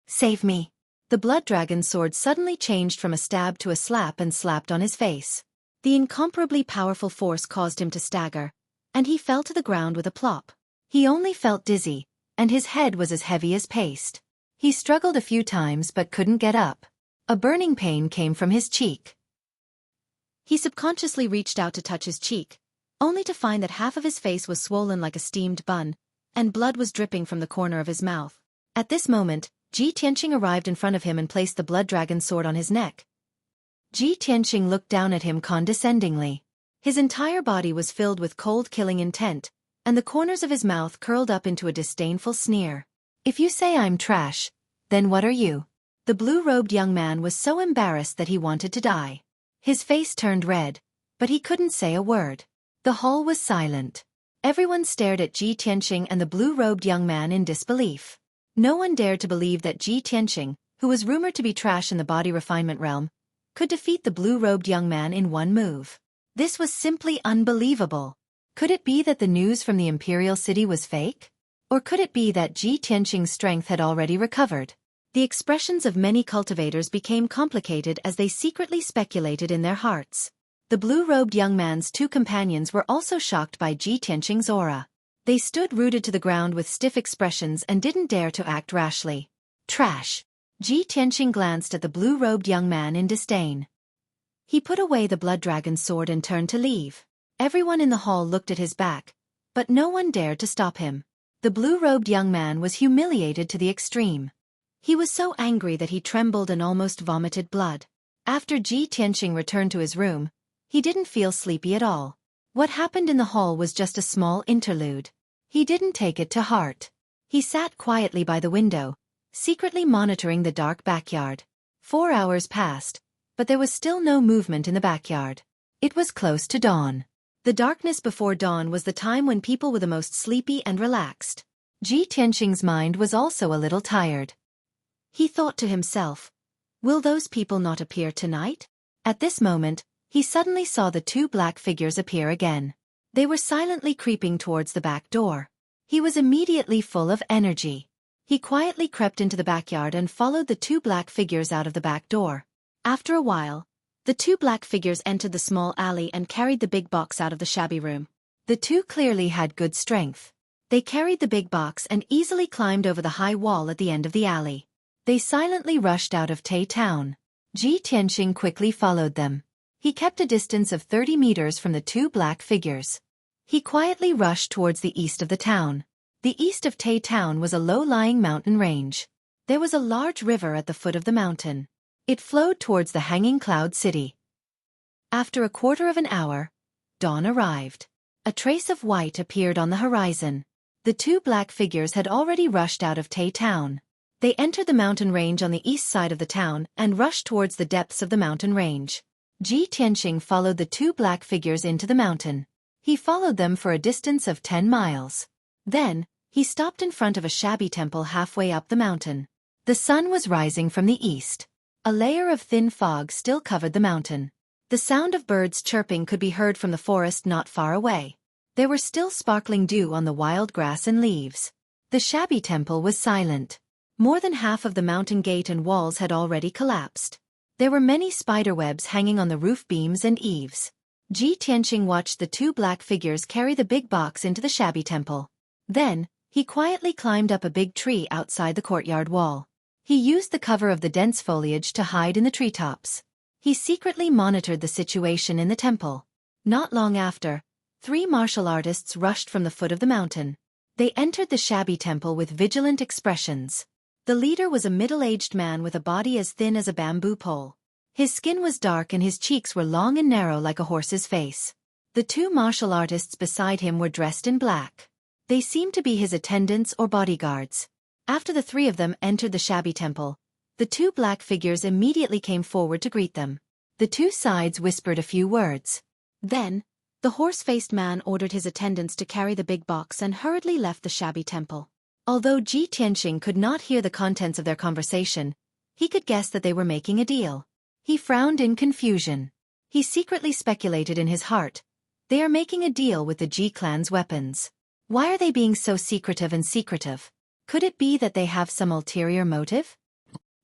Save me! The blood dragon sword suddenly changed from a stab to a slap and slapped on his face. The incomparably powerful force caused him to stagger, and he fell to the ground with a plop. He only felt dizzy, and his head was as heavy as paste. He struggled a few times but couldn't get up. A burning pain came from his cheek. He subconsciously reached out to touch his cheek, only to find that half of his face was swollen like a steamed bun, and blood was dripping from the corner of his mouth. At this moment, Ji Tianqing arrived in front of him and placed the blood dragon sword on his neck. Ji Tianqing looked down at him condescendingly. His entire body was filled with cold killing intent, and the corners of his mouth curled up into a disdainful sneer. If you say I'm trash, Then what are you? The blue-robed young man was so embarrassed that he wanted to die. His face turned red, but he couldn't say a word. The hall was silent. Everyone stared at Ji Tianqing and the blue-robed young man in disbelief. No one dared to believe that Ji Tianqing, who was rumored to be trash in the body refinement realm, could defeat the blue-robed young man in one move. This was simply unbelievable. Could it be that the news from the Imperial City was fake? Or could it be that Ji Tianqing's strength had already recovered? The expressions of many cultivators became complicated as they secretly speculated in their hearts. The blue-robed young man's two companions were also shocked by Ji Tianqing's aura. They stood rooted to the ground with stiff expressions and didn't dare to act rashly. Trash! Ji Tianqing glanced at the blue-robed young man in disdain. He put away the blood dragon's sword and turned to leave. Everyone in the hall looked at his back, but no one dared to stop him. The blue-robed young man was humiliated to the extreme. He was so angry that he trembled and almost vomited blood. After Ji Tianqing returned to his room, he didn't feel sleepy at all. What happened in the hall was just a small interlude. He didn't take it to heart. He sat quietly by the window, secretly monitoring the dark backyard. 4 hours passed, but there was still no movement in the backyard. It was close to dawn. The darkness before dawn was the time when people were the most sleepy and relaxed. Ji Tianqing's mind was also a little tired. He thought to himself, will those people not appear tonight? At this moment, he suddenly saw the two black figures appear again. They were silently creeping towards the back door. He was immediately full of energy. He quietly crept into the backyard and followed the two black figures out of the back door. After a while, the two black figures entered the small alley and carried the big box out of the shabby room. The two clearly had good strength. They carried the big box and easily climbed over the high wall at the end of the alley. They silently rushed out of Tai Town. Ji Tianqing quickly followed them. He kept a distance of 30 meters from the two black figures. He quietly rushed towards the east of the town. The east of Tai Town was a low-lying mountain range. There was a large river at the foot of the mountain. It flowed towards the hanging cloud city. After a quarter of an hour, dawn arrived. A trace of white appeared on the horizon. The two black figures had already rushed out of Tai Town. They entered the mountain range on the east side of the town and rushed towards the depths of the mountain range. Ji Tianqing followed the two black figures into the mountain. He followed them for a distance of 10 miles. Then, he stopped in front of a shabby temple halfway up the mountain. The sun was rising from the east. A layer of thin fog still covered the mountain. The sound of birds chirping could be heard from the forest not far away. There were still sparkling dew on the wild grass and leaves. The shabby temple was silent. More than half of the mountain gate and walls had already collapsed. There were many spiderwebs hanging on the roof beams and eaves. Ji Tianqing watched the two black figures carry the big box into the shabby temple. Then, he quietly climbed up a big tree outside the courtyard wall. He used the cover of the dense foliage to hide in the treetops. He secretly monitored the situation in the temple. Not long after, 3 martial artists rushed from the foot of the mountain. They entered the shabby temple with vigilant expressions. The leader was a middle-aged man with a body as thin as a bamboo pole. His skin was dark and his cheeks were long and narrow like a horse's face. The 2 martial artists beside him were dressed in black. They seemed to be his attendants or bodyguards. After the 3 of them entered the shabby temple, the 2 black figures immediately came forward to greet them. The 2 sides whispered a few words. Then, the horse-faced man ordered his attendants to carry the big box and hurriedly left the shabby temple. Although Ji Tianqing could not hear the contents of their conversation, he could guess that they were making a deal. He frowned in confusion. He secretly speculated in his heart, they are making a deal with the Ji clan's weapons. Why are they being so secretive and secretive? Could it be that they have some ulterior motive?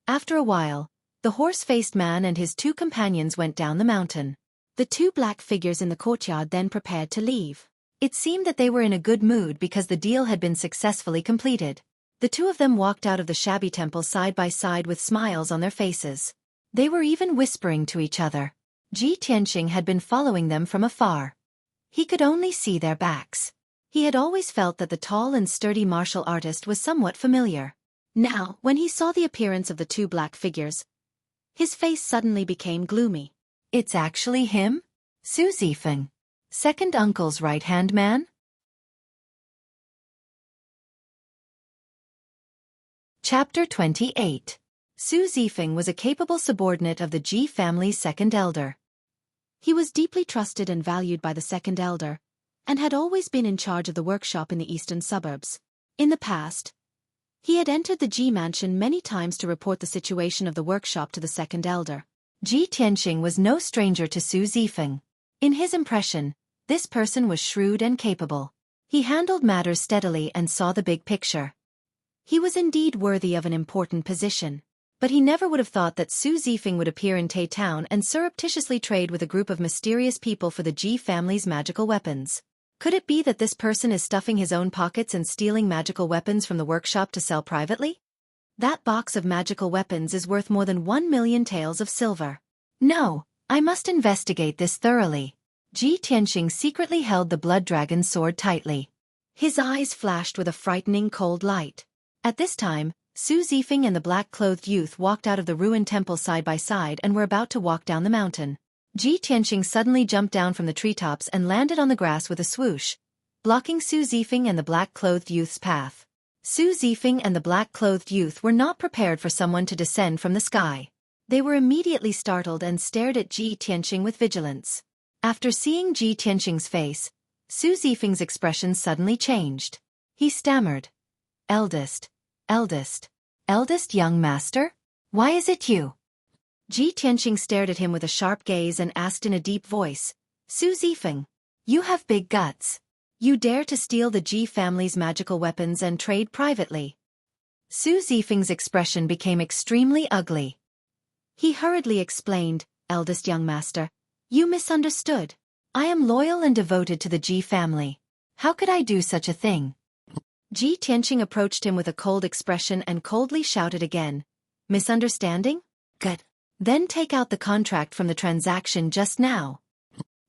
After a while, the horse-faced man and his 2 companions went down the mountain. The 2 black figures in the courtyard then prepared to leave. It seemed that they were in a good mood because the deal had been successfully completed. The 2 of them walked out of the shabby temple side by side with smiles on their faces. They were even whispering to each other. Ji Tianqing had been following them from afar. He could only see their backs. He had always felt that the tall and sturdy martial artist was somewhat familiar. Now, when he saw the appearance of the 2 black figures, his face suddenly became gloomy. It's actually him? Su Zifeng, second uncle's right-hand man? Chapter 28. Su Zifeng was a capable subordinate of the Ji family's second elder. He was deeply trusted and valued by the second elder, and had always been in charge of the workshop in the eastern suburbs. In the past, he had entered the Ji mansion many times to report the situation of the workshop to the second elder. Ji Tianxing was no stranger to Su Zifeng. In his impression, this person was shrewd and capable. He handled matters steadily and saw the big picture. He was indeed worthy of an important position. But he never would have thought that Su Zifeng would appear in Tai Town and surreptitiously trade with a group of mysterious people for the Ji family's magical weapons. Could it be that this person is stuffing his own pockets and stealing magical weapons from the workshop to sell privately? That box of magical weapons is worth more than 1 million taels of silver. No, I must investigate this thoroughly. Ji Tianxing secretly held the blood dragon sword tightly. His eyes flashed with a frightening cold light. At this time, Su Zifeng and the black-clothed youth walked out of the ruined temple side by side and were about to walk down the mountain. Ji Tianxing suddenly jumped down from the treetops and landed on the grass with a swoosh, blocking Su Zifeng and the black-clothed youth's path. Su Zifeng and the black-clothed youth were not prepared for someone to descend from the sky. They were immediately startled and stared at Ji Tianxing with vigilance. After seeing Ji Tianxing's face, Su Zifeng's expression suddenly changed. He stammered. Eldest young master? Why is it you? Ji Tianxing stared at him with a sharp gaze and asked in a deep voice, Su Zifeng, you have big guts. You dare to steal the Ji family's magical weapons and trade privately. Su Zifeng's expression became extremely ugly. He hurriedly explained, eldest young master, you misunderstood. I am loyal and devoted to the Ji family. How could I do such a thing? Ji Tianxing approached him with a cold expression and coldly shouted again. Misunderstanding? Good. Then take out the contract from the transaction just now.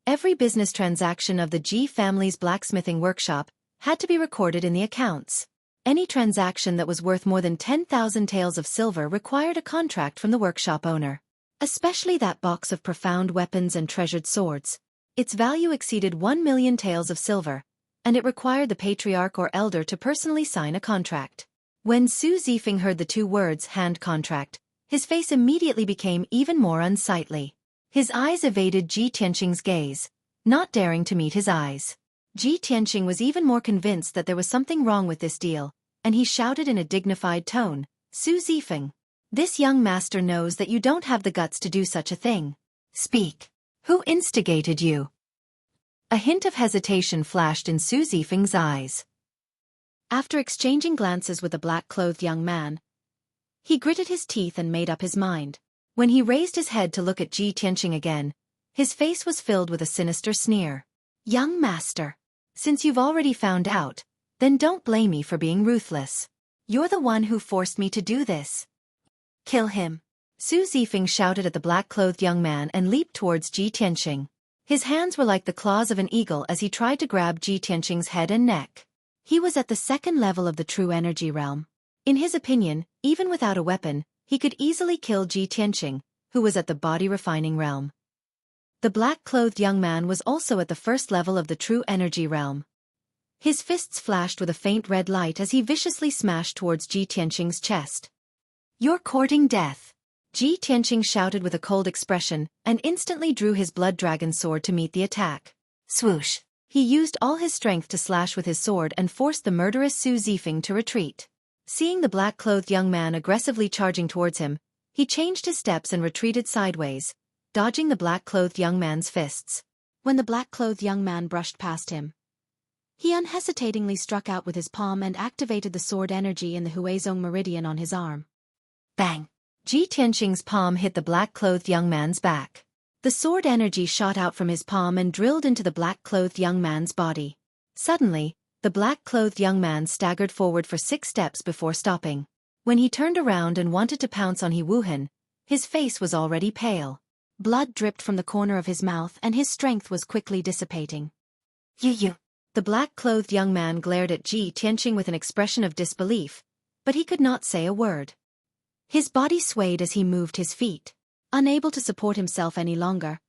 Every business transaction of the Ji family's blacksmithing workshop had to be recorded in the accounts. Any transaction that was worth more than 10,000 taels of silver required a contract from the workshop owner. Especially that box of profound weapons and treasured swords. Its value exceeded 1 million taels of silver, and it required the patriarch or elder to personally sign a contract. When Su Zifeng heard the two words hand contract, his face immediately became even more unsightly. His eyes evaded Ji Tianxing's gaze, not daring to meet his eyes. Ji Tianxing was even more convinced that there was something wrong with this deal, and he shouted in a dignified tone, Su Zifeng, this young master knows that you don't have the guts to do such a thing. Speak. Who instigated you? A hint of hesitation flashed in Su Zifeng's eyes. After exchanging glances with the black-clothed young man, he gritted his teeth and made up his mind. When he raised his head to look at Ji Tianxing again, his face was filled with a sinister sneer. Young master, since you've already found out, then don't blame me for being ruthless. You're the one who forced me to do this. Kill him. Su Zifeng shouted at the black-clothed young man and leaped towards Ji Tianxing. His hands were like the claws of an eagle as he tried to grab Ji Tianxing's head and neck. He was at the second level of the true energy realm. In his opinion, even without a weapon, he could easily kill Ji Tianxing, who was at the body-refining realm. The black-clothed young man was also at the first level of the true energy realm. His fists flashed with a faint red light as he viciously smashed towards Ji Tianxing's chest. You're courting death. Ji Tianxing shouted with a cold expression and instantly drew his blood dragon sword to meet the attack. Swoosh! He used all his strength to slash with his sword and forced the murderous Su Zifeng to retreat. Seeing the black-clothed young man aggressively charging towards him, he changed his steps and retreated sideways, dodging the black-clothed young man's fists. When the black-clothed young man brushed past him, he unhesitatingly struck out with his palm and activated the sword energy in the Huizong meridian on his arm. Bang! Ji Tianxing's palm hit the black-clothed young man's back. The sword energy shot out from his palm and drilled into the black-clothed young man's body. Suddenly, the black-clothed young man staggered forward for 6 steps before stopping. When he turned around and wanted to pounce on He Wuhan, his face was already pale. Blood dripped from the corner of his mouth and his strength was quickly dissipating. You. The black-clothed young man glared at Ji Tianxing with an expression of disbelief, but he could not say a word. His body swayed as he moved his feet. Unable to support himself any longer,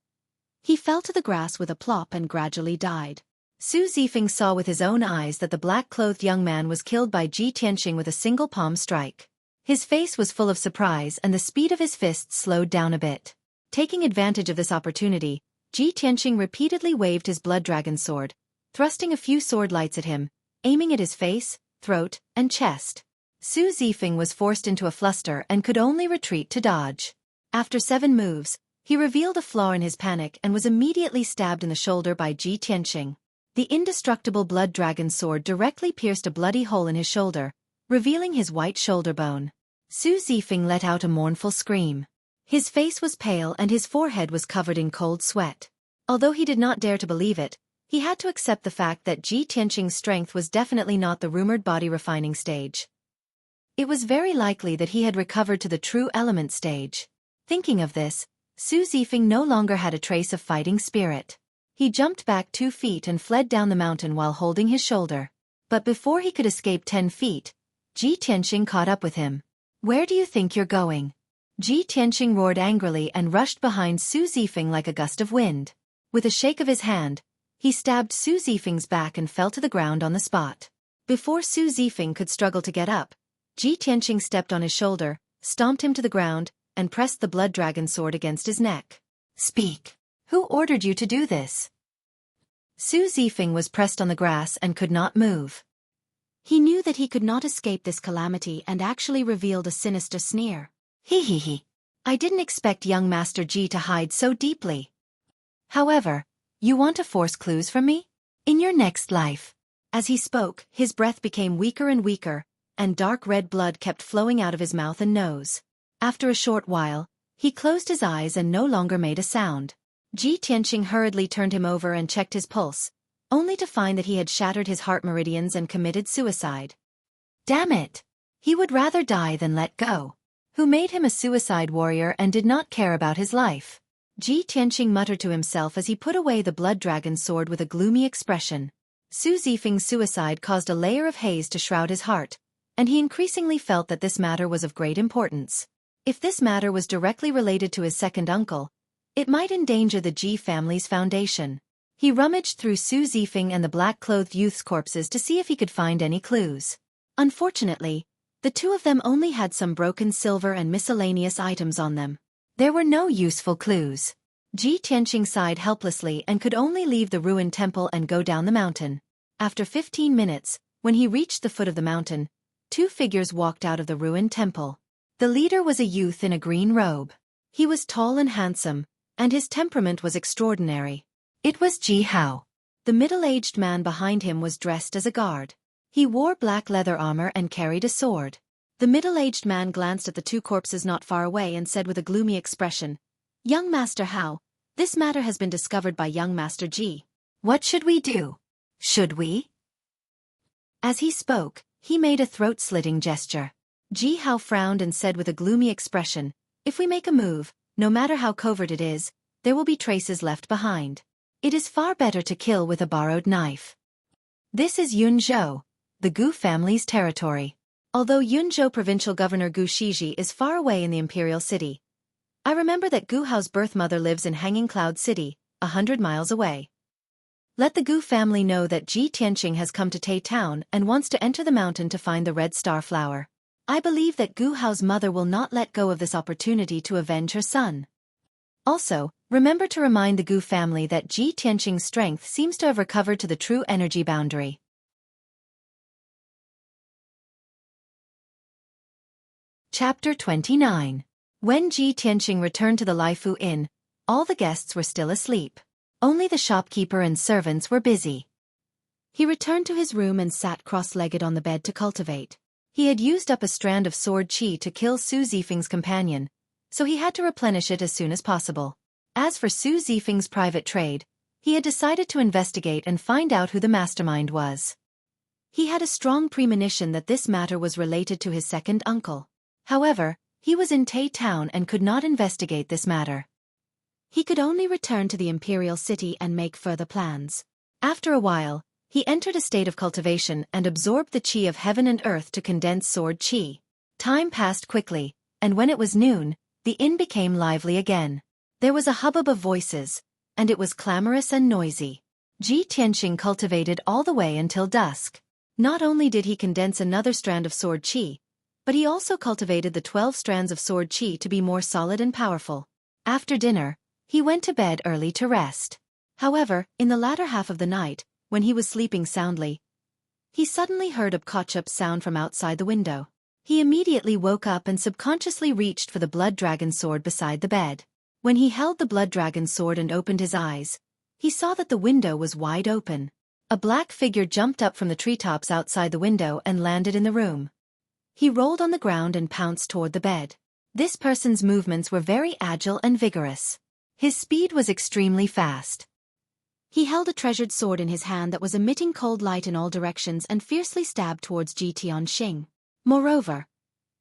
he fell to the grass with a plop and gradually died. Su Zifeng saw with his own eyes that the black-clothed young man was killed by Ji Tianxing with a single palm strike. His face was full of surprise and the speed of his fists slowed down a bit. Taking advantage of this opportunity, Ji Tianqing repeatedly waved his blood dragon sword, thrusting a few sword lights at him, aiming at his face, throat, and chest. Su Zifeng was forced into a fluster and could only retreat to dodge. After 7 moves, he revealed a flaw in his panic and was immediately stabbed in the shoulder by Ji Tianqing. The indestructible blood dragon sword directly pierced a bloody hole in his shoulder, revealing his white shoulder bone. Su Zifeng let out a mournful scream. His face was pale and his forehead was covered in cold sweat. Although he did not dare to believe it, he had to accept the fact that Ji Tianqing's strength was definitely not the rumored body refining stage. It was very likely that he had recovered to the true element stage. Thinking of this, Su Zifeng no longer had a trace of fighting spirit. He jumped back 2 feet and fled down the mountain while holding his shoulder. But before he could escape 10 feet, Ji Tianqing caught up with him. "Where do you think you're going?" Ji Tianqing roared angrily and rushed behind Su Zifeng like a gust of wind. With a shake of his hand, he stabbed Su Zifeng's back and fell to the ground on the spot. Before Su Zifeng could struggle to get up, Ji Tianqing stepped on his shoulder, stomped him to the ground, and pressed the blood dragon sword against his neck. "Speak. Who ordered you to do this?" Su Zifeng was pressed on the grass and could not move. He knew that he could not escape this calamity and actually revealed a sinister sneer. "He. I didn't expect young Master Ji to hide so deeply. However, you want to force clues from me? In your next life." As he spoke, his breath became weaker and weaker, and dark red blood kept flowing out of his mouth and nose. After a short while, he closed his eyes and no longer made a sound. Ji Tianqing hurriedly turned him over and checked his pulse, only to find that he had shattered his heart meridians and committed suicide. Damn it! He would rather die than let go. Who made him a suicide warrior and did not care about his life? Ji Tianqing muttered to himself as he put away the blood dragon sword with a gloomy expression. Su Zifeng's suicide caused a layer of haze to shroud his heart, and he increasingly felt that this matter was of great importance. If this matter was directly related to his second uncle, it might endanger the Ji family's foundation. He rummaged through Su Zifeng and the black-clothed youth's corpses to see if he could find any clues. Unfortunately, the 2 of them only had some broken silver and miscellaneous items on them. There were no useful clues. Ji Tianqing sighed helplessly and could only leave the ruined temple and go down the mountain. After 15 minutes, when he reached the foot of the mountain, 2 figures walked out of the ruined temple. The leader was a youth in a green robe. He was tall and handsome, and his temperament was extraordinary. It was Ji Hao. The middle-aged man behind him was dressed as a guard. He wore black leather armor and carried a sword. The middle-aged man glanced at the 2 corpses not far away and said with a gloomy expression, "Young Master Hao, this matter has been discovered by young Master Ji. What should we do? Should we?" As he spoke, he made a throat-slitting gesture. Ji Hao frowned and said with a gloomy expression, "If we make a move, no matter how covert it is, there will be traces left behind. It is far better to kill with a borrowed knife." This is Yunzhou, the Gu family's territory. Although Yunzhou provincial governor Gu Shiji is far away in the imperial city, I remember that Gu Hao's birth mother lives in Hanging Cloud City, 100 miles away. Let the Gu family know that Ji Tianqing has come to Tai Town and wants to enter the mountain to find the red star flower. I believe that Gu Hao's mother will not let go of this opportunity to avenge her son. Also, remember to remind the Gu family that Ji Tianqing's strength seems to have recovered to the true energy boundary. Chapter 29. When Ji Tianqing returned to the Laifu Inn, all the guests were still asleep. Only the shopkeeper and servants were busy. He returned to his room and sat cross-legged on the bed to cultivate. He had used up a strand of sword qi to kill Su Zifeng's companion, so he had to replenish it as soon as possible. As for Su Zifeng's private trade, he had decided to investigate and find out who the mastermind was. He had a strong premonition that this matter was related to his second uncle. However, he was in Tai Town and could not investigate this matter. He could only return to the imperial city and make further plans. After a while, he entered a state of cultivation and absorbed the qi of heaven and earth to condense sword qi. Time passed quickly, and when it was noon, the inn became lively again. There was a hubbub of voices, and it was clamorous and noisy. Ji Tianqing cultivated all the way until dusk. Not only did he condense another strand of sword qi, but he also cultivated the 12 strands of sword qi to be more solid and powerful. After dinner, he went to bed early to rest. However, in the latter half of the night, when he was sleeping soundly, he suddenly heard a kotchup sound from outside the window. He immediately woke up and subconsciously reached for the blood dragon sword beside the bed. When he held the blood dragon sword and opened his eyes, he saw that the window was wide open. A black figure jumped up from the treetops outside the window and landed in the room. He rolled on the ground and pounced toward the bed. This person's movements were very agile and vigorous. His speed was extremely fast. He held a treasured sword in his hand that was emitting cold light in all directions and fiercely stabbed towards Ji Tianxing. Moreover,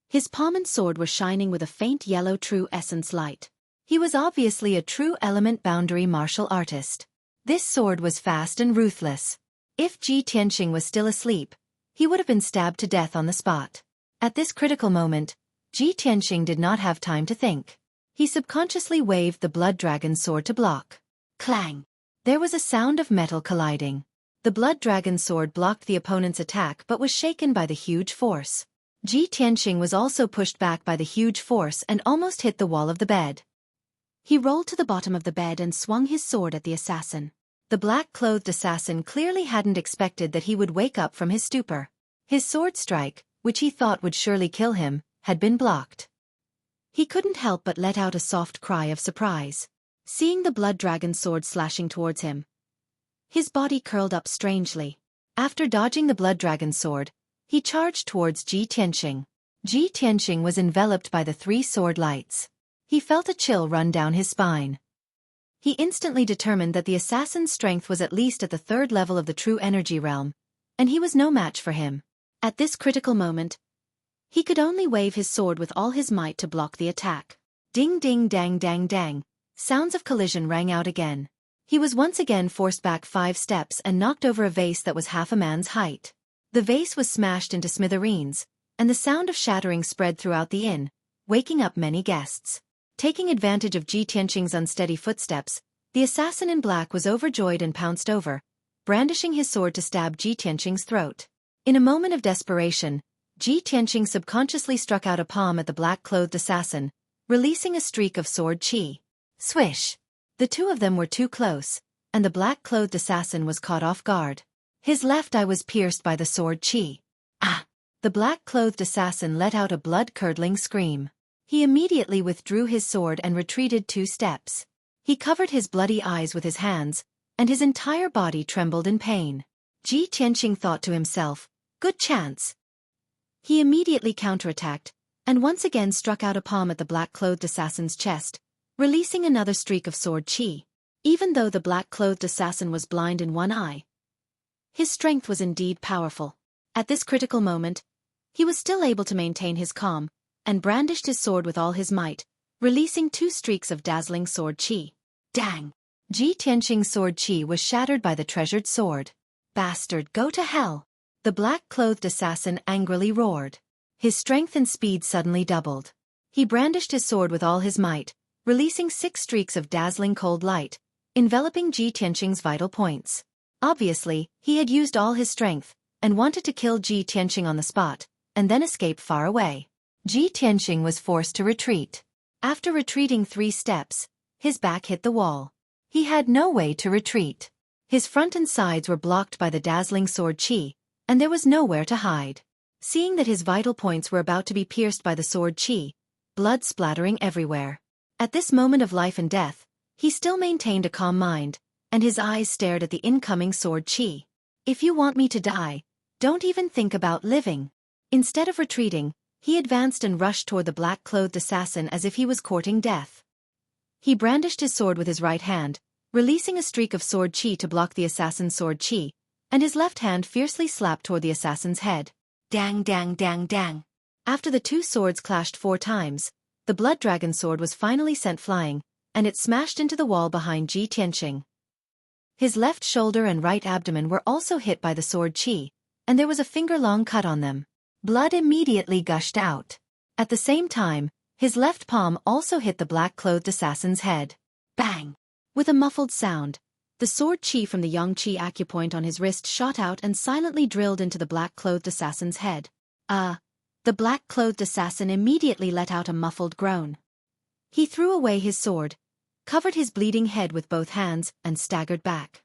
his palm and sword were shining with a faint yellow true essence light. He was obviously a true element boundary martial artist. This sword was fast and ruthless. If Ji Tianxing was still asleep, he would have been stabbed to death on the spot. At this critical moment, Ji Tianxing did not have time to think. He subconsciously waved the blood dragon sword to block. Clang! There was a sound of metal colliding. The blood dragon sword blocked the opponent's attack but was shaken by the huge force. Ji Tianxing was also pushed back by the huge force and almost hit the wall of the bed. He rolled to the bottom of the bed and swung his sword at the assassin. The black-clothed assassin clearly hadn't expected that he would wake up from his stupor. His sword strike, which he thought would surely kill him, had been blocked. He couldn't help but let out a soft cry of surprise, seeing the blood dragon sword slashing towards him. His body curled up strangely. After dodging the blood dragon sword, he charged towards Ji Tianxing. Ji Tianxing was enveloped by the 3 sword lights. He felt a chill run down his spine. He instantly determined that the assassin's strength was at least at the 3rd level of the true energy realm, and he was no match for him. At this critical moment, he could only wave his sword with all his might to block the attack. Ding ding dang dang dang, sounds of collision rang out again. He was once again forced back 5 steps and knocked over a vase that was half a man's height. The vase was smashed into smithereens, and the sound of shattering spread throughout the inn, waking up many guests. Taking advantage of Ji Tianxing's unsteady footsteps, the assassin in black was overjoyed and pounced over, brandishing his sword to stab Ji Tianxing's throat. In a moment of desperation, Ji Tianxing subconsciously struck out a palm at the black-clothed assassin, releasing a streak of sword qi. Swish! The two of them were too close, and the black-clothed assassin was caught off guard. His left eye was pierced by the sword qi. Ah! The black-clothed assassin let out a blood-curdling scream. He immediately withdrew his sword and retreated 2 steps. He covered his bloody eyes with his hands, and his entire body trembled in pain. Ji Tianxing thought to himself, "Good chance." He immediately counterattacked, and once again struck out a palm at the black-clothed assassin's chest, releasing another streak of sword qi. Even though the black-clothed assassin was blind in one eye, his strength was indeed powerful. At this critical moment, he was still able to maintain his calm, and brandished his sword with all his might, releasing 2 streaks of dazzling sword qi. Dang! Ji Tianxing's sword qi was shattered by the treasured sword. Bastard, go to hell! The black-clothed assassin angrily roared. His strength and speed suddenly doubled. He brandished his sword with all his might, releasing 6 streaks of dazzling cold light, enveloping Ji Tianxing's vital points. Obviously, he had used all his strength, and wanted to kill Ji Tianxing on the spot, and then escape far away. Ji Tianxing was forced to retreat. After retreating 3 steps, his back hit the wall. He had no way to retreat. His front and sides were blocked by the dazzling sword qi, and there was nowhere to hide. Seeing that his vital points were about to be pierced by the sword qi, blood splattering everywhere. At this moment of life and death, he still maintained a calm mind, and his eyes stared at the incoming sword qi. "If you want me to die, don't even think about living." Instead of retreating, he advanced and rushed toward the black-clothed assassin as if he was courting death. He brandished his sword with his right hand, releasing a streak of sword qi to block the assassin's sword qi, and his left hand fiercely slapped toward the assassin's head. Dang dang dang dang. After the 2 swords clashed 4 times, the blood dragon sword was finally sent flying, and it smashed into the wall behind Ji Tianxing. His left shoulder and right abdomen were also hit by the sword qi, and there was a finger-long cut on them. Blood immediately gushed out. At the same time, his left palm also hit the black-clothed assassin's head. Bang! With a muffled sound, the sword qi from the yang qi acupoint on his wrist shot out and silently drilled into the black-clothed assassin's head. The The black-clothed assassin immediately let out a muffled groan. He threw away his sword, covered his bleeding head with both hands, and staggered back.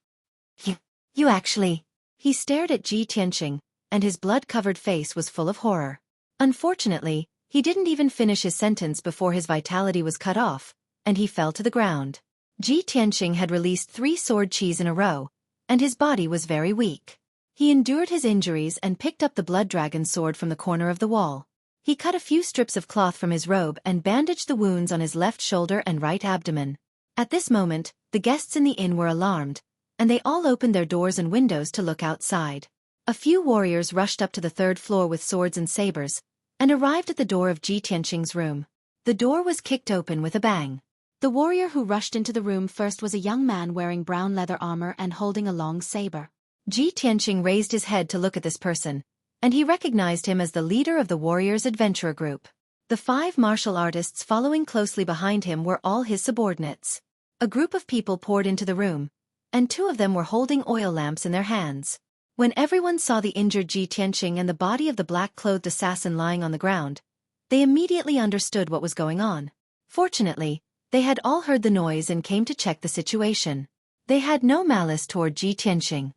You actually... He stared at Ji Tianqing, and his blood-covered face was full of horror. Unfortunately, he didn't even finish his sentence before his vitality was cut off, and he fell to the ground. Ji Tianqing had released 3 sword qis in a row, and his body was very weak. He endured his injuries and picked up the blood dragon sword from the corner of the wall. He cut a few strips of cloth from his robe and bandaged the wounds on his left shoulder and right abdomen. At this moment, the guests in the inn were alarmed, and they all opened their doors and windows to look outside. A few warriors rushed up to the 3rd floor with swords and sabers, and arrived at the door of Ji Tianqing's room. The door was kicked open with a bang. The warrior who rushed into the room first was a young man wearing brown leather armor and holding a long saber. Ji Tianqing raised his head to look at this person, and he recognized him as the leader of the warriors' adventurer group. The 5 martial artists following closely behind him were all his subordinates. A group of people poured into the room, and 2 of them were holding oil lamps in their hands. When everyone saw the injured Ji Tianqing and the body of the black-clothed assassin lying on the ground, they immediately understood what was going on. Fortunately, they had all heard the noise and came to check the situation. They had no malice toward Ji Tianqing.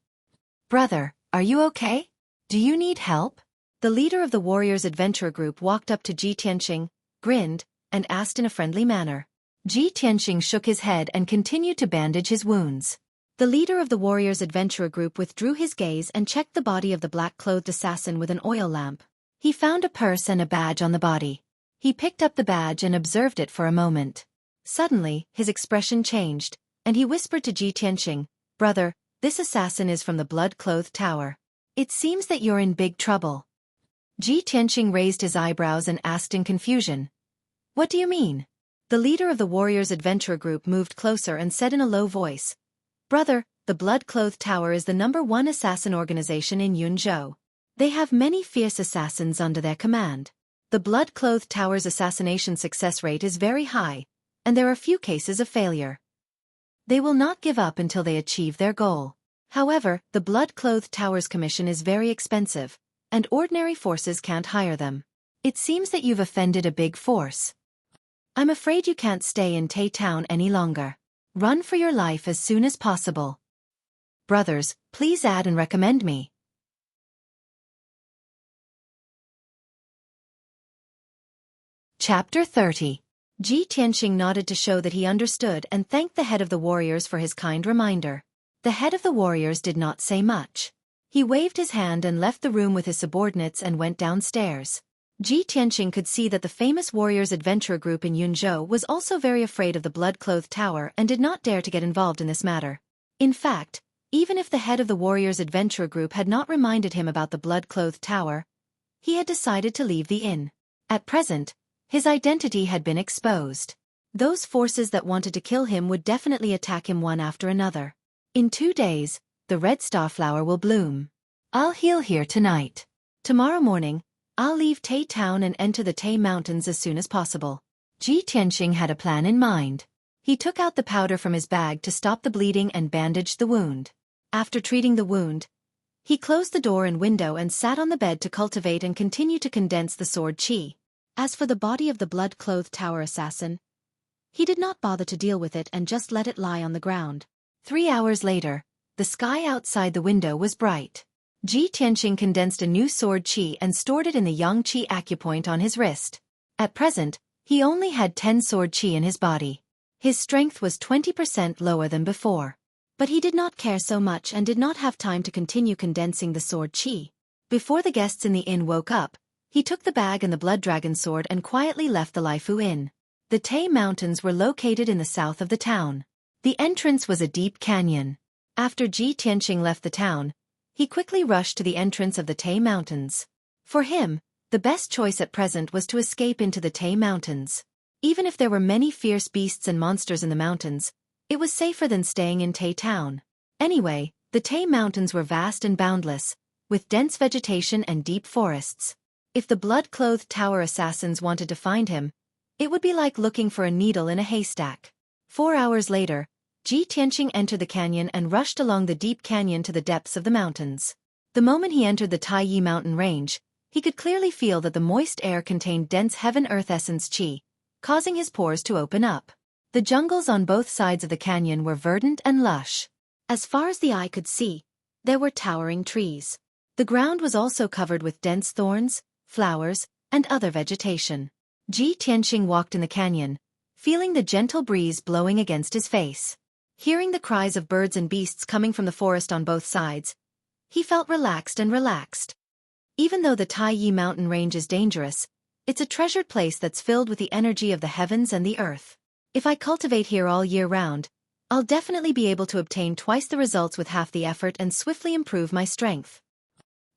"Brother, are you okay? Do you need help?" The leader of the warriors' adventurer group walked up to Ji Tianqing, grinned, and asked in a friendly manner. Ji Tianqing shook his head and continued to bandage his wounds. The leader of the warriors' adventurer group withdrew his gaze and checked the body of the black-clothed assassin with an oil lamp. He found a purse and a badge on the body. He picked up the badge and observed it for a moment. Suddenly, his expression changed, and he whispered to Ji Tianqing, "Brother, this assassin is from the blood-clothed tower. It seems that you're in big trouble." Ji Tianqing raised his eyebrows and asked in confusion, "What do you mean?" The leader of the warriors' adventurer group moved closer and said in a low voice, "Brother, the Blood-Clothed Tower is the #1 assassin organization in Yunzhou. They have many fierce assassins under their command. The Blood-Clothed Tower's assassination success rate is very high, and there are few cases of failure. They will not give up until they achieve their goal. However, the Blood-Clothed Tower's commission is very expensive, and ordinary forces can't hire them. It seems that you've offended a big force. I'm afraid you can't stay in Tai Town any longer. Run for your life as soon as possible. Brothers, please add and recommend me." Chapter 30. Ji Tianqing nodded to show that he understood and thanked the head of the warriors for his kind reminder. The head of the warriors did not say much. He waved his hand and left the room with his subordinates and went downstairs. Ji Tianqing could see that the famous warriors' adventurer group in Yunzhou was also very afraid of the Blood-Clothed Tower and did not dare to get involved in this matter. In fact, even if the head of the warriors' adventurer group had not reminded him about the Blood-Clothed Tower, he had decided to leave the inn. At present, his identity had been exposed. Those forces that wanted to kill him would definitely attack him one after another. In 2 days, the red starflower will bloom. I'll heal here tonight. Tomorrow morning, I'll leave Tai Town and enter the Tai Mountains as soon as possible. Ji Tianqing had a plan in mind. He took out the powder from his bag to stop the bleeding and bandaged the wound. After treating the wound, he closed the door and window and sat on the bed to cultivate and continue to condense the sword qi. As for the body of the Blood-Clothed Tower assassin, he did not bother to deal with it and just let it lie on the ground. 3 hours later, the sky outside the window was bright. Ji Tianqing condensed a new sword qi and stored it in the yang qi acupoint on his wrist. At present, he only had 10 sword qi in his body. His strength was 20% lower than before. But he did not care so much and did not have time to continue condensing the sword qi. Before the guests in the inn woke up, he took the bag and the blood dragon sword and quietly left the Laifu Inn. The Tai Mountains were located in the south of the town. The entrance was a deep canyon. After Ji Tianqing left the town, he quickly rushed to the entrance of the Tai Mountains. For him, the best choice at present was to escape into the Tai Mountains. Even if there were many fierce beasts and monsters in the mountains, it was safer than staying in Tai Town. Anyway, the Tai Mountains were vast and boundless, with dense vegetation and deep forests. If the Blood-Clothed Tower assassins wanted to find him, it would be like looking for a needle in a haystack. 4 hours later, Ji Tianqing entered the canyon and rushed along the deep canyon to the depths of the mountains. The moment he entered the Taiyi mountain range, he could clearly feel that the moist air contained dense heaven-earth essence qi, causing his pores to open up. The jungles on both sides of the canyon were verdant and lush. As far as the eye could see, there were towering trees. The ground was also covered with dense thorns, flowers, and other vegetation. Ji Tianxing walked in the canyon, feeling the gentle breeze blowing against his face. Hearing the cries of birds and beasts coming from the forest on both sides, he felt relaxed. Even though the Taiyi mountain range is dangerous, it's a treasured place that's filled with the energy of the heavens and the earth. If I cultivate here all year round, I'll definitely be able to obtain twice the results with half the effort and swiftly improve my strength.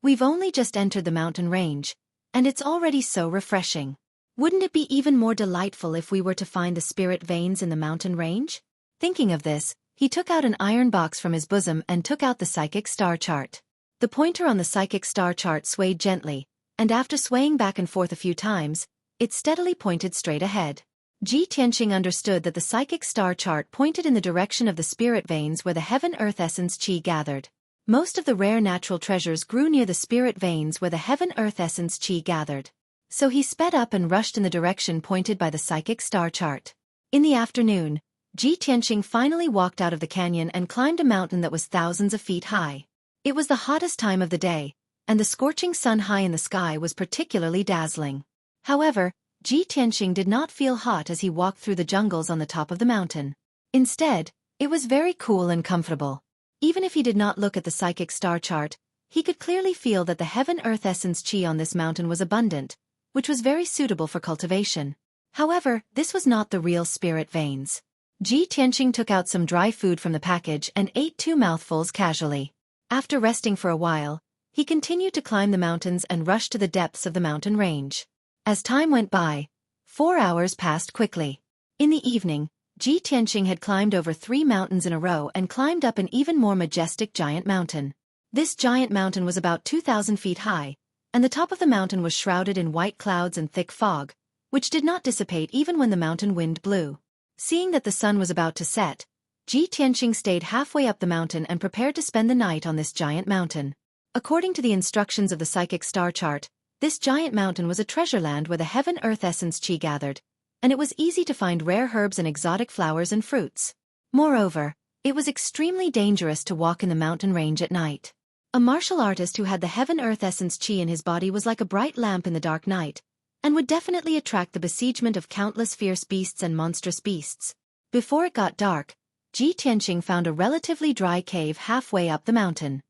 We've only just entered the mountain range, and it's already so refreshing. Wouldn't it be even more delightful if we were to find the spirit veins in the mountain range? Thinking of this, he took out an iron box from his bosom and took out the psychic star chart. The pointer on the psychic star chart swayed gently, and after swaying back and forth a few times, it steadily pointed straight ahead. Ji Tianxing understood that the psychic star chart pointed in the direction of the spirit veins where the heaven-earth essence qi gathered. Most of the rare natural treasures grew near the spirit veins where the heaven-earth essence qi gathered. So he sped up and rushed in the direction pointed by the psychic star chart. In the afternoon, Ji Tianxing finally walked out of the canyon and climbed a mountain that was thousands of feet high. It was the hottest time of the day, and the scorching sun high in the sky was particularly dazzling. However, Ji Tianxing did not feel hot as he walked through the jungles on the top of the mountain. Instead, it was very cool and comfortable. Even if he did not look at the psychic star chart, he could clearly feel that the heaven-earth essence qi on this mountain was abundant, which was very suitable for cultivation. However, this was not the real spirit veins. Ji Tianxing took out some dry food from the package and ate 2 mouthfuls casually. After resting for a while, he continued to climb the mountains and rushed to the depths of the mountain range. As time went by, 4 hours passed quickly. In the evening, Ji Tianxing had climbed over 3 mountains in a row and climbed up an even more majestic giant mountain. This giant mountain was about 2,000 feet high, and the top of the mountain was shrouded in white clouds and thick fog, which did not dissipate even when the mountain wind blew. Seeing that the sun was about to set, Ji Tianxing stayed halfway up the mountain and prepared to spend the night on this giant mountain. According to the instructions of the psychic star chart, this giant mountain was a treasure land where the heaven-earth essence qi gathered, and it was easy to find rare herbs and exotic flowers and fruits. Moreover, it was extremely dangerous to walk in the mountain range at night. A martial artist who had the heaven-earth essence qi in his body was like a bright lamp in the dark night, and would definitely attract the besiegement of countless fierce beasts and monstrous beasts. Before it got dark, Ji Tianxing found a relatively dry cave halfway up the mountain.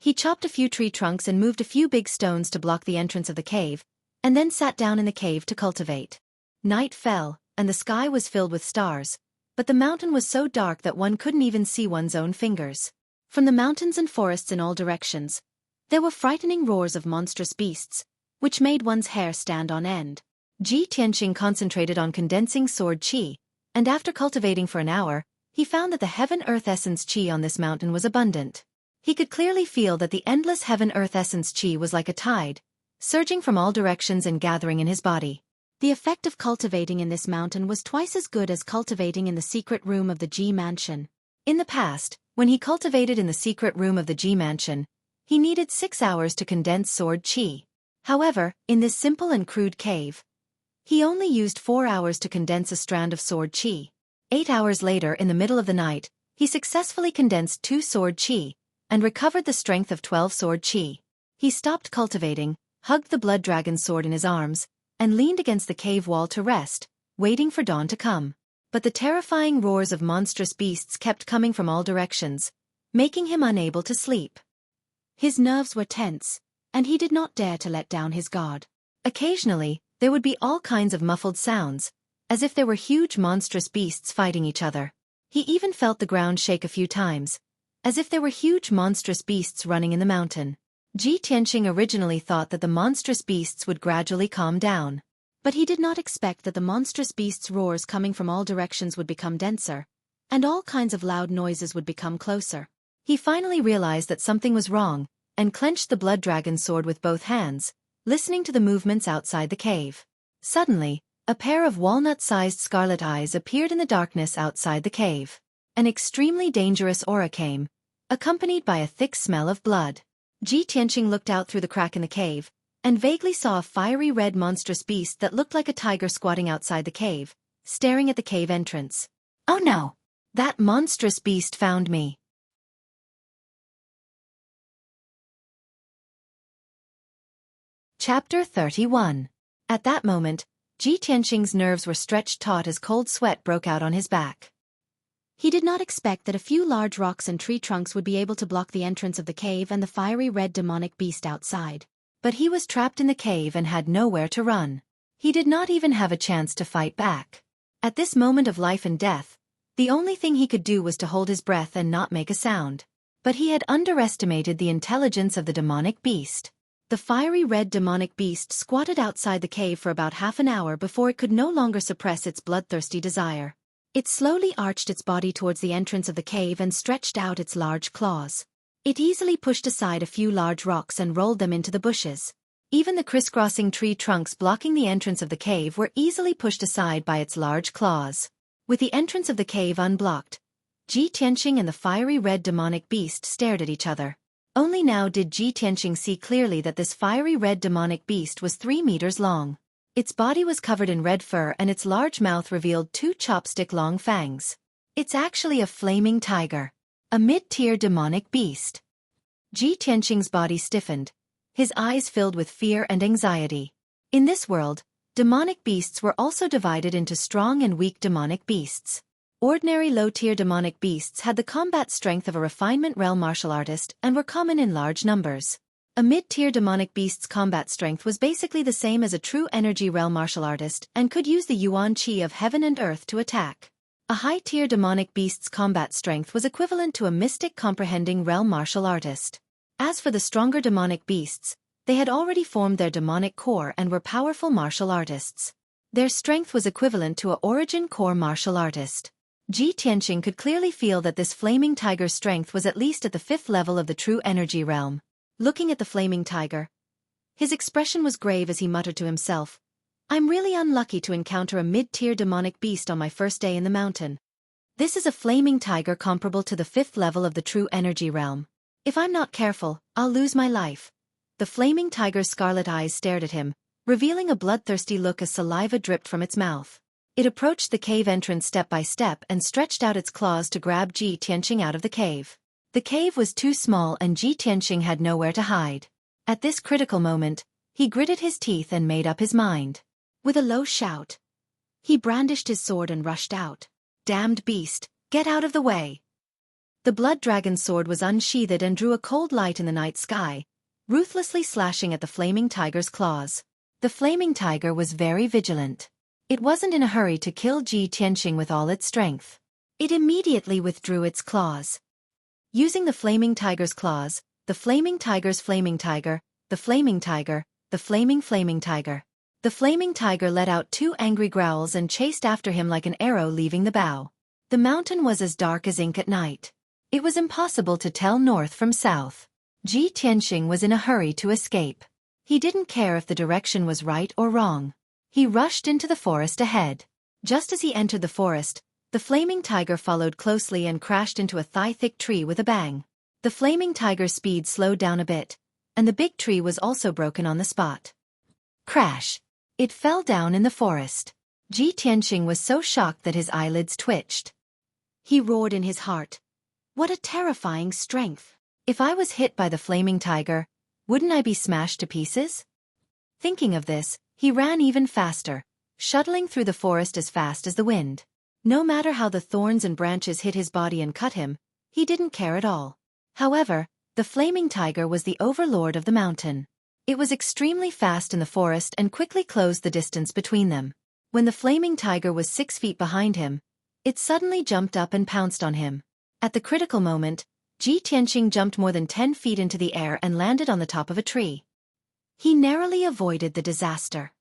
He chopped a few tree trunks and moved a few big stones to block the entrance of the cave, and then sat down in the cave to cultivate. Night fell, and the sky was filled with stars, but the mountain was so dark that one couldn't even see one's own fingers. From the mountains and forests in all directions, there were frightening roars of monstrous beasts, which made one's hair stand on end. Ji Tianxing concentrated on condensing sword qi, and after cultivating for an hour, he found that the heaven-earth essence qi on this mountain was abundant. He could clearly feel that the endless heaven-earth essence qi was like a tide, surging from all directions and gathering in his body. The effect of cultivating in this mountain was twice as good as cultivating in the secret room of the Ji mansion. In the past, when he cultivated in the secret room of the Ji mansion, he needed 6 hours to condense sword qi. However, in this simple and crude cave, he only used 4 hours to condense a strand of sword qi. 8 hours later, in the middle of the night, he successfully condensed 2 sword qi, and recovered the strength of 12 sword qi. He stopped cultivating, hugged the blood dragon sword in his arms, and leaned against the cave wall to rest, waiting for dawn to come. But the terrifying roars of monstrous beasts kept coming from all directions, making him unable to sleep. His nerves were tense, and he did not dare to let down his guard. Occasionally, there would be all kinds of muffled sounds, as if there were huge monstrous beasts fighting each other. He even felt the ground shake a few times, as if there were huge monstrous beasts running in the mountain. Ji Tianxing originally thought that the monstrous beasts would gradually calm down. But he did not expect that the monstrous beasts' roars coming from all directions would become denser, and all kinds of loud noises would become closer. He finally realized that something was wrong, and clenched the blood dragon sword with both hands, listening to the movements outside the cave. Suddenly, a pair of walnut-sized scarlet eyes appeared in the darkness outside the cave. An extremely dangerous aura came, accompanied by a thick smell of blood. Ji Tianxing looked out through the crack in the cave, and vaguely saw a fiery red monstrous beast that looked like a tiger squatting outside the cave, staring at the cave entrance. Oh no! That monstrous beast found me. Chapter 31. At that moment, Ji Tianqing's nerves were stretched taut as cold sweat broke out on his back. He did not expect that a few large rocks and tree trunks would be able to block the entrance of the cave and the fiery red demonic beast outside. But he was trapped in the cave and had nowhere to run. He did not even have a chance to fight back. At this moment of life and death, the only thing he could do was to hold his breath and not make a sound. But he had underestimated the intelligence of the demonic beast. The fiery red demonic beast squatted outside the cave for about half an hour before it could no longer suppress its bloodthirsty desire. It slowly arched its body towards the entrance of the cave and stretched out its large claws. It easily pushed aside a few large rocks and rolled them into the bushes. Even the crisscrossing tree trunks blocking the entrance of the cave were easily pushed aside by its large claws. With the entrance of the cave unblocked, Ji Tianqing and the fiery red demonic beast stared at each other. Only now did Ji Tianqing see clearly that this fiery red demonic beast was 3 meters long. Its body was covered in red fur and its large mouth revealed 2 chopstick-long fangs. It's actually a flaming tiger. A mid-tier demonic beast. Ji Tianqing's body stiffened, his eyes filled with fear and anxiety. In this world, demonic beasts were also divided into strong and weak demonic beasts. Ordinary low-tier demonic beasts had the combat strength of a refinement realm martial artist and were common in large numbers. A mid-tier demonic beast's combat strength was basically the same as a true energy realm martial artist and could use the yuan qi of heaven and earth to attack. A high-tier demonic beast's combat strength was equivalent to a mystic comprehending realm martial artist. As for the stronger demonic beasts, they had already formed their demonic core and were powerful martial artists. Their strength was equivalent to a origin core martial artist. Ji Tianqing could clearly feel that this flaming tiger's strength was at least at the 5th level of the true energy realm. Looking at the flaming tiger, his expression was grave as he muttered to himself, "I'm really unlucky to encounter a mid-tier demonic beast on my first day in the mountain. This is a flaming tiger comparable to the 5th level of the true energy realm. If I'm not careful, I'll lose my life." The flaming tiger's scarlet eyes stared at him, revealing a bloodthirsty look as saliva dripped from its mouth. It approached the cave entrance step by step and stretched out its claws to grab Ji Tianqing out of the cave. The cave was too small and Ji Tianqing had nowhere to hide. At this critical moment, he gritted his teeth and made up his mind. With a low shout, he brandished his sword and rushed out. "Damned beast, get out of the way!" The blood dragon's sword was unsheathed and drew a cold light in the night sky, ruthlessly slashing at the flaming tiger's claws. The flaming tiger was very vigilant. It wasn't in a hurry to kill Ji Tianqing with all its strength. It immediately withdrew its claws. Using the flaming tiger's claws, the flaming tiger's flaming tiger, the flaming tiger, the flaming tiger. The flaming tiger let out 2 angry growls and chased after him like an arrow leaving the bow. The mountain was as dark as ink at night. It was impossible to tell north from south. Ji Tianqing was in a hurry to escape. He didn't care if the direction was right or wrong. He rushed into the forest ahead. Just as he entered the forest, the flaming tiger followed closely and crashed into a thigh-thick tree with a bang. The flaming tiger's speed slowed down a bit, and the big tree was also broken on the spot. Crash! It fell down in the forest. Ji Tianqing was so shocked that his eyelids twitched. He roared in his heart. What a terrifying strength! If I was hit by the flaming tiger, wouldn't I be smashed to pieces? Thinking of this, he ran even faster, shuttling through the forest as fast as the wind. No matter how the thorns and branches hit his body and cut him, he didn't care at all. However, the flaming tiger was the overlord of the mountain. It was extremely fast in the forest and quickly closed the distance between them. When the flaming tiger was 6 feet behind him, it suddenly jumped up and pounced on him. At the critical moment, Ji Tianqing jumped more than 10 feet into the air and landed on the top of a tree. He narrowly avoided the disaster.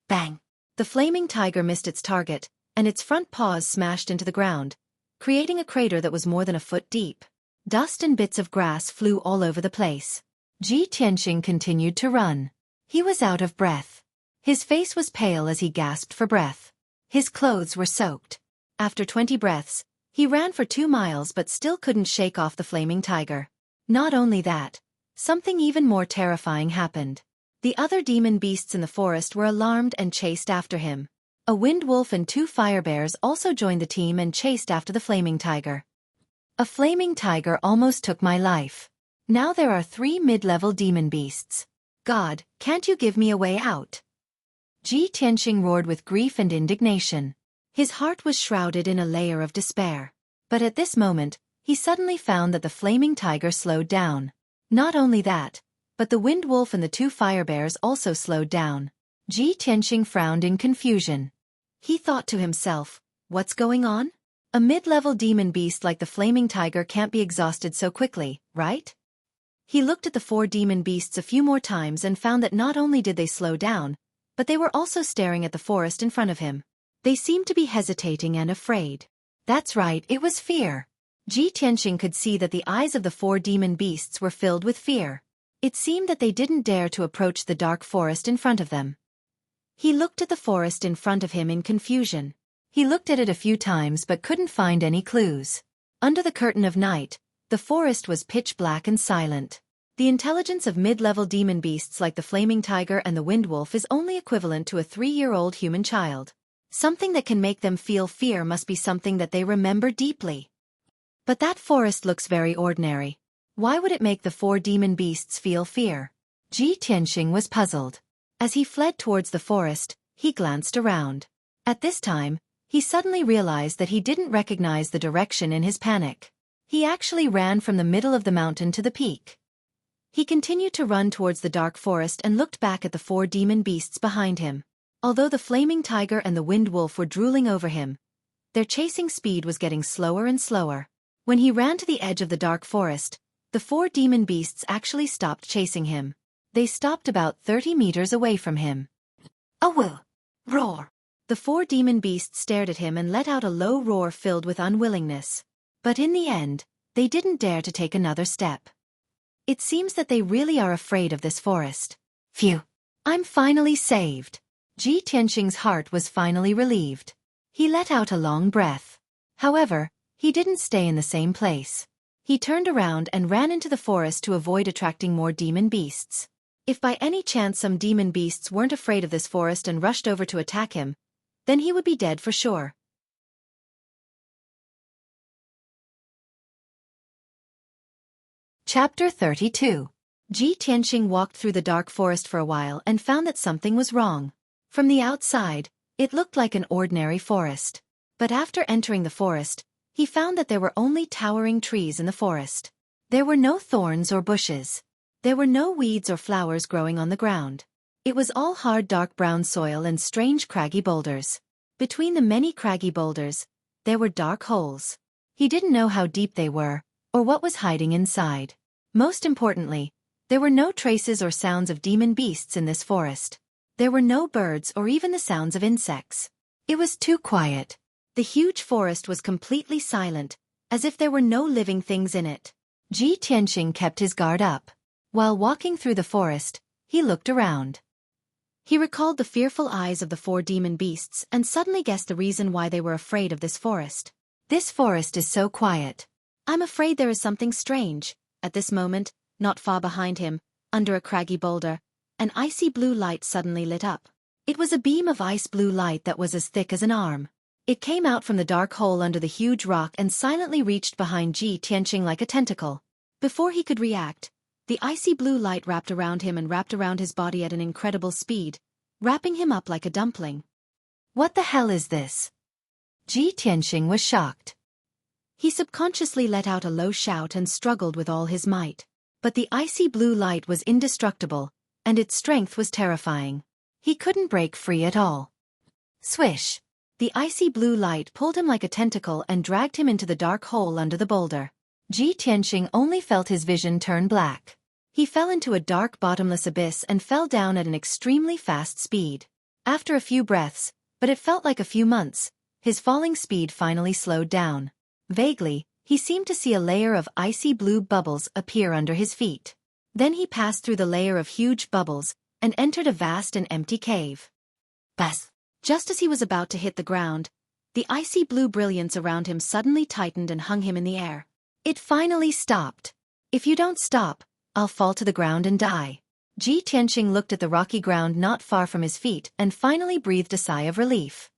Bang! The flaming tiger missed its target, and its front paws smashed into the ground, creating a crater that was more than a foot deep. Dust and bits of grass flew all over the place. Ji Tianqing continued to run. He was out of breath. His face was pale as he gasped for breath. His clothes were soaked. After 20 breaths, he ran for 2 miles but still couldn't shake off the flaming tiger. Not only that, something even more terrifying happened. The other demon beasts in the forest were alarmed and chased after him. A wind wolf and 2 fire bears also joined the team and chased after the flaming tiger. A flaming tiger almost took my life. Now there are 3 mid-level demon beasts. God, can't you give me a way out? Ji Tianxing roared with grief and indignation. His heart was shrouded in a layer of despair. But at this moment, he suddenly found that the flaming tiger slowed down. Not only that, but the wind wolf and the 2 fire bears also slowed down. Ji Tianxing frowned in confusion. He thought to himself, what's going on? A mid-level demon beast like the flaming tiger can't be exhausted so quickly, right? He looked at the 4 demon beasts a few more times and found that not only did they slow down, but they were also staring at the forest in front of him. They seemed to be hesitating and afraid. That's right, it was fear. Ji Tianxing could see that the eyes of the 4 demon beasts were filled with fear. It seemed that they didn't dare to approach the dark forest in front of them. He looked at the forest in front of him in confusion. He looked at it a few times but couldn't find any clues. Under the curtain of night, the forest was pitch black and silent. The intelligence of mid-level demon beasts like the flaming tiger and the wind wolf is only equivalent to a 3-year-old human child. Something that can make them feel fear must be something that they remember deeply. But that forest looks very ordinary. Why would it make the 4 demon beasts feel fear? Ji Tianxing was puzzled. As he fled towards the forest, he glanced around. At this time, he suddenly realized that he didn't recognize the direction in his panic. He actually ran from the middle of the mountain to the peak. He continued to run towards the dark forest and looked back at the 4 demon beasts behind him. Although the flaming tiger and the wind wolf were drooling over him, their chasing speed was getting slower and slower. When he ran to the edge of the dark forest, the 4 demon beasts actually stopped chasing him. They stopped about 30 meters away from him. "Awoo! Roar!" The 4 demon beasts stared at him and let out a low roar filled with unwillingness. But in the end, they didn't dare to take another step. It seems that they really are afraid of this forest. Phew! I'm finally saved. Ji Tianxing's heart was finally relieved. He let out a long breath. However, he didn't stay in the same place. He turned around and ran into the forest to avoid attracting more demon beasts. If by any chance some demon beasts weren't afraid of this forest and rushed over to attack him, then he would be dead for sure. Chapter 32. Ji Tianxing walked through the dark forest for a while and found that something was wrong. From the outside, it looked like an ordinary forest. But after entering the forest, he found that there were only towering trees in the forest. There were no thorns or bushes. There were no weeds or flowers growing on the ground. It was all hard dark brown soil and strange craggy boulders. Between the many craggy boulders, there were dark holes. He didn't know how deep they were, or what was hiding inside. Most importantly, there were no traces or sounds of demon beasts in this forest. There were no birds or even the sounds of insects. It was too quiet. The huge forest was completely silent, as if there were no living things in it. Ji Tianxing kept his guard up. While walking through the forest, he looked around. He recalled the fearful eyes of the 4 demon beasts and suddenly guessed the reason why they were afraid of this forest. This forest is so quiet. I'm afraid there is something strange. At this moment, not far behind him, under a craggy boulder, an icy blue light suddenly lit up. It was a beam of ice blue light that was as thick as an arm. It came out from the dark hole under the huge rock and silently reached behind Ji Tianxing like a tentacle. Before he could react, the icy blue light wrapped around him and wrapped around his body at an incredible speed, wrapping him up like a dumpling. What the hell is this? Ji Tianxing was shocked. He subconsciously let out a low shout and struggled with all his might. But the icy blue light was indestructible, and its strength was terrifying. He couldn't break free at all. Swish! The icy blue light pulled him like a tentacle and dragged him into the dark hole under the boulder. Ji Tianxing only felt his vision turn black. He fell into a dark bottomless abyss and fell down at an extremely fast speed. After a few breaths, but it felt like a few months, his falling speed finally slowed down. Vaguely, he seemed to see a layer of icy blue bubbles appear under his feet. Then he passed through the layer of huge bubbles and entered a vast and empty cave. Bas! Just as he was about to hit the ground, the icy blue brilliance around him suddenly tightened and hung him in the air. It finally stopped. If you don't stop, I'll fall to the ground and die. Ji Tianqing looked at the rocky ground not far from his feet and finally breathed a sigh of relief.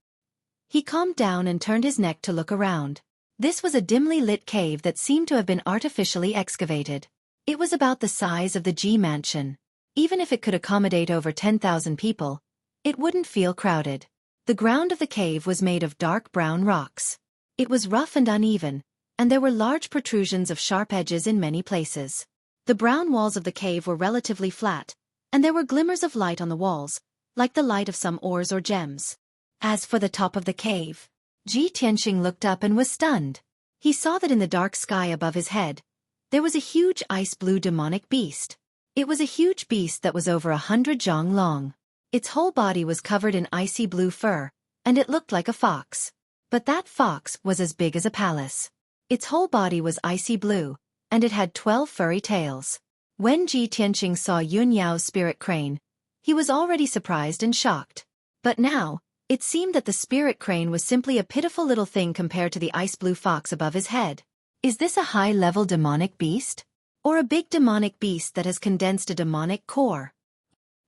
He calmed down and turned his neck to look around. This was a dimly lit cave that seemed to have been artificially excavated. It was about the size of the Ji mansion. Even if it could accommodate over 10,000 people, it wouldn't feel crowded. The ground of the cave was made of dark brown rocks. It was rough and uneven, and there were large protrusions of sharp edges in many places. The brown walls of the cave were relatively flat, and there were glimmers of light on the walls, like the light of some ores or gems. As for the top of the cave, Ji Tianqing looked up and was stunned. He saw that in the dark sky above his head, there was a huge ice-blue demonic beast. It was a huge beast that was over 100 zhang long. Its whole body was covered in icy blue fur, and it looked like a fox. But that fox was as big as a palace. Its whole body was icy blue, and it had 12 furry tails. When Ji Tianqing saw Yun Yao's spirit crane, he was already surprised and shocked. But now, it seemed that the spirit crane was simply a pitiful little thing compared to the ice-blue fox above his head. Is this a high-level demonic beast? Or a big demonic beast that has condensed a demonic core?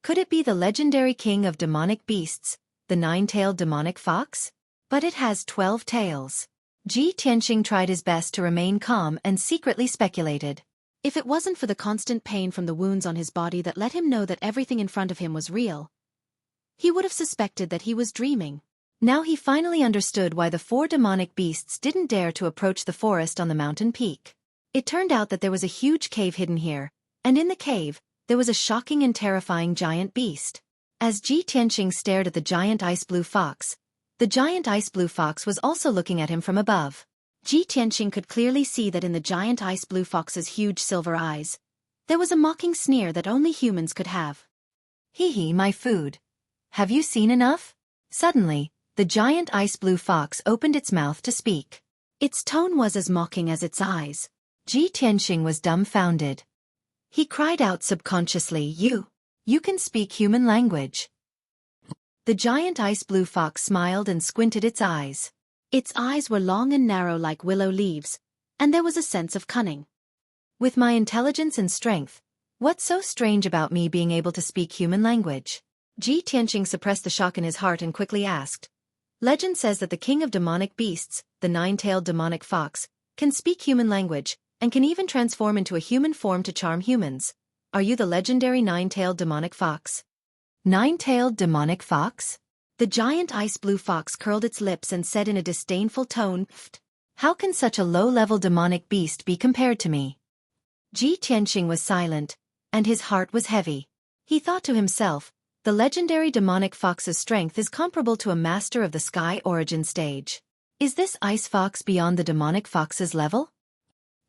Could it be the legendary king of demonic beasts, the 9-tailed demonic fox? But it has 12 tails. Ji Tianqing tried his best to remain calm and secretly speculated. If it wasn't for the constant pain from the wounds on his body that let him know that everything in front of him was real, he would have suspected that he was dreaming. Now he finally understood why the 4 demonic beasts didn't dare to approach the forest on the mountain peak. It turned out that there was a huge cave hidden here, and in the cave, there was a shocking and terrifying giant beast. As Ji Tianqing stared at the giant ice-blue fox, the giant ice-blue fox was also looking at him from above. Ji Tianqing could clearly see that in the giant ice-blue fox's huge silver eyes, there was a mocking sneer that only humans could have. Hee hee, my food. Have you seen enough? Suddenly, the giant ice-blue fox opened its mouth to speak. Its tone was as mocking as its eyes. Ji Tianqing was dumbfounded. He cried out subconsciously, You can speak human language. The giant ice-blue fox smiled and squinted its eyes. Its eyes were long and narrow like willow leaves, and there was a sense of cunning. With my intelligence and strength, what's so strange about me being able to speak human language? Ji Tianqing suppressed the shock in his heart and quickly asked. Legend says that the king of demonic beasts, the 9-tailed demonic fox, can speak human language, and can even transform into a human form to charm humans. Are you the legendary 9-tailed demonic fox? 9-tailed demonic fox? The giant ice-blue fox curled its lips and said in a disdainful tone, Pfft. How can such a low-level demonic beast be compared to me? Ji Tianqing was silent, and his heart was heavy. He thought to himself, the legendary demonic fox's strength is comparable to a master of the sky origin stage. Is this ice fox beyond the demonic fox's level?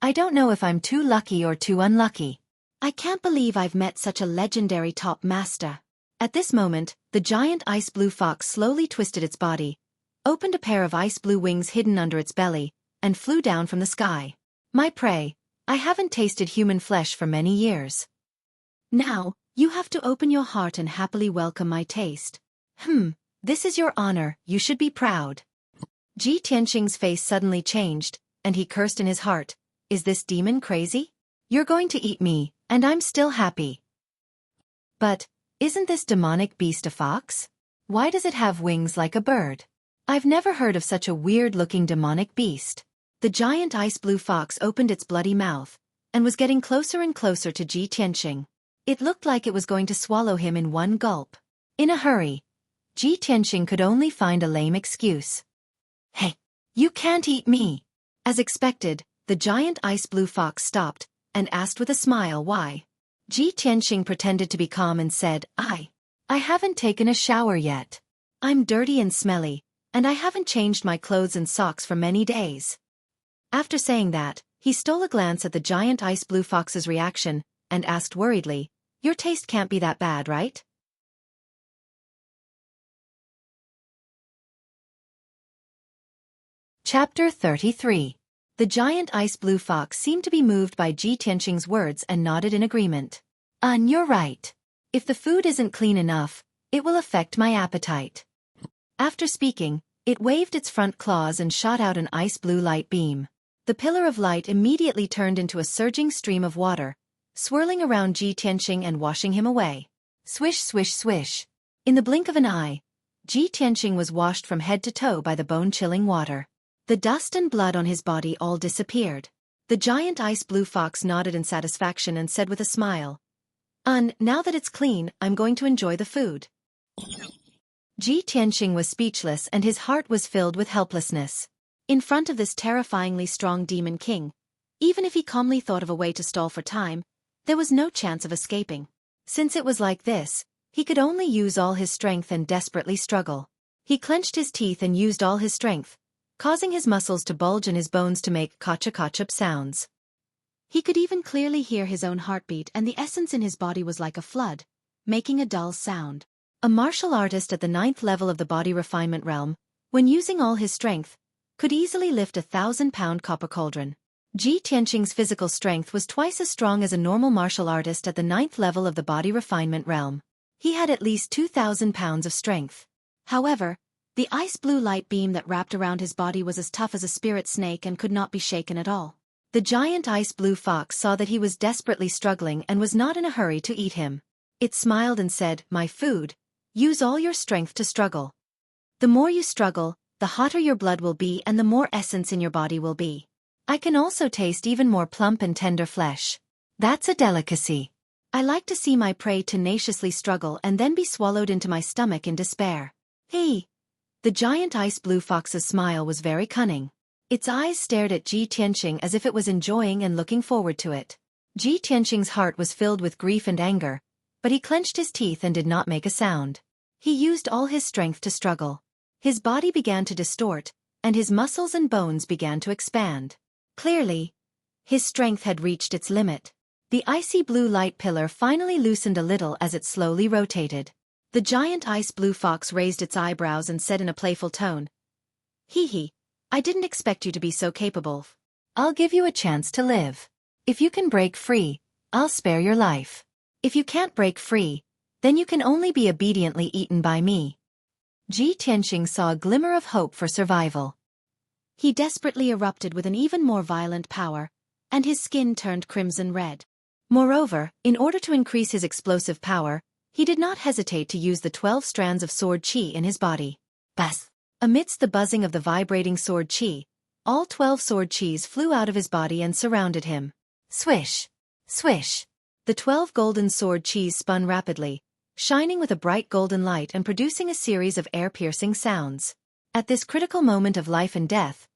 I don't know if I'm too lucky or too unlucky. I can't believe I've met such a legendary top master. At this moment, the giant ice-blue fox slowly twisted its body, opened a pair of ice-blue wings hidden under its belly, and flew down from the sky. My prey, I haven't tasted human flesh for many years. Now, you have to open your heart and happily welcome my taste. This is your honor, you should be proud. Ji Tianqing's face suddenly changed, and he cursed in his heart. Is this demon crazy? You're going to eat me, and I'm still happy. But, isn't this demonic beast a fox? Why does it have wings like a bird? I've never heard of such a weird-looking demonic beast. The giant ice-blue fox opened its bloody mouth, and was getting closer and closer to Ji Tianqing. It looked like it was going to swallow him in one gulp. In a hurry, Ji Tianqing could only find a lame excuse. Hey, you can't eat me. As expected, the giant ice-blue fox stopped, and asked with a smile why. Ji Tianqing pretended to be calm and said, I haven't taken a shower yet. I'm dirty and smelly, and I haven't changed my clothes and socks for many days. After saying that, he stole a glance at the giant ice-blue fox's reaction, and asked worriedly, Your taste can't be that bad, right? Chapter 33. The giant ice-blue fox seemed to be moved by Ji Tianqing's words and nodded in agreement. You're right. If the food isn't clean enough, it will affect my appetite. After speaking, it waved its front claws and shot out an ice-blue light beam. The pillar of light immediately turned into a surging stream of water, swirling around Ji Tianqing and washing him away. Swish, swish, swish. In the blink of an eye, Ji Tianqing was washed from head to toe by the bone-chilling water. The dust and blood on his body all disappeared. The giant ice blue fox nodded in satisfaction and said with a smile, now that it's clean, I'm going to enjoy the food." Ji Tianqing was speechless and his heart was filled with helplessness. In front of this terrifyingly strong demon king, even if he calmly thought of a way to stall for time, there was no chance of escaping. Since it was like this, he could only use all his strength and desperately struggle. He clenched his teeth and used all his strength, causing his muscles to bulge and his bones to make kacha-kacha sounds. He could even clearly hear his own heartbeat, and the essence in his body was like a flood, making a dull sound. A martial artist at the 9th level of the body refinement realm, when using all his strength, could easily lift a 1,000-pound copper cauldron. Ji Tianqing's physical strength was twice as strong as a normal martial artist at the 9th level of the body refinement realm. He had at least 2,000 pounds of strength. However, the ice blue light beam that wrapped around his body was as tough as a spirit snake and could not be shaken at all. The giant ice blue fox saw that he was desperately struggling and was not in a hurry to eat him. It smiled and said, "My food, use all your strength to struggle. The more you struggle, the hotter your blood will be and the more essence in your body will be. I can also taste even more plump and tender flesh. That's a delicacy. I like to see my prey tenaciously struggle and then be swallowed into my stomach in despair." Hey! The giant ice blue fox's smile was very cunning. Its eyes stared at Ji Tianqing as if it was enjoying and looking forward to it. Ji Tianqing's heart was filled with grief and anger, but he clenched his teeth and did not make a sound. He used all his strength to struggle. His body began to distort, and his muscles and bones began to expand. Clearly, his strength had reached its limit. The icy blue light pillar finally loosened a little as it slowly rotated. The giant ice blue fox raised its eyebrows and said in a playful tone, "Hee hee, I didn't expect you to be so capable. I'll give you a chance to live. If you can break free, I'll spare your life. If you can't break free, then you can only be obediently eaten by me." Ji Tianqing saw a glimmer of hope for survival. He desperately erupted with an even more violent power, and his skin turned crimson red. Moreover, in order to increase his explosive power, he did not hesitate to use the 12 strands of sword qi in his body. Bas! Amidst the buzzing of the vibrating sword qi, all 12 sword qis flew out of his body and surrounded him. Swish! Swish! The 12 golden sword qis spun rapidly, shining with a bright golden light and producing a series of air-piercing sounds. At this critical moment of life and death,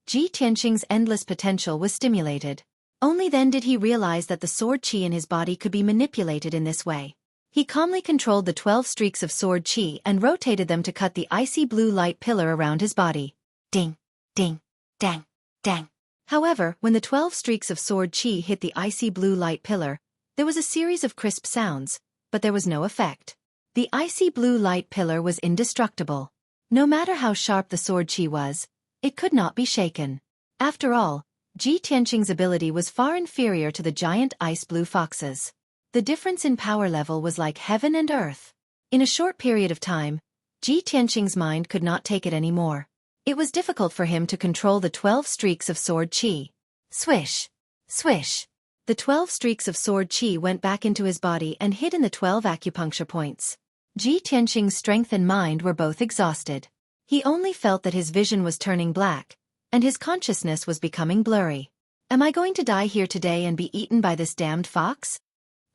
Ji Tianqing's endless potential was stimulated. Only then did he realize that the sword qi in his body could be manipulated in this way. He calmly controlled the 12 streaks of sword qi and rotated them to cut the icy blue light pillar around his body. Ding, ding, dang, dang. However, when the 12 streaks of sword qi hit the icy blue light pillar, there was a series of crisp sounds, but there was no effect. The icy blue light pillar was indestructible. No matter how sharp the sword qi was, it could not be shaken. After all, Ji Tianqing's ability was far inferior to the giant ice blue fox's. The difference in power level was like heaven and earth. In a short period of time, Ji Tianqing's mind could not take it anymore. It was difficult for him to control the 12 streaks of sword qi. Swish! Swish! The 12 streaks of sword qi went back into his body and hid in the 12 acupuncture points. Ji Tianqing's strength and mind were both exhausted. He only felt that his vision was turning black, and his consciousness was becoming blurry. Am I going to die here today and be eaten by this damned fox?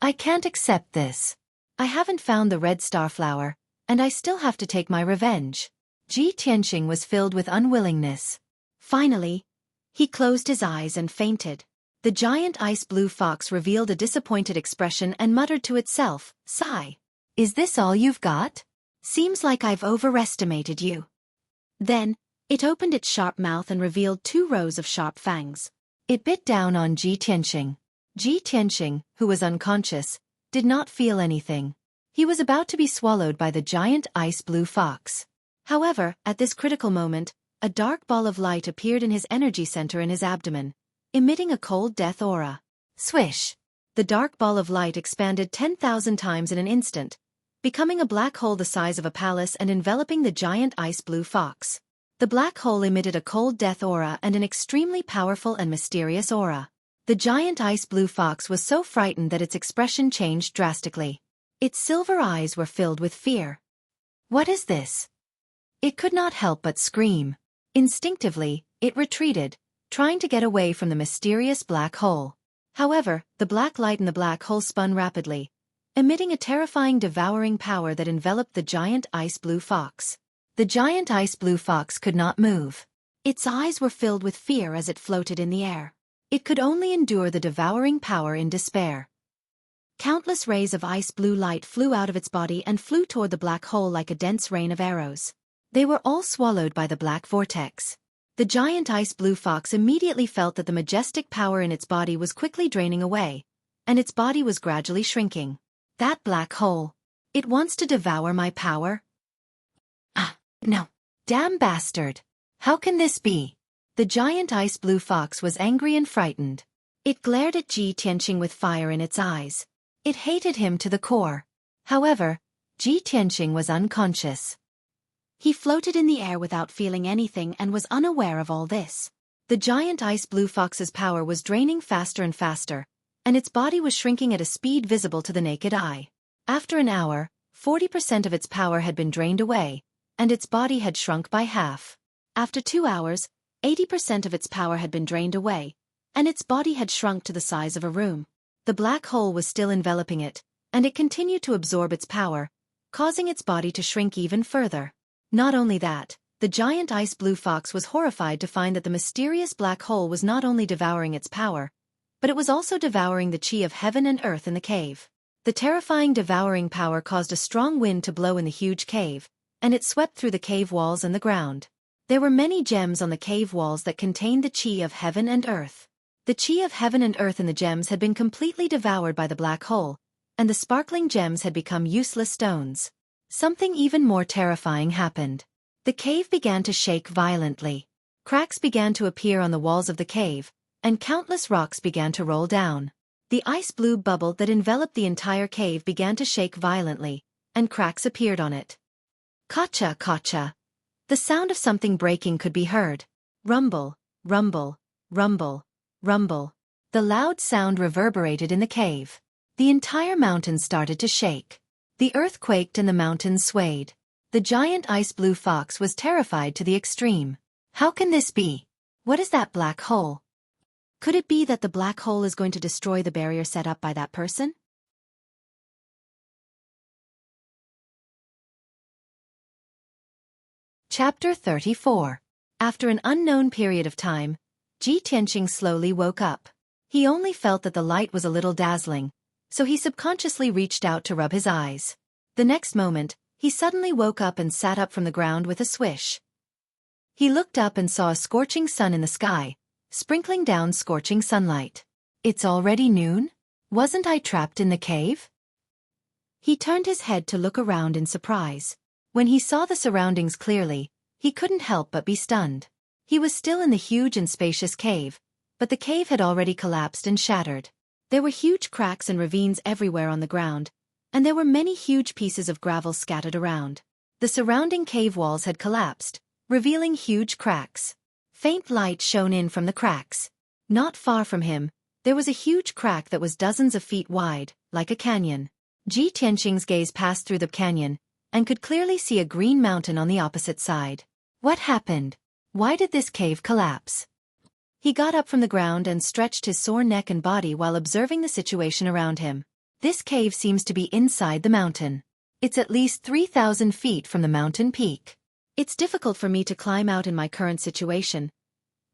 I can't accept this. I haven't found the red starflower, and I still have to take my revenge. Ji Tianqing was filled with unwillingness. Finally, he closed his eyes and fainted. The giant ice blue fox revealed a disappointed expression and muttered to itself, "Sigh. Is this all you've got? Seems like I've overestimated you." Then, it opened its sharp mouth and revealed 2 rows of sharp fangs. It bit down on Ji Tianqing. Ji Tianqing, who was unconscious, did not feel anything. He was about to be swallowed by the giant ice blue fox. However, at this critical moment, a dark ball of light appeared in his energy center in his abdomen, emitting a cold death aura. Swish! The dark ball of light expanded 10,000 times in an instant, becoming a black hole the size of a palace and enveloping the giant ice blue fox. The black hole emitted a cold death aura and an extremely powerful and mysterious aura. The giant ice blue fox was so frightened that its expression changed drastically. Its silver eyes were filled with fear. What is this? It could not help but scream. Instinctively, it retreated, trying to get away from the mysterious black hole. However, the black light in the black hole spun rapidly, emitting a terrifying devouring power that enveloped the giant ice blue fox. The giant ice blue fox could not move. Its eyes were filled with fear as it floated in the air. It could only endure the devouring power in despair. Countless rays of ice blue light flew out of its body and flew toward the black hole like a dense rain of arrows. They were all swallowed by the black vortex. The giant ice blue fox immediately felt that the majestic power in its body was quickly draining away, and its body was gradually shrinking. That black hole. It wants to devour my power? Ah, no. Damn bastard. How can this be? The giant ice blue fox was angry and frightened. It glared at Ji Tianqing with fire in its eyes. It hated him to the core. However, Ji Tianqing was unconscious. He floated in the air without feeling anything and was unaware of all this. The giant ice blue fox's power was draining faster and faster, and its body was shrinking at a speed visible to the naked eye. After an hour, 40% of its power had been drained away, and its body had shrunk by half. After 2 hours, 80% of its power had been drained away, and its body had shrunk to the size of a room. The black hole was still enveloping it, and it continued to absorb its power, causing its body to shrink even further. Not only that, the giant ice blue fox was horrified to find that the mysterious black hole was not only devouring its power, but it was also devouring the chi of heaven and earth in the cave. The terrifying devouring power caused a strong wind to blow in the huge cave, and it swept through the cave walls and the ground. There were many gems on the cave walls that contained the chi of heaven and earth. The chi of heaven and earth in the gems had been completely devoured by the black hole, and the sparkling gems had become useless stones. Something even more terrifying happened. The cave began to shake violently. Cracks began to appear on the walls of the cave, and countless rocks began to roll down. The ice blue bubble that enveloped the entire cave began to shake violently, and cracks appeared on it. Kacha, kacha. The sound of something breaking could be heard. Rumble, rumble, rumble, rumble. The loud sound reverberated in the cave. The entire mountain started to shake. The earth quaked and the mountains swayed. The giant ice blue fox was terrified to the extreme. How can this be? What is that black hole? Could it be that the black hole is going to destroy the barrier set up by that person? Chapter 34. After an unknown period of time, Ji Tianqing slowly woke up. He only felt that the light was a little dazzling, so he subconsciously reached out to rub his eyes. The next moment, he suddenly woke up and sat up from the ground with a swish. He looked up and saw a scorching sun in the sky, sprinkling down scorching sunlight. It's already noon? Wasn't I trapped in the cave? He turned his head to look around in surprise. When he saw the surroundings clearly, he couldn't help but be stunned. He was still in the huge and spacious cave, but the cave had already collapsed and shattered. There were huge cracks and ravines everywhere on the ground, and there were many huge pieces of gravel scattered around. The surrounding cave walls had collapsed, revealing huge cracks. Faint light shone in from the cracks. Not far from him, there was a huge crack that was dozens of feet wide, like a canyon. Ji Tianqing's gaze passed through the canyon, and could clearly see a green mountain on the opposite side. What happened? Why did this cave collapse? He got up from the ground and stretched his sore neck and body while observing the situation around him. This cave seems to be inside the mountain. It's at least 3,000 feet from the mountain peak. It's difficult for me to climb out in my current situation,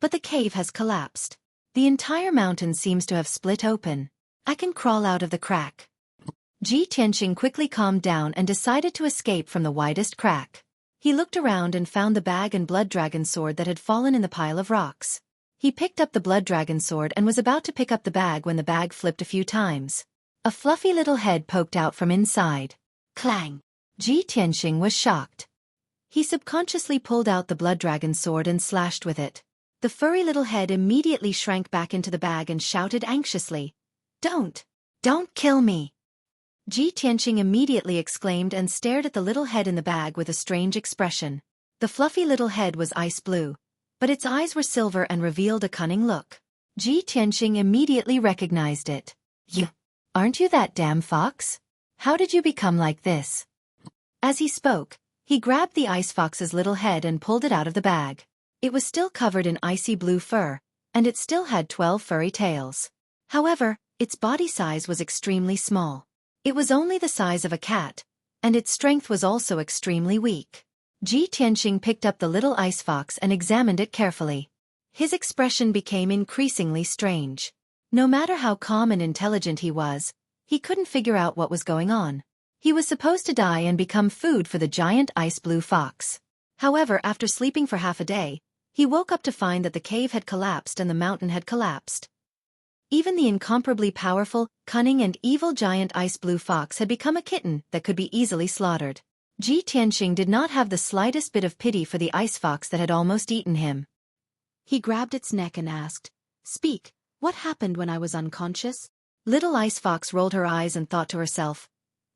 but the cave has collapsed. The entire mountain seems to have split open. I can crawl out of the crack. Ji Tianqing quickly calmed down and decided to escape from the widest crack. He looked around and found the bag and blood dragon sword that had fallen in the pile of rocks. He picked up the blood dragon sword and was about to pick up the bag when the bag flipped a few times. A fluffy little head poked out from inside. Clang! Ji Tianqing was shocked. He subconsciously pulled out the blood dragon sword and slashed with it. The furry little head immediately shrank back into the bag and shouted anxiously, Don't kill me!" Ji Tianqing immediately exclaimed and stared at the little head in the bag with a strange expression. The fluffy little head was ice blue, but its eyes were silver and revealed a cunning look. Ji Tianxing immediately recognized it. You, aren't you that damn fox? How did you become like this? As he spoke, he grabbed the ice fox's little head and pulled it out of the bag. It was still covered in icy blue fur, and it still had 12 furry tails. However, its body size was extremely small. It was only the size of a cat, and its strength was also extremely weak. Ji Tianxing picked up the little ice fox and examined it carefully. His expression became increasingly strange. No matter how calm and intelligent he was, he couldn't figure out what was going on. He was supposed to die and become food for the giant ice blue fox. However, after sleeping for half a day, he woke up to find that the cave had collapsed and the mountain had collapsed. Even the incomparably powerful, cunning and evil giant ice blue fox had become a kitten that could be easily slaughtered. Ji Tianxing did not have the slightest bit of pity for the ice fox that had almost eaten him. He grabbed its neck and asked, "Speak, what happened when I was unconscious?" Little ice fox rolled her eyes and thought to herself,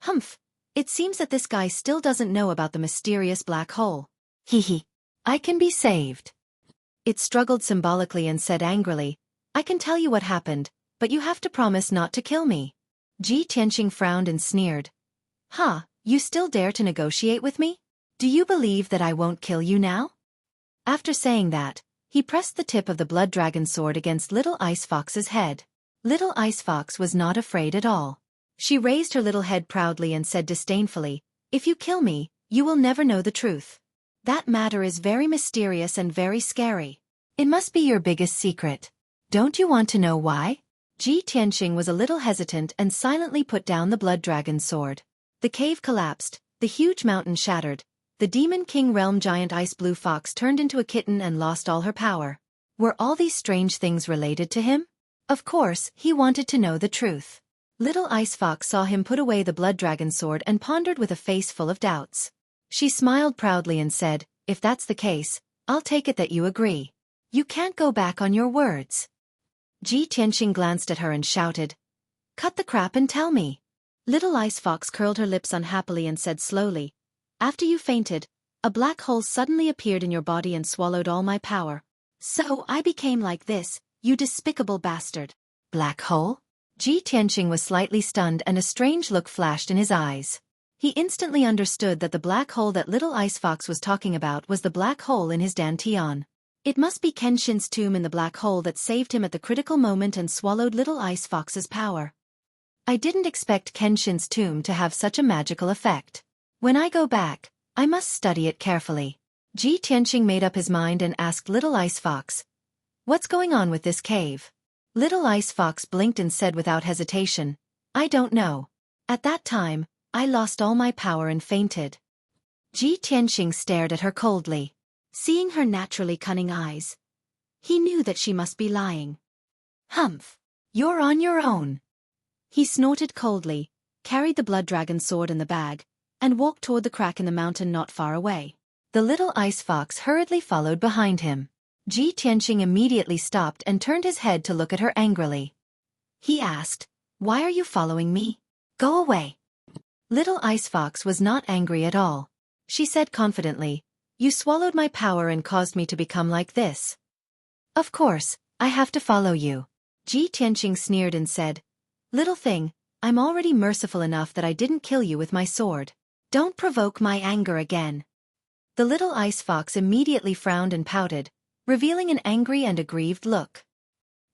"Humph, it seems that this guy still doesn't know about the mysterious black hole. Hee, I can be saved." It struggled symbolically and said angrily, "I can tell you what happened, but you have to promise not to kill me." Ji Tianxing frowned and sneered. "Ha, you still dare to negotiate with me? Do you believe that I won't kill you now?" After saying that, he pressed the tip of the blood dragon sword against Little Ice Fox's head. Little Ice Fox was not afraid at all. She raised her little head proudly and said disdainfully, "If you kill me, you will never know the truth. That matter is very mysterious and very scary. It must be your biggest secret. Don't you want to know why?" Ji Tianxing was a little hesitant and silently put down the blood dragon's sword. The cave collapsed, the huge mountain shattered, the Demon King Realm giant ice blue fox turned into a kitten and lost all her power. Were all these strange things related to him? Of course, he wanted to know the truth. Little Ice Fox saw him put away the blood dragon sword and pondered with a face full of doubts. She smiled proudly and said, "If that's the case, I'll take it that you agree. You can't go back on your words." Ji Tianxing glanced at her and shouted, "Cut the crap and tell me." Little Ice Fox curled her lips unhappily and said slowly, "After you fainted, a black hole suddenly appeared in your body and swallowed all my power. So I became like this, you despicable bastard." Black hole? Ji Tianxing was slightly stunned and a strange look flashed in his eyes. He instantly understood that the black hole that Little Ice Fox was talking about was the black hole in his dantian. It must be Kenshin's tomb in the black hole that saved him at the critical moment and swallowed Little Ice Fox's power. I didn't expect Kenshin's tomb to have such a magical effect. When I go back, I must study it carefully. Ji Tianxing made up his mind and asked Little Ice Fox, "What's going on with this cave?" Little Ice Fox blinked and said without hesitation, "I don't know. At that time, I lost all my power and fainted." Ji Tianxing stared at her coldly. Seeing her naturally cunning eyes, he knew that she must be lying. "Humph! You're on your own." He snorted coldly, carried the blood dragon sword in the bag, and walked toward the crack in the mountain not far away. The Little Ice Fox hurriedly followed behind him. Ji Tianxing immediately stopped and turned his head to look at her angrily. He asked, "Why are you following me? Go away." Little Ice Fox was not angry at all. She said confidently, "You swallowed my power and caused me to become like this. Of course, I have to follow you." Ji Tianxing sneered and said, "Little thing, I'm already merciful enough that I didn't kill you with my sword. Don't provoke my anger again." The Little Ice Fox immediately frowned and pouted, revealing an angry and aggrieved look.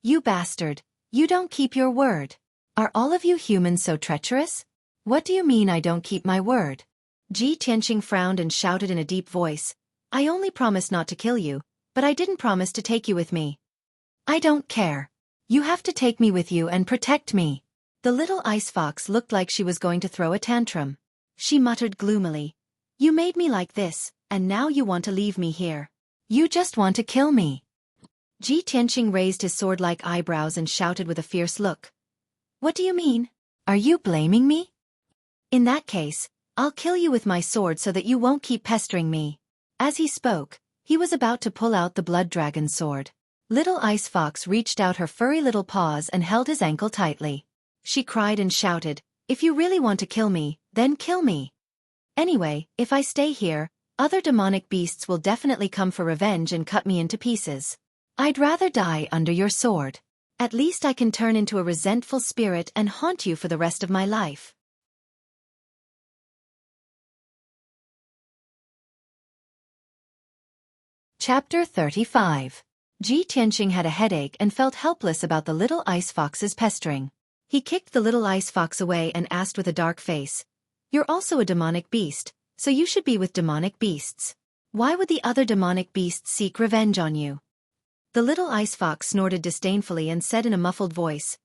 "You bastard, you don't keep your word. Are all of you humans so treacherous? What do you mean I don't keep my word?" Ji Tianxing frowned and shouted in a deep voice, "I only promised not to kill you, but I didn't promise to take you with me. I don't care. You have to take me with you and protect me." The Little Ice Fox looked like she was going to throw a tantrum. She muttered gloomily, "You made me like this, and now you want to leave me here. You just want to kill me." Ji Tianxing raised his sword-like eyebrows and shouted with a fierce look, "What do you mean? Are you blaming me? In that case, I'll kill you with my sword so that you won't keep pestering me." As he spoke, he was about to pull out the blood dragon sword. Little Ice Fox reached out her furry little paws and held his ankle tightly. She cried and shouted, "If you really want to kill me, then kill me. Anyway, if I stay here, other demonic beasts will definitely come for revenge and cut me into pieces. I'd rather die under your sword." At least I can turn into a resentful spirit and haunt you for the rest of my life. Chapter 35. Ji Tianqing had a headache and felt helpless about the little ice fox's pestering. He kicked the little ice fox away and asked with a dark face, "You're also a demonic beast, so you should be with demonic beasts. Why would the other demonic beasts seek revenge on you?" The little ice fox snorted disdainfully and said in a muffled voice,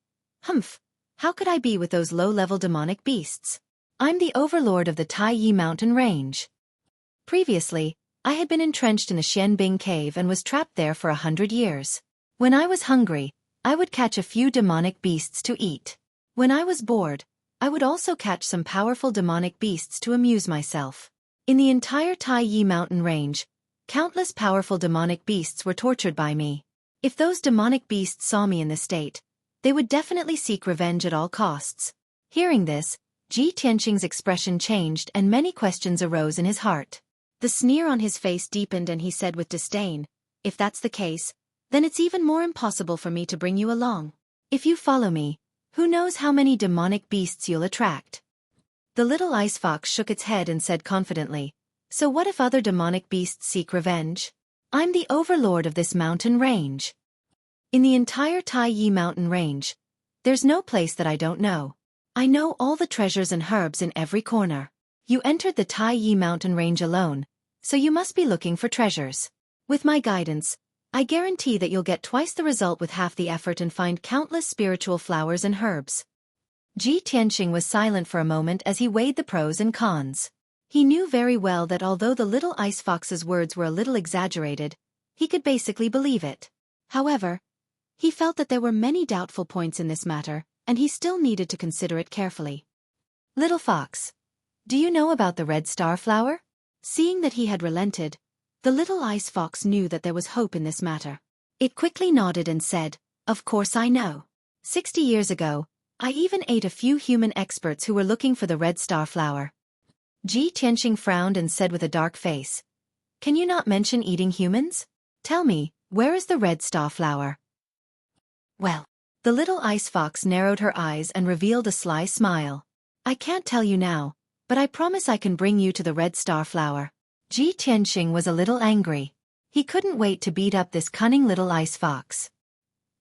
"Humph, how could I be with those low-level demonic beasts? I'm the overlord of the Taiyi mountain range. Previously, I had been entrenched in the Xianbing cave and was trapped there for 100 years. When I was hungry, I would catch a few demonic beasts to eat. When I was bored, I would also catch some powerful demonic beasts to amuse myself. In the entire Taiyi mountain range, countless powerful demonic beasts were tortured by me. If those demonic beasts saw me in this state, they would definitely seek revenge at all costs." Hearing this, Ji Tianqing's expression changed and many questions arose in his heart. The sneer on his face deepened and he said with disdain, "If that's the case, then it's even more impossible for me to bring you along. If you follow me, who knows how many demonic beasts you'll attract." The little ice fox shook its head and said confidently, "So what if other demonic beasts seek revenge? I'm the overlord of this mountain range. In the entire Taiyi mountain range, there's no place that I don't know. I know all the treasures and herbs in every corner. You entered the Taiyi mountain range alone, so you must be looking for treasures. With my guidance, I guarantee that you'll get twice the result with half the effort and find countless spiritual flowers and herbs." Ji Tianqing was silent for a moment as he weighed the pros and cons. He knew very well that although the little ice fox's words were a little exaggerated, he could basically believe it. However, he felt that there were many doubtful points in this matter, and he still needed to consider it carefully. "Little fox, do you know about the red star flower?" Seeing that he had relented, the little ice fox knew that there was hope in this matter. It quickly nodded and said, "Of course I know. 60 years ago, I even ate a few human experts who were looking for the red star flower." Ji Tianqing frowned and said with a dark face, "Can you not mention eating humans? Tell me, where is the red star flower?" "Well," the little ice fox narrowed her eyes and revealed a sly smile. "I can't tell you now, but I promise I can bring you to the red star flower." Ji Tianqing was a little angry. He couldn't wait to beat up this cunning little ice fox.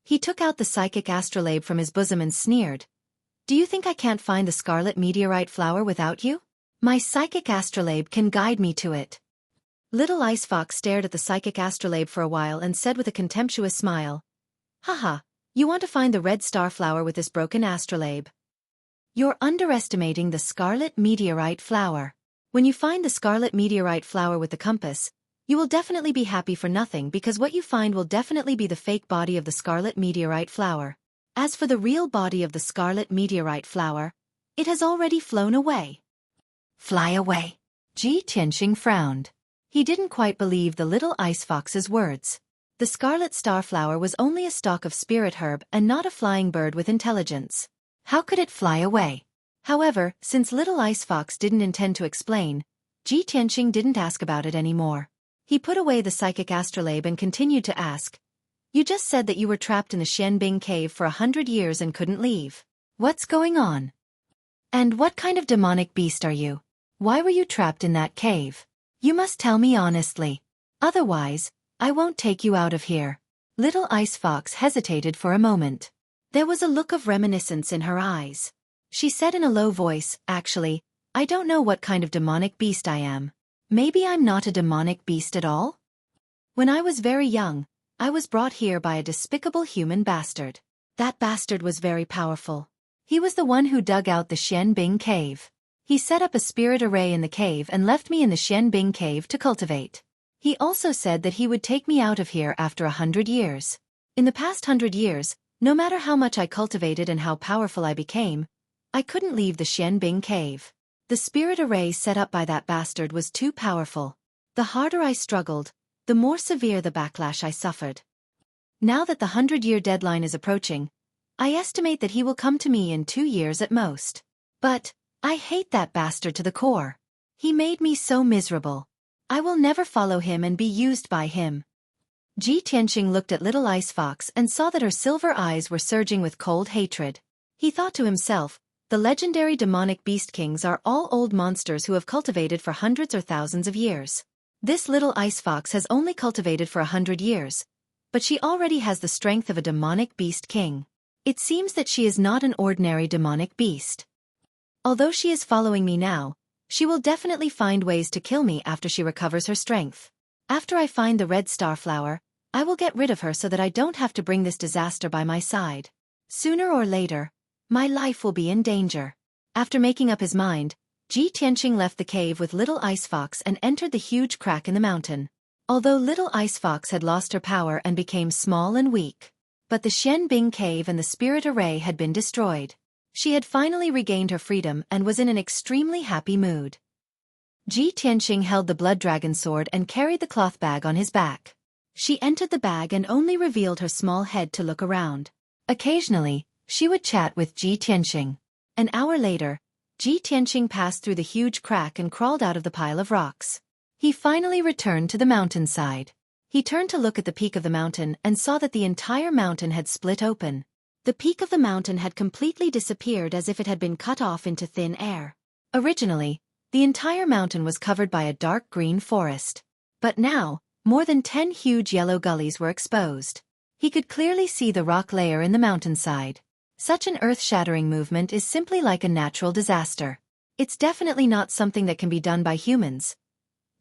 He took out the psychic astrolabe from his bosom and sneered, "Do you think I can't find the scarlet meteorite flower without you? My psychic astrolabe can guide me to it." Little ice fox stared at the psychic astrolabe for a while and said with a contemptuous smile, "Haha, you want to find the red star flower with this broken astrolabe? You're underestimating the scarlet meteorite flower. When you find the scarlet meteorite flower with the compass, you will definitely be happy for nothing because what you find will definitely be the fake body of the scarlet meteorite flower. As for the real body of the scarlet meteorite flower, it has already flown away." "Fly away?" Ji Tianqing frowned. He didn't quite believe the little ice fox's words. The scarlet star flower was only a stalk of spirit herb and not a flying bird with intelligence. How could it fly away? However, since little ice fox didn't intend to explain, Ji Tianqing didn't ask about it anymore. He put away the psychic astrolabe and continued to ask, "You just said that you were trapped in the Xianbing cave for 100 years and couldn't leave. What's going on? And what kind of demonic beast are you? Why were you trapped in that cave? You must tell me honestly. Otherwise, I won't take you out of here." Little ice fox hesitated for a moment. There was a look of reminiscence in her eyes. She said in a low voice, "Actually, I don't know what kind of demonic beast I am. Maybe I'm not a demonic beast at all? When I was very young, I was brought here by a despicable human bastard. That bastard was very powerful. He was the one who dug out the Xianbing cave. He set up a spirit array in the cave and left me in the Xianbing cave to cultivate. He also said that he would take me out of here after 100 years. In the past 100 years, no matter how much I cultivated and how powerful I became, I couldn't leave the Xianbing cave. The spirit array set up by that bastard was too powerful. The harder I struggled, the more severe the backlash I suffered. Now that the 100-year deadline is approaching, I estimate that he will come to me in 2 years at most. But I hate that bastard to the core. He made me so miserable. I will never follow him and be used by him." Ji Tianqing looked at little ice fox and saw that her silver eyes were surging with cold hatred. He thought to himself, the legendary demonic beast kings are all old monsters who have cultivated for hundreds or thousands of years. This little ice fox has only cultivated for 100 years, but she already has the strength of a demonic beast king. It seems that she is not an ordinary demonic beast. Although she is following me now, she will definitely find ways to kill me after she recovers her strength. After I find the red star flower, I will get rid of her so that I don't have to bring this disaster by my side. Sooner or later, my life will be in danger. After making up his mind, Ji Tianqing left the cave with little ice fox and entered the huge crack in the mountain. Although little ice fox had lost her power and became small and weak, but the Xianbing cave and the spirit array had been destroyed. She had finally regained her freedom and was in an extremely happy mood. Ji Tianqing held the blood dragon sword and carried the cloth bag on his back. She entered the bag and only revealed her small head to look around. Occasionally, she would chat with Ji Tianqing. An hour later, Ji Tianqing passed through the huge crack and crawled out of the pile of rocks. He finally returned to the mountainside. He turned to look at the peak of the mountain and saw that the entire mountain had split open. The peak of the mountain had completely disappeared as if it had been cut off into thin air. Originally, the entire mountain was covered by a dark green forest. But now, more than 10 huge yellow gullies were exposed. He could clearly see the rock layer in the mountainside. Such an earth-shattering movement is simply like a natural disaster. It's definitely not something that can be done by humans.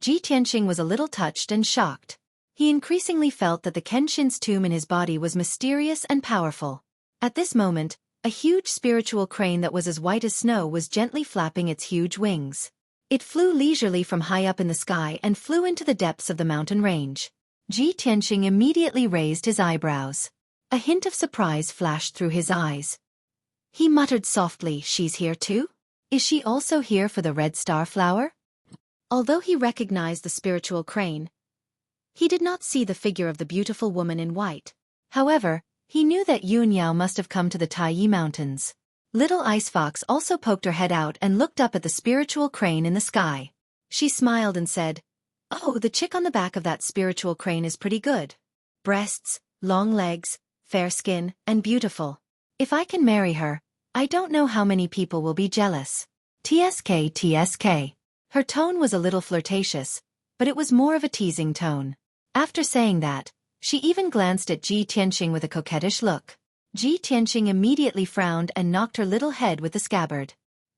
Ji Tianqing was a little touched and shocked. He increasingly felt that the Kenshin's tomb in his body was mysterious and powerful. At this moment, a huge spiritual crane that was as white as snow was gently flapping its huge wings. It flew leisurely from high up in the sky and flew into the depths of the mountain range. Ji Tianqing immediately raised his eyebrows. A hint of surprise flashed through his eyes. He muttered softly, "She's here too? Is she also here for the red star flower?" Although he recognized the spiritual crane, he did not see the figure of the beautiful woman in white. However, he knew that Yun Yao must have come to the Taiyi Mountains. Little Ice Fox also poked her head out and looked up at the spiritual crane in the sky. She smiled and said, "Oh, the chick on the back of that spiritual crane is pretty good. Breasts, long legs, fair skin, and beautiful. If I can marry her, I don't know how many people will be jealous. TSK TSK. Her tone was a little flirtatious, but it was more of a teasing tone. After saying that, she even glanced at Ji Tianqing with a coquettish look. Ji Tianqing immediately frowned and knocked her little head with the scabbard.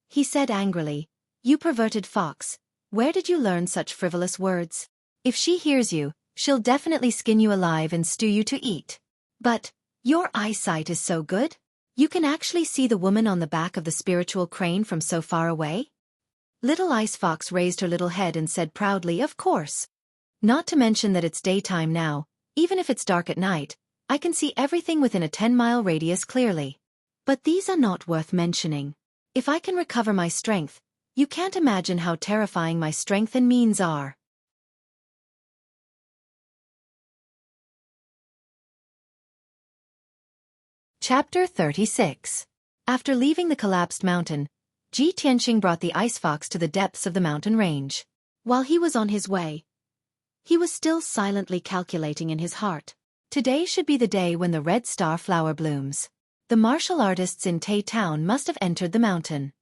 He said angrily, "You perverted fox, where did you learn such frivolous words? If she hears you, she'll definitely skin you alive and stew you to eat. But, your eyesight is so good? You can actually see the woman on the back of the spiritual crane from so far away?" Little Ice Fox raised her little head and said proudly, "Of course. Not to mention that it's daytime now, even if it's dark at night, I can see everything within a 10-mile radius clearly. But these are not worth mentioning. If I can recover my strength, you can't imagine how terrifying my strength and means are." Chapter 36. After leaving the collapsed mountain, Ji Tianqing brought the Ice Fox to the depths of the mountain range. While he was on his way, he was still silently calculating in his heart. Today should be the day when the red star flower blooms. The martial artists in Tai Town must have entered the mountain.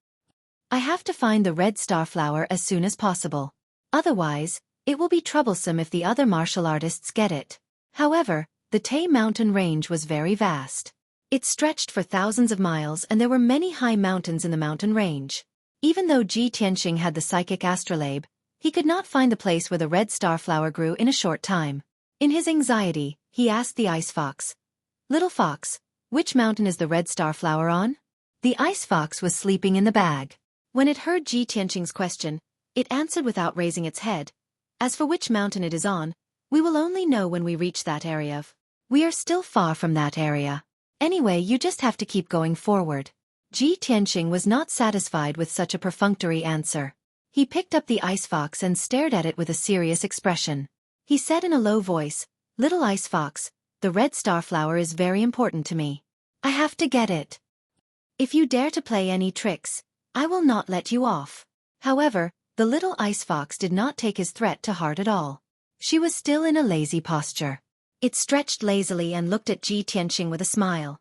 I have to find the red star flower as soon as possible. Otherwise, it will be troublesome if the other martial artists get it. However, the Tai mountain range was very vast. It stretched for thousands of miles and there were many high mountains in the mountain range. Even though Ji Tianqing had the psychic astrolabe, he could not find the place where the red star flower grew in a short time. In his anxiety, he asked the Ice Fox, "Little Fox, which mountain is the red star flower on?" The Ice Fox was sleeping in the bag. When it heard Ji Tianqing's question, it answered without raising its head, "As for which mountain it is on, we will only know when we reach that area. We are still far from that area. Anyway, you just have to keep going forward." Ji Tianqing was not satisfied with such a perfunctory answer. He picked up the Ice Fox and stared at it with a serious expression. He said in a low voice, "Little Ice Fox, the red star flower is very important to me. I have to get it. If you dare to play any tricks, I will not let you off." However, the little Ice Fox did not take his threat to heart at all. She was still in a lazy posture. It stretched lazily and looked at Ji Tianxing with a smile.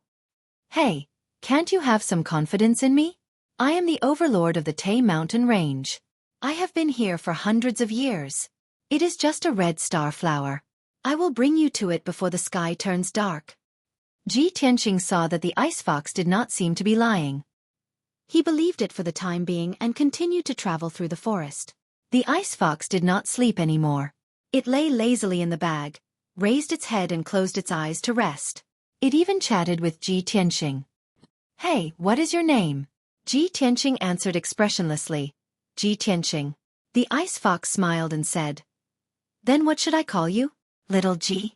Hey, can't you have some confidence in me? I am the overlord of the Tai mountain range. I have been here for hundreds of years. It is just a red star flower. I will bring you to it before the sky turns dark. Ji Tianxing saw that the ice fox did not seem to be lying. He believed it for the time being and continued to travel through the forest. The ice fox did not sleep anymore. It lay lazily in the bag, raised its head and closed its eyes to rest. It even chatted with Ji Tianxing. Hey, what is your name? Ji Tianxing answered expressionlessly. Ji Tianxing. The ice fox smiled and said, Then what should I call you? Little Ji?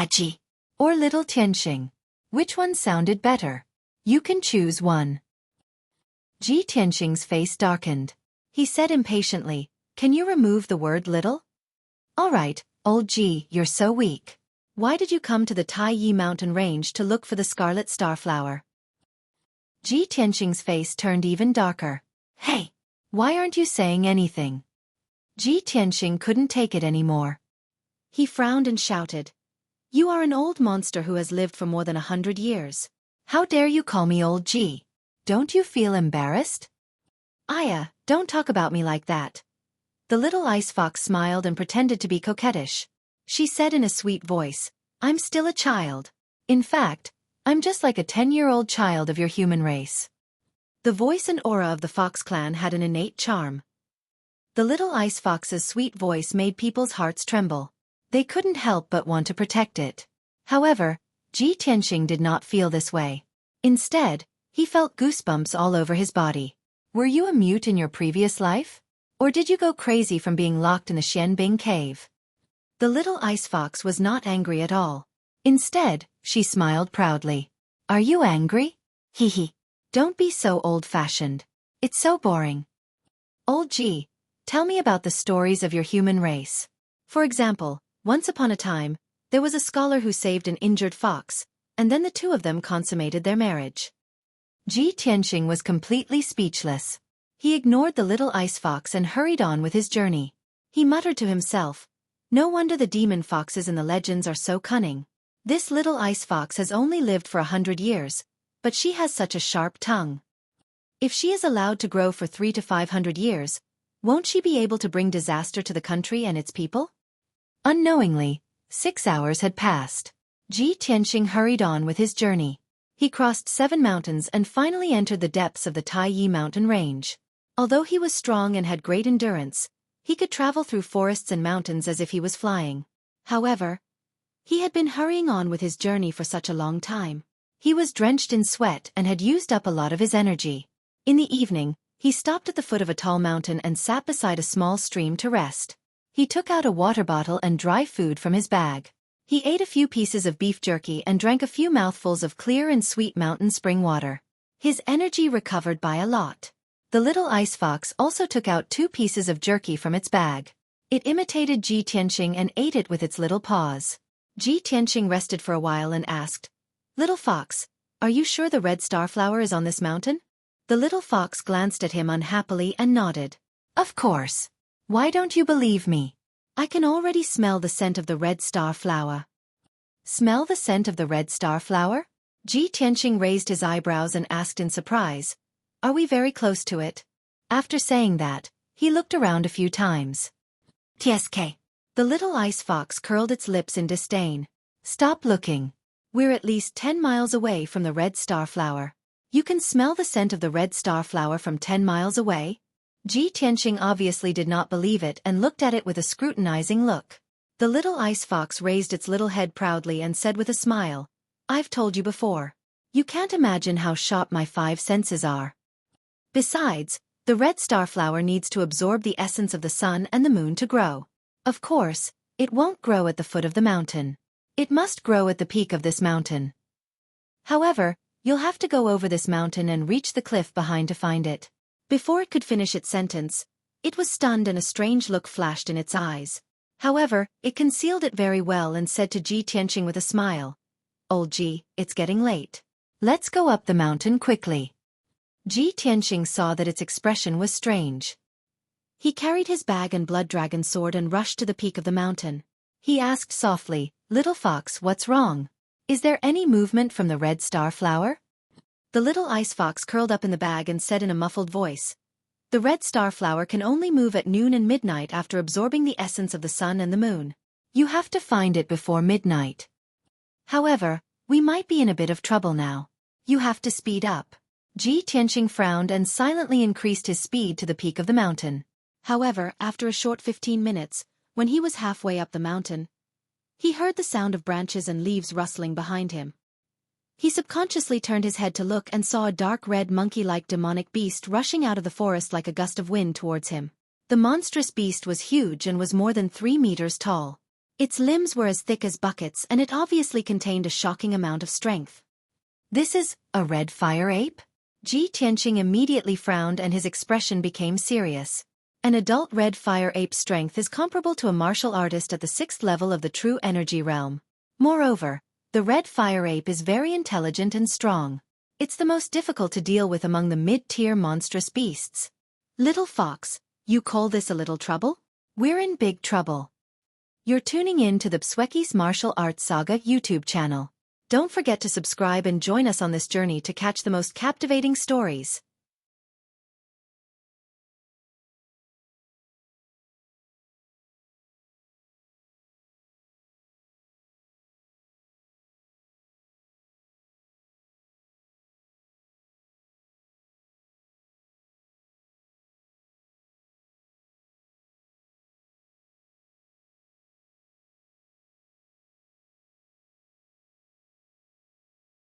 Ji? Or Little Tianxing? Which one sounded better? You can choose one. Ji Tianxing's face darkened. He said impatiently, Can you remove the word little? All right, old Ji, you're so weak. Why did you come to the Tai mountain range to look for the scarlet starflower? Ji Tianxing's face turned even darker. Hey, why aren't you saying anything? Ji Tianxing couldn't take it anymore. He frowned and shouted, You are an old monster who has lived for more than 100 years. How dare you call me old Ji? Don't you feel embarrassed? Aya, don't talk about me like that. The little ice fox smiled and pretended to be coquettish. She said in a sweet voice, I'm still a child. In fact, I'm just like a 10-year-old child of your human race. The voice and aura of the fox clan had an innate charm. The little ice fox's sweet voice made people's hearts tremble. They couldn't help but want to protect it. However, Ji Tianxing did not feel this way. Instead, he felt goosebumps all over his body. Were you a mute in your previous life? Or did you go crazy from being locked in the Xianbing cave? The little ice fox was not angry at all. Instead, she smiled proudly. Are you angry? Hee hee. Don't be so old-fashioned. It's so boring. Old Ji, tell me about the stories of your human race. For example, once upon a time, there was a scholar who saved an injured fox, and then the two of them consummated their marriage. Ji Tianxing was completely speechless. He ignored the little ice fox and hurried on with his journey. He muttered to himself, No wonder the demon foxes in the legends are so cunning. This little ice fox has only lived for 100 years, but she has such a sharp tongue. If she is allowed to grow for 300 to 500 years, won't she be able to bring disaster to the country and its people? Unknowingly, 6 hours had passed. Ji Tianxing hurried on with his journey. He crossed 7 mountains and finally entered the depths of the Tai mountain range. Although he was strong and had great endurance, he could travel through forests and mountains as if he was flying. However, he had been hurrying on with his journey for such a long time. He was drenched in sweat and had used up a lot of his energy. In the evening, he stopped at the foot of a tall mountain and sat beside a small stream to rest. He took out a water bottle and dry food from his bag. He ate a few pieces of beef jerky and drank a few mouthfuls of clear and sweet mountain spring water. His energy recovered by a lot. The little ice fox also took out 2 pieces of jerky from its bag. It imitated Ji Tianxing and ate it with its little paws. Ji Tianxing rested for a while and asked, Little fox, are you sure the red starflower is on this mountain? The little fox glanced at him unhappily and nodded. Of course. Why don't you believe me? I can already smell the scent of the red starflower. Smell the scent of the red starflower? Ji Tianxing raised his eyebrows and asked in surprise, Are we very close to it? After saying that, he looked around a few times. TSK. The little ice fox curled its lips in disdain. Stop looking. We're at least 10 miles away from the red starflower. You can smell the scent of the red starflower from 10 miles away? Ji Tianxing obviously did not believe it and looked at it with a scrutinizing look. The little ice fox raised its little head proudly and said with a smile, I've told you before. You can't imagine how sharp my 5 senses are. Besides, the red starflower needs to absorb the essence of the sun and the moon to grow. Of course, it won't grow at the foot of the mountain. It must grow at the peak of this mountain. However, you'll have to go over this mountain and reach the cliff behind to find it. Before it could finish its sentence, it was stunned and a strange look flashed in its eyes. However, it concealed it very well and said to Ji Tianxing with a smile, Old Ji, it's getting late. Let's go up the mountain quickly. Ji Tianxing saw that its expression was strange. He carried his bag and blood dragon sword and rushed to the peak of the mountain. He asked softly, Little fox, what's wrong? Is there any movement from the red star flower? The little ice fox curled up in the bag and said in a muffled voice, the red star flower can only move at noon and midnight after absorbing the essence of the sun and the moon. You have to find it before midnight. However, we might be in a bit of trouble now. You have to speed up. Ji Tianqing frowned and silently increased his speed to the peak of the mountain. However, after a short 15 minutes, when he was halfway up the mountain, he heard the sound of branches and leaves rustling behind him. He subconsciously turned his head to look and saw a dark red monkey-like demonic beast rushing out of the forest like a gust of wind towards him. The monstrous beast was huge and was more than 3 meters tall. Its limbs were as thick as buckets and it obviously contained a shocking amount of strength. This is a red fire ape? Ji Tianqing immediately frowned and his expression became serious. An adult red fire ape's strength is comparable to a martial artist at the 6th level of the true energy realm. Moreover, the red fire ape is very intelligent and strong. It's the most difficult to deal with among the mid-tier monstrous beasts. Little fox, you call this a little trouble? We're in big trouble. You're tuning in to the Xueqi's Martial Arts Saga YouTube channel. Don't forget to subscribe and join us on this journey to catch the most captivating stories.